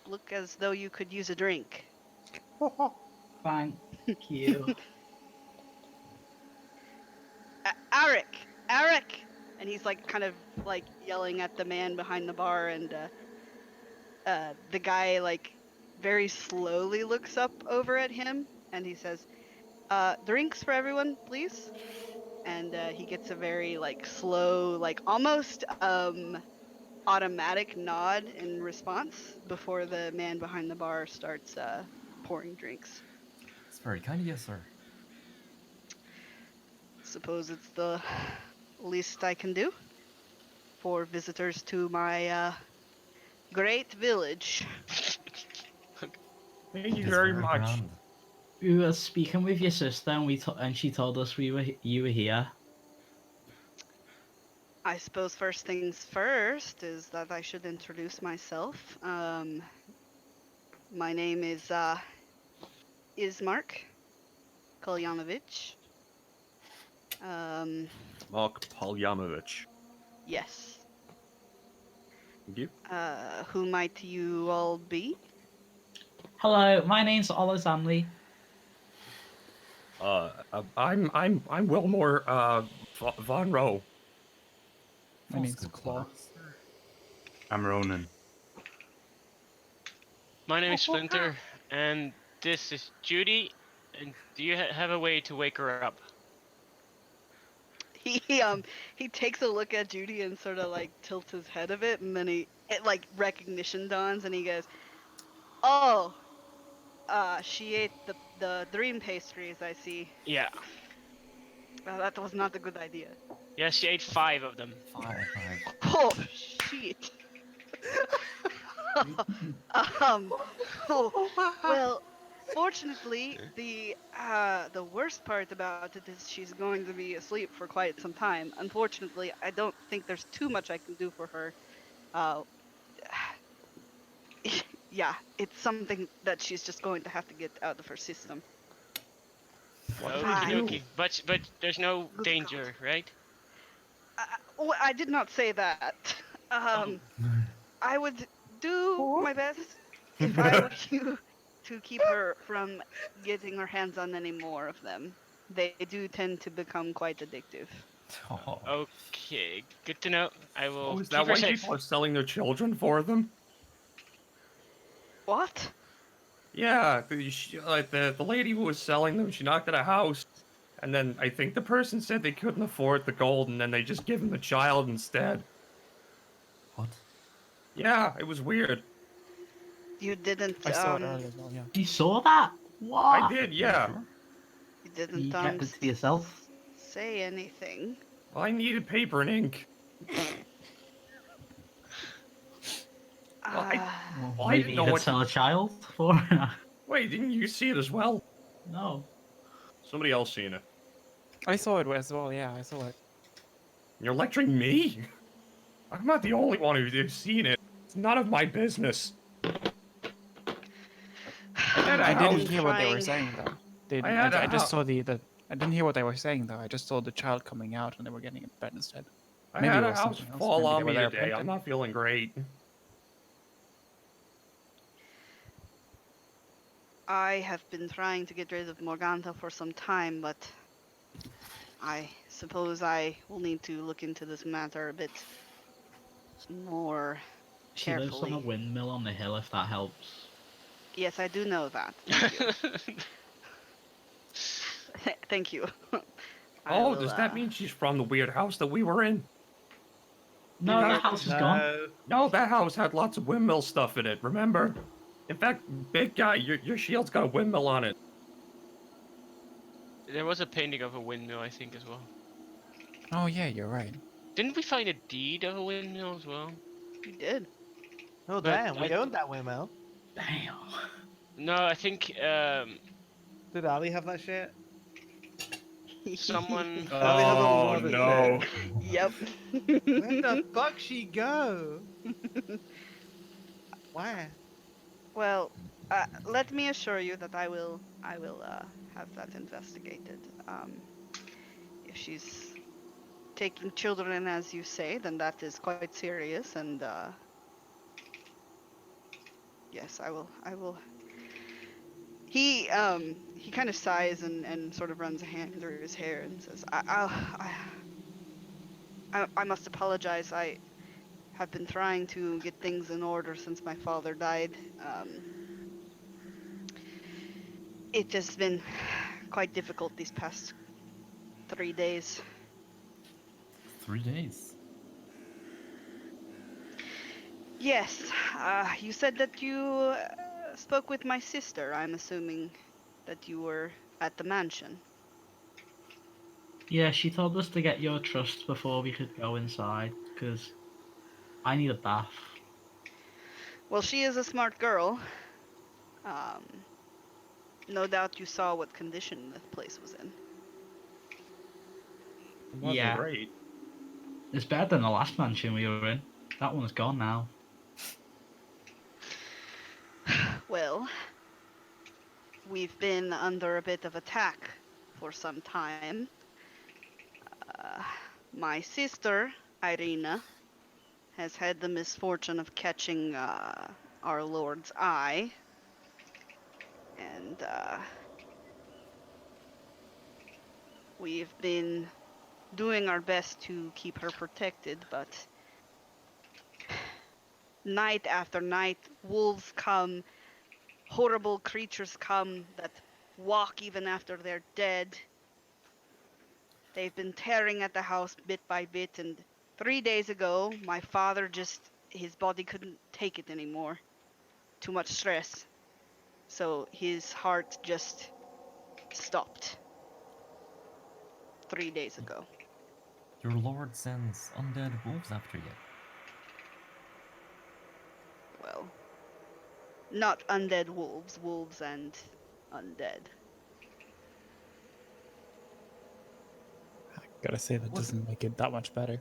look as though you could use a drink." Thank you. Eric! And he's like kind of like yelling at the man behind the bar, and the guy like very slowly looks up over at him and he says, "Drinks for everyone, please." And he gets a very like slow, like almost automatic nod in response before the man behind the bar starts pouring drinks. It's very kind of you, sir. Suppose it's the least I can do for visitors to my great village. Thank you It's very much. grand. We were speaking with your sister, and she told us you were here. I suppose first things first is that I should introduce myself. My name is Ismark Kolyanovich. Mark Polyamovich. Yes. Thank you. Who might you all be? Hello, my name's Olazamli. I'm Wilmore Von Rowe. My name's Claw. I'm Ronan. My name is Splinter, and this is Judy. And do you have a way to wake her up? He takes a look at Judy and sort of like tilts his head a bit, and then like recognition dawns, and he goes, "Oh, she ate the dream pastries. I see. Yeah. That was not a good idea." Yeah, she ate 5 of them. Five. Oh shit. um. Oh, well, fortunately, the worst part about it is she's going to be asleep for quite some time. Unfortunately, I don't think there's too much I can do for her. Uh, yeah, it's something that she's just going to have to get out of her system. What do we Okie Fine. do? dokie. But there's no Good danger, right? Well, I did not say that. Um, I would do my best if I were you to keep her from getting her hands on any more of them. They do tend to become quite addictive. Oh. Okay, good to know. I will Oh, is keep that her why safe. people are selling their children for them? What? Yeah, the lady who was selling them, she knocked at a house, and then I think the person said they couldn't afford the gold, and then they just give him the child instead. What? Yeah, it was weird. You didn't I saw it earlier as well. Yeah. You saw that? What? I did, You yeah. sure? you didn't You kept it to yourself. say anything. Well, I needed paper and ink. Well, I Maybe didn't you know could what. sell a child for. Wait, didn't you see it as well? No. Somebody else seen it. I saw it as well. Yeah, I saw it. You're lecturing me? I'm not the only one who's seen it. It's none of my business. I had a I didn't house. hear what they were trying- saying though. I had a I just house. saw I didn't hear what they were saying though. I just saw the child coming out and they were getting in bed instead. I Maybe had it a was house something else. fall Maybe they on were me there today. I'm painting. not feeling great. I have been trying to get rid of Morgantha for some time, but I suppose I will need to look into this matter a bit more She lives on a carefully. windmill on the hill, if that helps. Yes, I do know that. Thank you. Thank you. I Oh, will, does that mean she's from the weird house that we were in? No, Weird- that house is gone. No, that house had lots of windmill stuff in it, remember? In fact, big guy, your shield's got a windmill on it. There was a painting of a windmill, I think, as well. Oh yeah, you're right. Didn't we find a deed of a windmill as well? You did. Oh But damn, we own that windmill. Damn. No, I think Did Ali have that shit? someone. Ali has a Oh lot of no. shit. Yep. Where the fuck she go? Why? Well, let me assure you that I will have that investigated. If she's taking children, as you say, then that is quite serious, and yes, I will. He kind of sighs and sort of runs a hand through his hair and says, I must apologize. I have been trying to get things in order since my father died. It has been quite difficult these past 3 days. 3 days. Yes, you said that you spoke with my sister. I'm assuming that you were at the mansion. Yeah, she told us to get your trust before we could go inside, because I need a bath. Well, she is a smart girl. No doubt you saw what condition the place was in. It wasn't Yeah. great. It's better than the last mansion we were in. That one's gone now. Well, we've been under a bit of attack for some time. My sister, Irina, has had the misfortune of catching our Lord's eye. And we've been doing our best to keep her protected, but night after night, wolves come, horrible creatures come that walk even after they're dead. They've been tearing at the house bit by bit, and 3 days ago, my father his body couldn't take it anymore. Too much stress. So his heart just stopped 3 days ago. Your lord sends undead wolves after you. Well, not undead wolves, wolves and undead. Gotta say, that doesn't make it that much better.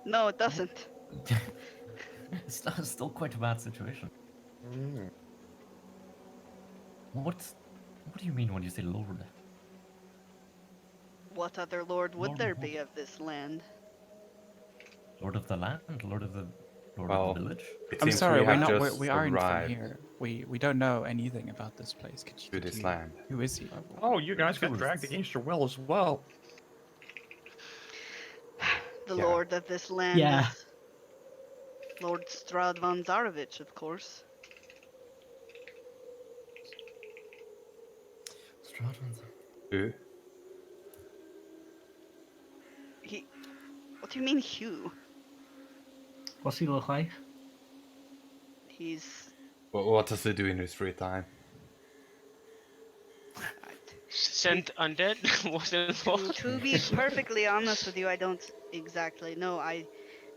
No, it doesn't. It's still quite a bad situation. What do you mean when you say lord? What other lord would Lord there of be what? of this land? Lord of the land? Lord of the Well, village? it I'm seems sorry, we we're have not. just We aren't from arrived here. We don't know anything about this place. to this land. Who is he? Oh, you guys got dragged Tourists. against your will as well. The Yeah. lord of this land Yeah. is Lord Strahd von Zarovich, of course. Stratons. Who? What do you mean, Hugh? What's he look like? He's What does he do in his free time? Sent undead? Wasn't involved? to be perfectly honest with you, I don't exactly know. I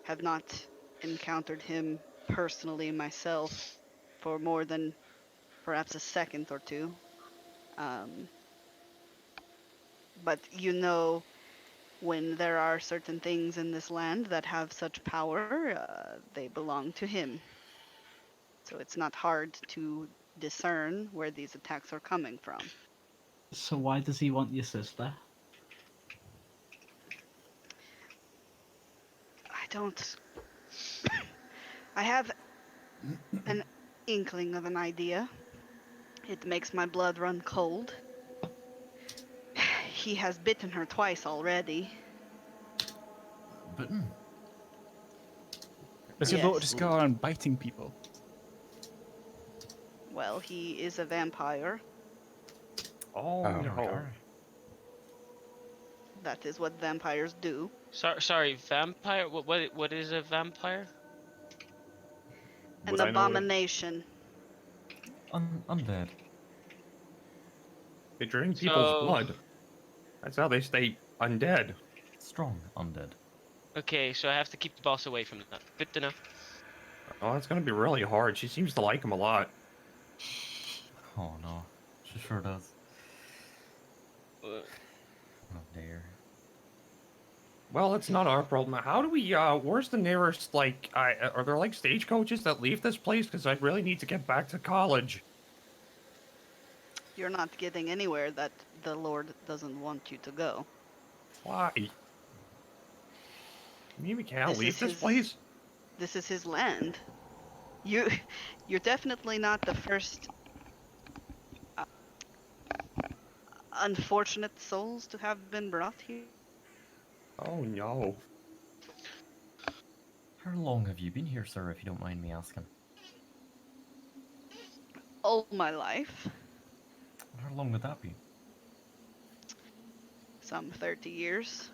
have not encountered him personally myself for more than perhaps a second or two. But you know, when there are certain things in this land that have such power, they belong to him. So it's not hard to discern where these attacks are coming from. So why does he want your sister? I don't. I have an inkling of an idea. It makes my blood run cold. He has bitten her twice already. Bitten? Does your lord Yes. just go around biting people? Well, he is a vampire. Oh, Oh. no. That is what vampires do. Sorry, vampire? What is a vampire? An Would I know what it- abomination. Undead. They drink people's So- blood. That's how they stay undead. Strong undead. Okay, so I have to keep the boss away from that. Good to know. Oh, that's gonna be really hard. She seems to like him a lot. Oh no. She sure does. Uh, Oh dear. Well, it's not our problem. How do we, where's the nearest, like, are there, like, stagecoaches that leave this place? Because I really need to get back to college. You're not getting anywhere that the Lord doesn't want you to go. Why? You mean we can't This leave is this his- place? This is his land. You're definitely not the first unfortunate souls to have been brought here. Oh, no. How long have you been here, sir, if you don't mind me asking? All my life. How long would that be? Some 30 years.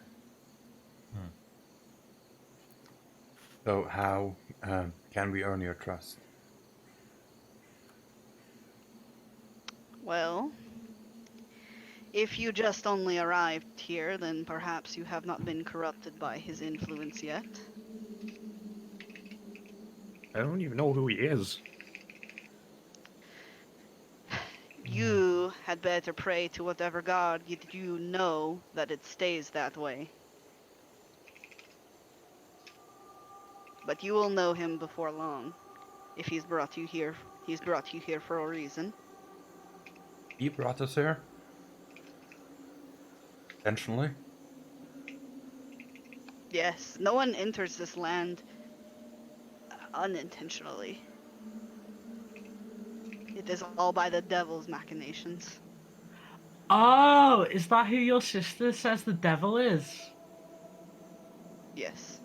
So how can we earn your trust? Well, if you just only arrived here, then perhaps you have not been corrupted by his influence yet. I don't even know who he is. You had better pray to whatever god you know that it stays that way. But you will know him before long. If he's brought you here for a reason. He brought us here? Intentionally? Yes, no one enters this land unintentionally. It is all by the devil's machinations. Oh, is that who your sister says the devil is? Yes.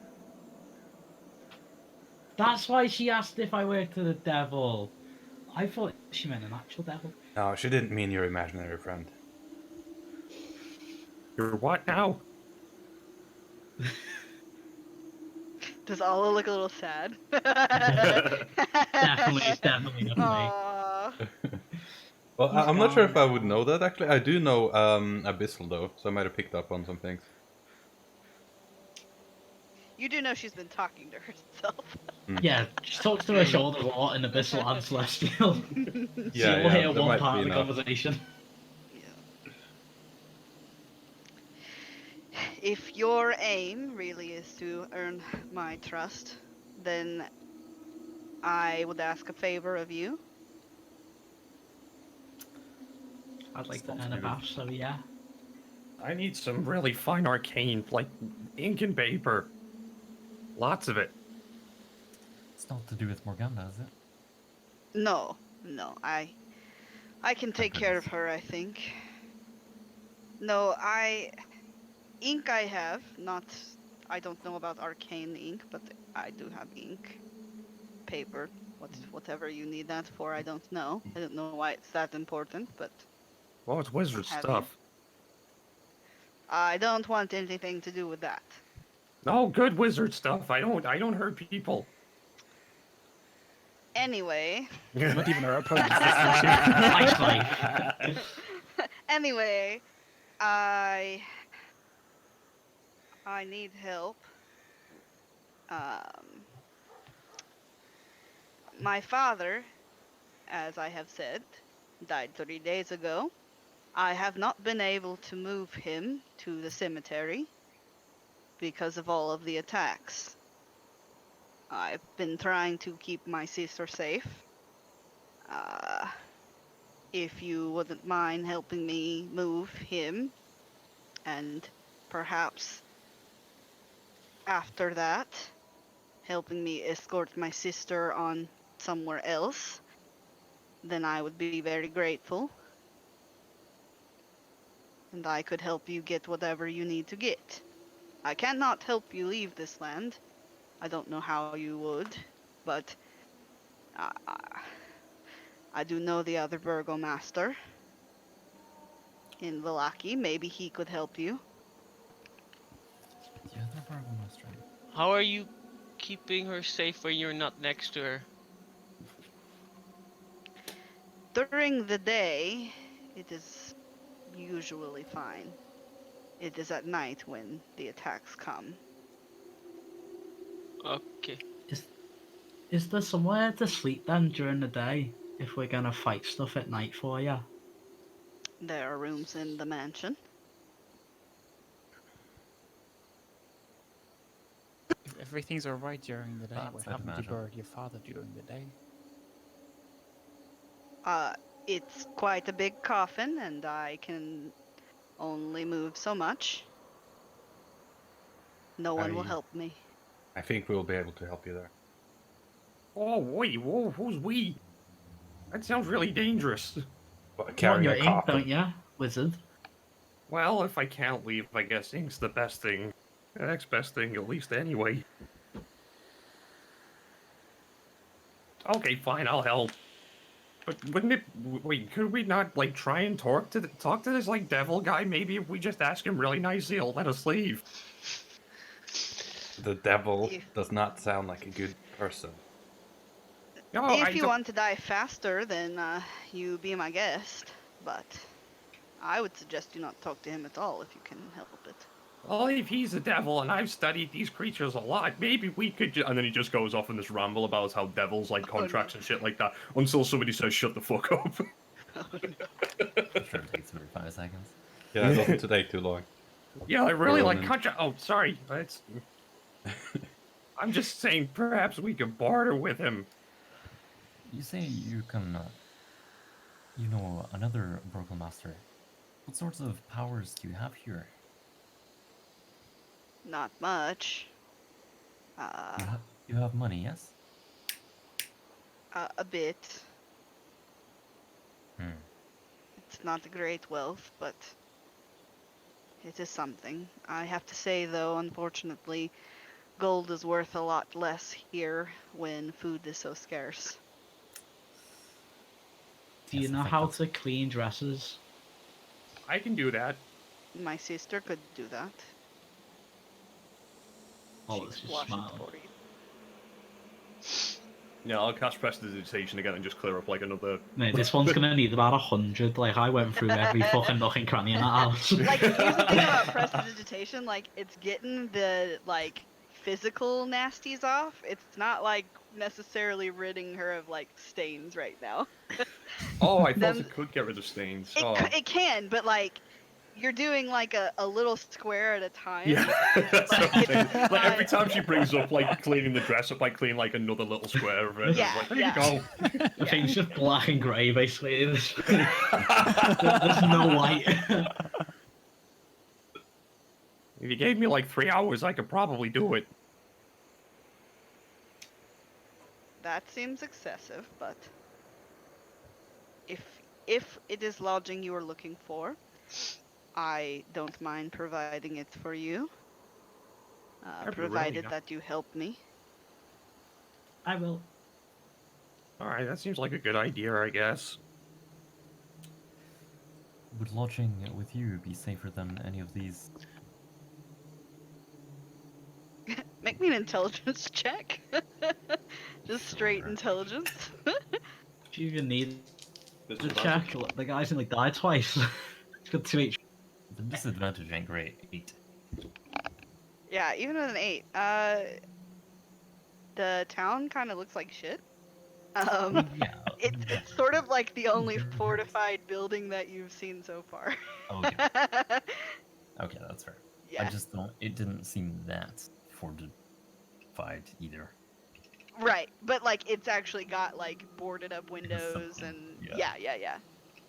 That's why she asked if I worked for the devil. I thought she meant an actual devil. No, she didn't mean your imaginary friend. You're what now? Does Alla look a little sad? Definitely not me. Aww. Well, He's I'm not sure gone if I would now. know that actually. I do know Abyssal though, so I might have picked up on some things. You do know she's been talking to herself. Yeah, she talks to her shoulders a lot in Abyssal and Celestial. Yeah, You'll hear that one might part be of the enough. conversation. If your aim really is to earn my trust, then I would ask a favor of you. I'd like to earn a bath, so yeah. I need some really fine arcane, like ink and paper. Lots of it. It's not to do with Morgana, is it? No, I can take care of her, I think. No, ink I have, I don't know about arcane ink, but I do have ink. Paper, whatever you need that for, I don't know. I don't know why it's that important, but Well, it's wizard have stuff. I don't want anything to do with that. No, good wizard stuff. I don't hurt people. Anyway. Not even our opponents. Anyway, I need help. My father, as I have said, died 3 days ago. I have not been able to move him to the cemetery because of all of the attacks. I've been trying to keep my sister safe. If you wouldn't mind helping me move him, and perhaps after that, helping me escort my sister on somewhere else, then I would be very grateful. And I could help you get whatever you need to get. I cannot help you leave this land. I don't know how you would, but I do know the other burgomaster in Vallaki. Maybe he could help you. The other burgomaster. How are you keeping her safe when you're not next to her? During the day, it is usually fine. It is at night when the attacks come. Okay. Is there somewhere to sleep then during the day if we're gonna fight stuff at night for you? There are rooms in the mansion. If everything's alright during the day, what That's, I'd happened to imagine. bury your father during the day? It's quite a big coffin, and I can only move so much. No one will help me. I think we'll be able to help you there. Oh, wait, whoa, who's we? That sounds really dangerous. But You want carrying your a ink, coffin. don't ya, wizard? Well, if I can't leave, I guess ink's the best thing. The next best thing, at least, anyway. Okay, fine, I'll help. But wouldn't it... Wait, could we not, like, try and talk to this, like, devil guy? Maybe if we just ask him really nicely, he'll let us leave. The devil does not sound like a good person. No, If you want to die faster, then you be my guest. But I would suggest you not talk to him at all if you can help it. Well, if he's a devil and I've studied these creatures a lot, maybe we could and then he just goes off on this ramble about how devils like contracts and shit like that until somebody says shut the fuck up. Sure, it takes maybe 5 seconds. Yeah, it doesn't take too long. Yeah, I really like Ronan. contract. Oh, sorry. It's... I'm just saying perhaps we could barter with him. You say you can, you know, another burgomaster. What sorts of powers do you have here? Not much. You have money, yes? A bit. Hmm. It's not a great wealth, but it is something. I have to say, though, unfortunately, gold is worth a lot less here when food is so scarce. Do you Yes, I know think how that's- to clean dresses? I can do that. My sister could do that. Oh, She it's could just wash smart. it for you. Yeah, I'll cast Prestidigitation again and just clear up like another. Mate, this one's gonna need about 100. Like, I went through every fucking nook and cranny in that house. Like, here's the thing about prestidigitation, like, it's getting the, like, physical nasties off. It's not, like, necessarily ridding her of, like, stains right now. Oh, I thought Them- it could get rid of stains. It, Oh. it can, but, like, you're doing, like, a little square at a time. Yeah, that's Like, what I'm saying. it's Like every not- time she brings up like cleaning the dress up, like clean like another little square of it. Yeah, Like, there yeah. you go. The thing's just black and grey, basically. There's no white. If you gave me like 3 hours, I could probably do it. That seems excessive, but if it is lodging you are looking for, I don't mind providing it for you, That'd be really provided nice. that you help me. I will. Alright, that seems like a good idea, I guess. Would lodging with you be safer than any of these? Make me an intelligence check. Just straight Sure. intelligence. Do you even need the check? The guy's only died twice. He's got 2 HP. The disadvantage ain't great. 8. Yeah, even with an 8. The town kind of looks like shit. Yeah. It's sort of like the only fortified building that you've seen so far. Oh, yeah. Okay, that's fair. Yeah. I just don't. It didn't seem that fortified either. Right, but like it's actually got like boarded up windows something, and yeah. yeah.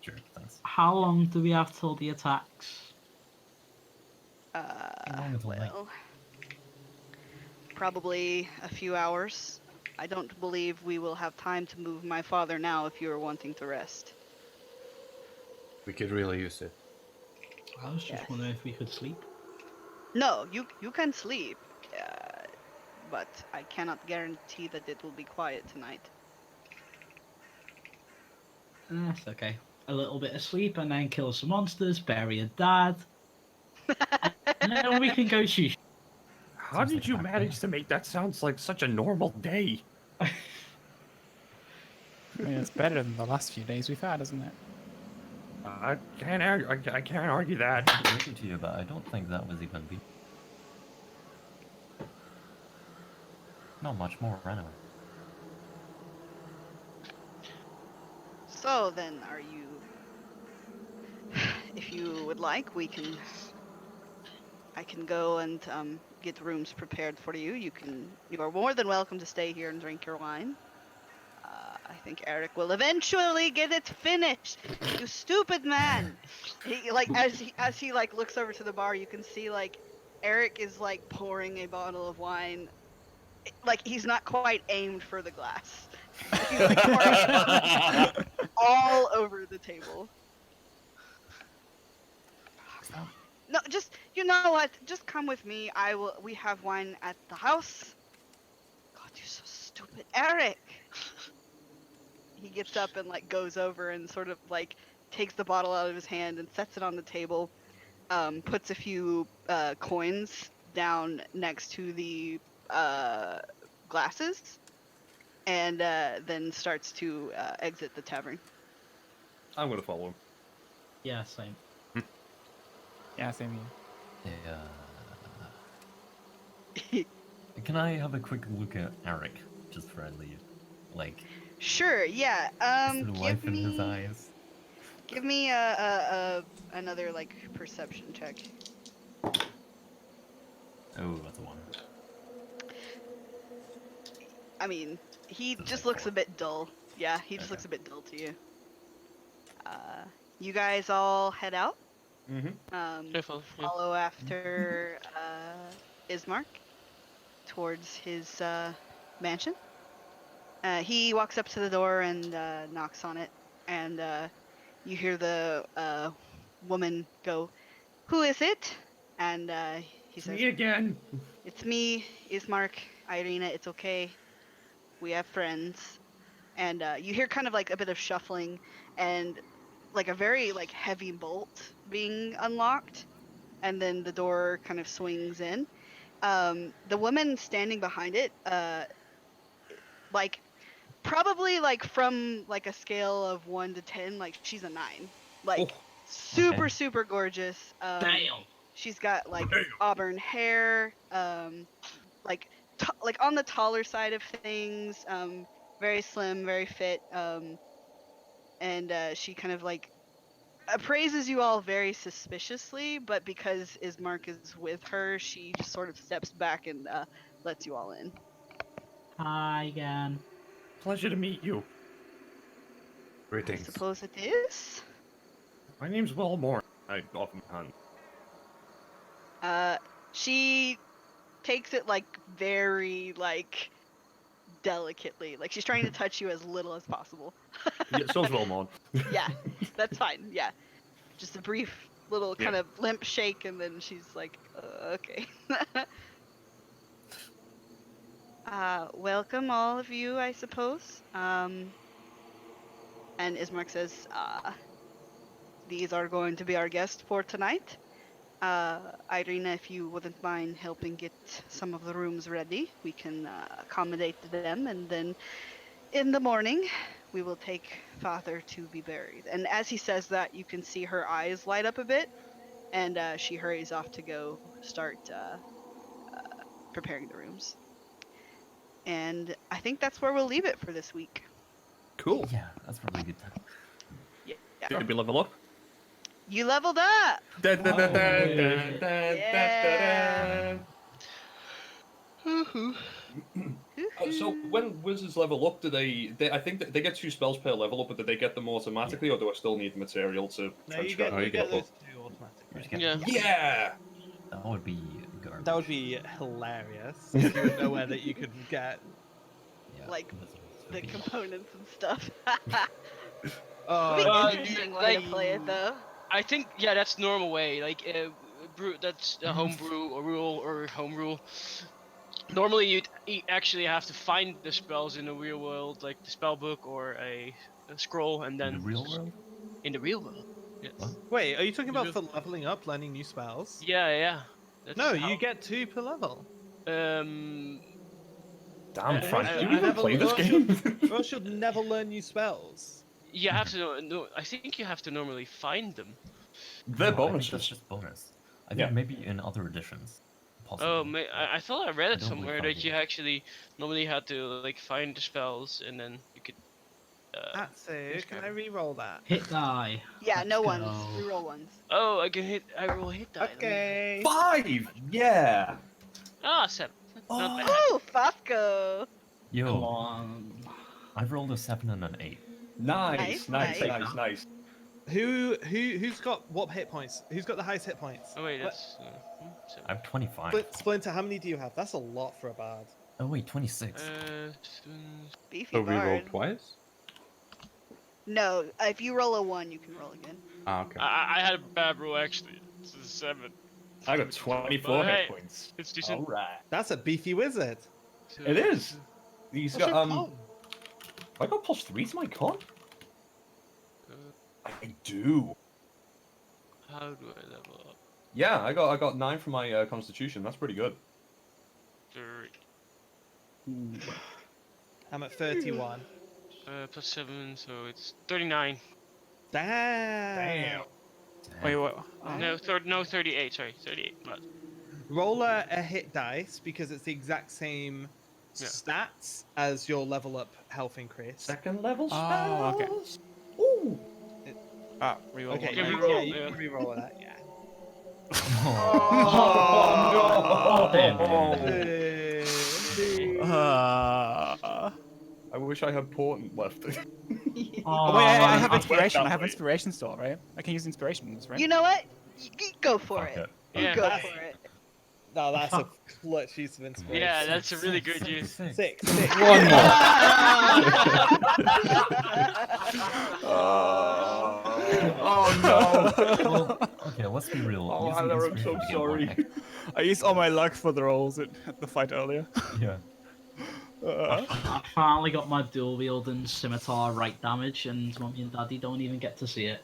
Sure, thanks. How long do we have till the attacks? long until night? Well, probably a few hours. I don't believe we will have time to move my father now if you are wanting to rest. We could really use it. I was just Yes. wondering if we could sleep. No, you can sleep, but I cannot guarantee that it will be quiet tonight. That's okay. A little bit of sleep and then kill some monsters, bury a dad. And then we can go shoot. How Sounds did like you a happy manage day. to make that sound like such a normal day? I mean, it's better than the last few days we've had, isn't it? I can't argue that. I agree to you, but I don't think that was even be. Not much more, anyway. So then, are you? If you would like, I can go and get rooms prepared for you. You are more than welcome to stay here and drink your wine. I think Eric will eventually get it finished. You stupid man! He like as he like looks over to the bar, you can see like Eric is like pouring a bottle of wine. Like he's not quite aimed for the glass. He's like pouring it all over the table. No, just you know what? Just come with me. We have wine at the house. God, you're so stupid, Eric. He gets up and like goes over and sort of like takes the bottle out of his hand and sets it on the table. Puts a few coins down next to the glasses, and then starts to exit the tavern. I'm gonna follow him. Yeah, same. Yeah, same here. Can I have a quick look at Eric just before I leave? Like, Sure, yeah. is the life in his eyes? Give me another like perception check. Oh, that's a 1. I mean, he That's just like looks 4. a bit dull. Yeah, he just Okay. looks a bit dull to you. You guys all head out. Mm-hmm. Careful, yeah. Follow after Ismark towards his mansion. He walks up to the door and knocks on it, and you hear the woman go, "Who is it?" And he It's says, me again. "It's me, Ismark, Irina. It's okay. We have friends." And you hear kind of like a bit of shuffling and like a very like heavy bolt being unlocked, and then the door kind of swings in. The woman standing behind it, like probably like from like a scale of 1 to 10, like she's a 9. Like Oh, super Okay. super gorgeous. Damn. She's got like Damn. auburn hair, like like on the taller side of things, very slim, very fit, and she kind of like appraises you all very suspiciously, but because Ismark is with her, she just sort of steps back and lets you all in. Hi again. Pleasure to meet you. I Greetings. suppose it is. My name's Wilmore. I offer my hand. She takes it like very like delicately, like she's trying to touch you as little as possible. Yeah, so's Wilmore. Yeah, that's fine. Yeah, just a brief little kind of limp shake, and then she's like, "Okay." Welcome all of you, I suppose. And Ismark says, "These are going to be our guests for tonight. Irina, if you wouldn't mind helping get some of the rooms ready, we can accommodate them, and then in the morning, we will take Father to be buried." And as he says that, you can see her eyes light up a bit, and she hurries off to go start preparing the rooms. And I think that's where we'll leave it for this week. Cool. Yeah, that's probably a good time. Yeah. Did we level up? You leveled up! Dun, dun, dun, dun, Oh. dun, dun, Yeah. dun, dun. So when wizards level up, do they? I think that they get 2 spells per level up, but do they get them automatically, or do I still need material to No, you transcribe? get, you get both. those 2 automatically. Just get- Yeah. Yeah. That would be garbage. That would be hilarious if you would know where that you could get. Yeah, like, wizards would the be- components and stuff. Oh, It'd be Uh, interesting way to like- play it though. I think that's normal way. Like that's a homebrew or rule or home rule. Normally you'd actually have to find the spells in the real world, like the spell book or a scroll, and then In the real world? in the real world. Yes. What? Wait, are you talking about for leveling up, learning new spells? Yeah. That's No, how- you get 2 per level. Um. Damn, Frank, I- do I you even never play this looked. game? Or else you'll never learn new spells. You have to. No, I think you have to normally find them. They're No, I think bonuses. that's just bonus. I think Yeah. maybe in other editions. Possibly. Oh, I thought I read it don't somewhere recall that you it. actually normally had to like find the spells and then you could. Atsu, can I re-roll that? Hit die. Yeah, no Let's ones. go. Reroll ones. Oh, I can hit. I roll hit die. let me- Okay. 5. Yeah. Ah, 7. Not bad. Oh, Fafko! Come Yo, on. I've rolled a 7 and an 8. Nice, Nice, nice, nice. nice, nice. Who's got what hit points? Who's got the highest hit points? Oh wait, What- that's. I have 25. Splinter, how many do you have? That's a lot for a bard. Oh wait, 26. Beefy So we roll bard. twice? No, if you roll a 1, you can roll again. Ah, okay. I had a bad roll actually. It's a 7. I got 24 Hey, hit points. It's decent. Alright. That's a beefy wizard. It is. He's What's got your con? I got +3 to my con. Uh, I do. How do I level up? Yeah, I got 9 from my constitution. That's pretty good. 3. I'm at 31. Plus 7, so it's 39. Damn. Wait, what? No, 38. Sorry, 38. But Roll a hit dice because it's the exact same Yeah. stats as your level up health increase. Second level Oh, okay. spells. Ooh. Ah, reroll. Okay, Yeah, you, reroll, yeah, you yeah. can re-roll that, yeah. I wish I had portent left. Oh wait, I have I inspiration. went I have that way. inspiration still, right? I can use inspirations, right? You know what? Go for Fuck it. it. yeah, Go That's- for it. No, that's a clutch use of inspiration. yeah, that's a really good use. 6. One more. Oh no! Well, okay, let's be real. Oh, Using Hannah, I'm inspiration so to get sorry. luck. I used all my luck for the rolls at the fight earlier. Yeah. I finally got my dual wielding scimitar right damage, and Mummy and Daddy don't even get to see it.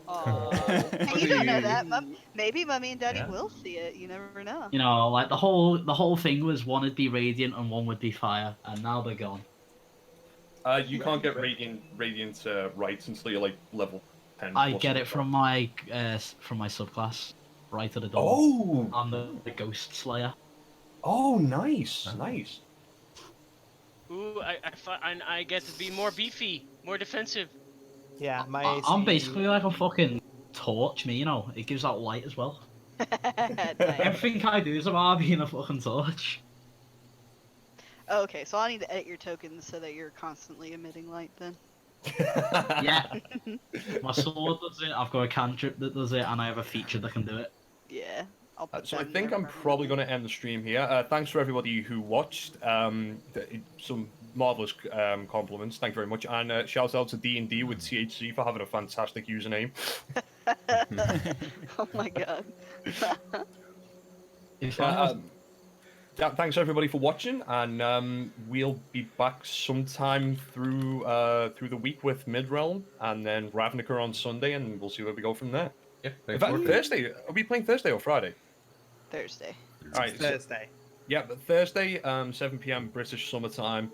Hey, you don't know that. Buddy. Maybe Mummy and Daddy Yeah. will see it. You never know. You know, like the whole thing was one would be radiant and one would be fire, and now they're gone. You can't get radiant rights until you're like level 10. I plus get or it from my subclass, right at the door. Oh! I'm the Ghost Slayer. Oh, nice, nice. Ooh, I get to be more beefy, more defensive. Yeah, my I'm AC basically like a fucking torch, me. You know, it gives out light as well. Nice. Everything I do is about being a fucking torch. Okay, so I need to edit your tokens so that you're constantly emitting light then. Yeah. My sword does it. I've got a cantrip that does it, and I have a feature that can do it. Yeah. I'll put So that I in think there I'm probably going to end the stream here. Thanks for everybody who watched. Some marvelous compliments. Thank you very much. And shout out to D&D with THC for having a fantastic username. Oh my god. Yeah, thanks everybody for watching, and we'll be back sometime through the week with Midrealm, and then Ravnica on Sunday, and we'll see where we go from there. Yeah, In thanks fact, for Thursday. Are we playing Thursday or Friday? Thursday. All right, Thursday. Yeah, but Thursday, 7 p.m. British summertime.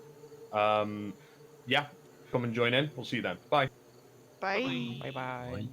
Yeah, come and join in. We'll see you then. Bye. Bye. Bye bye.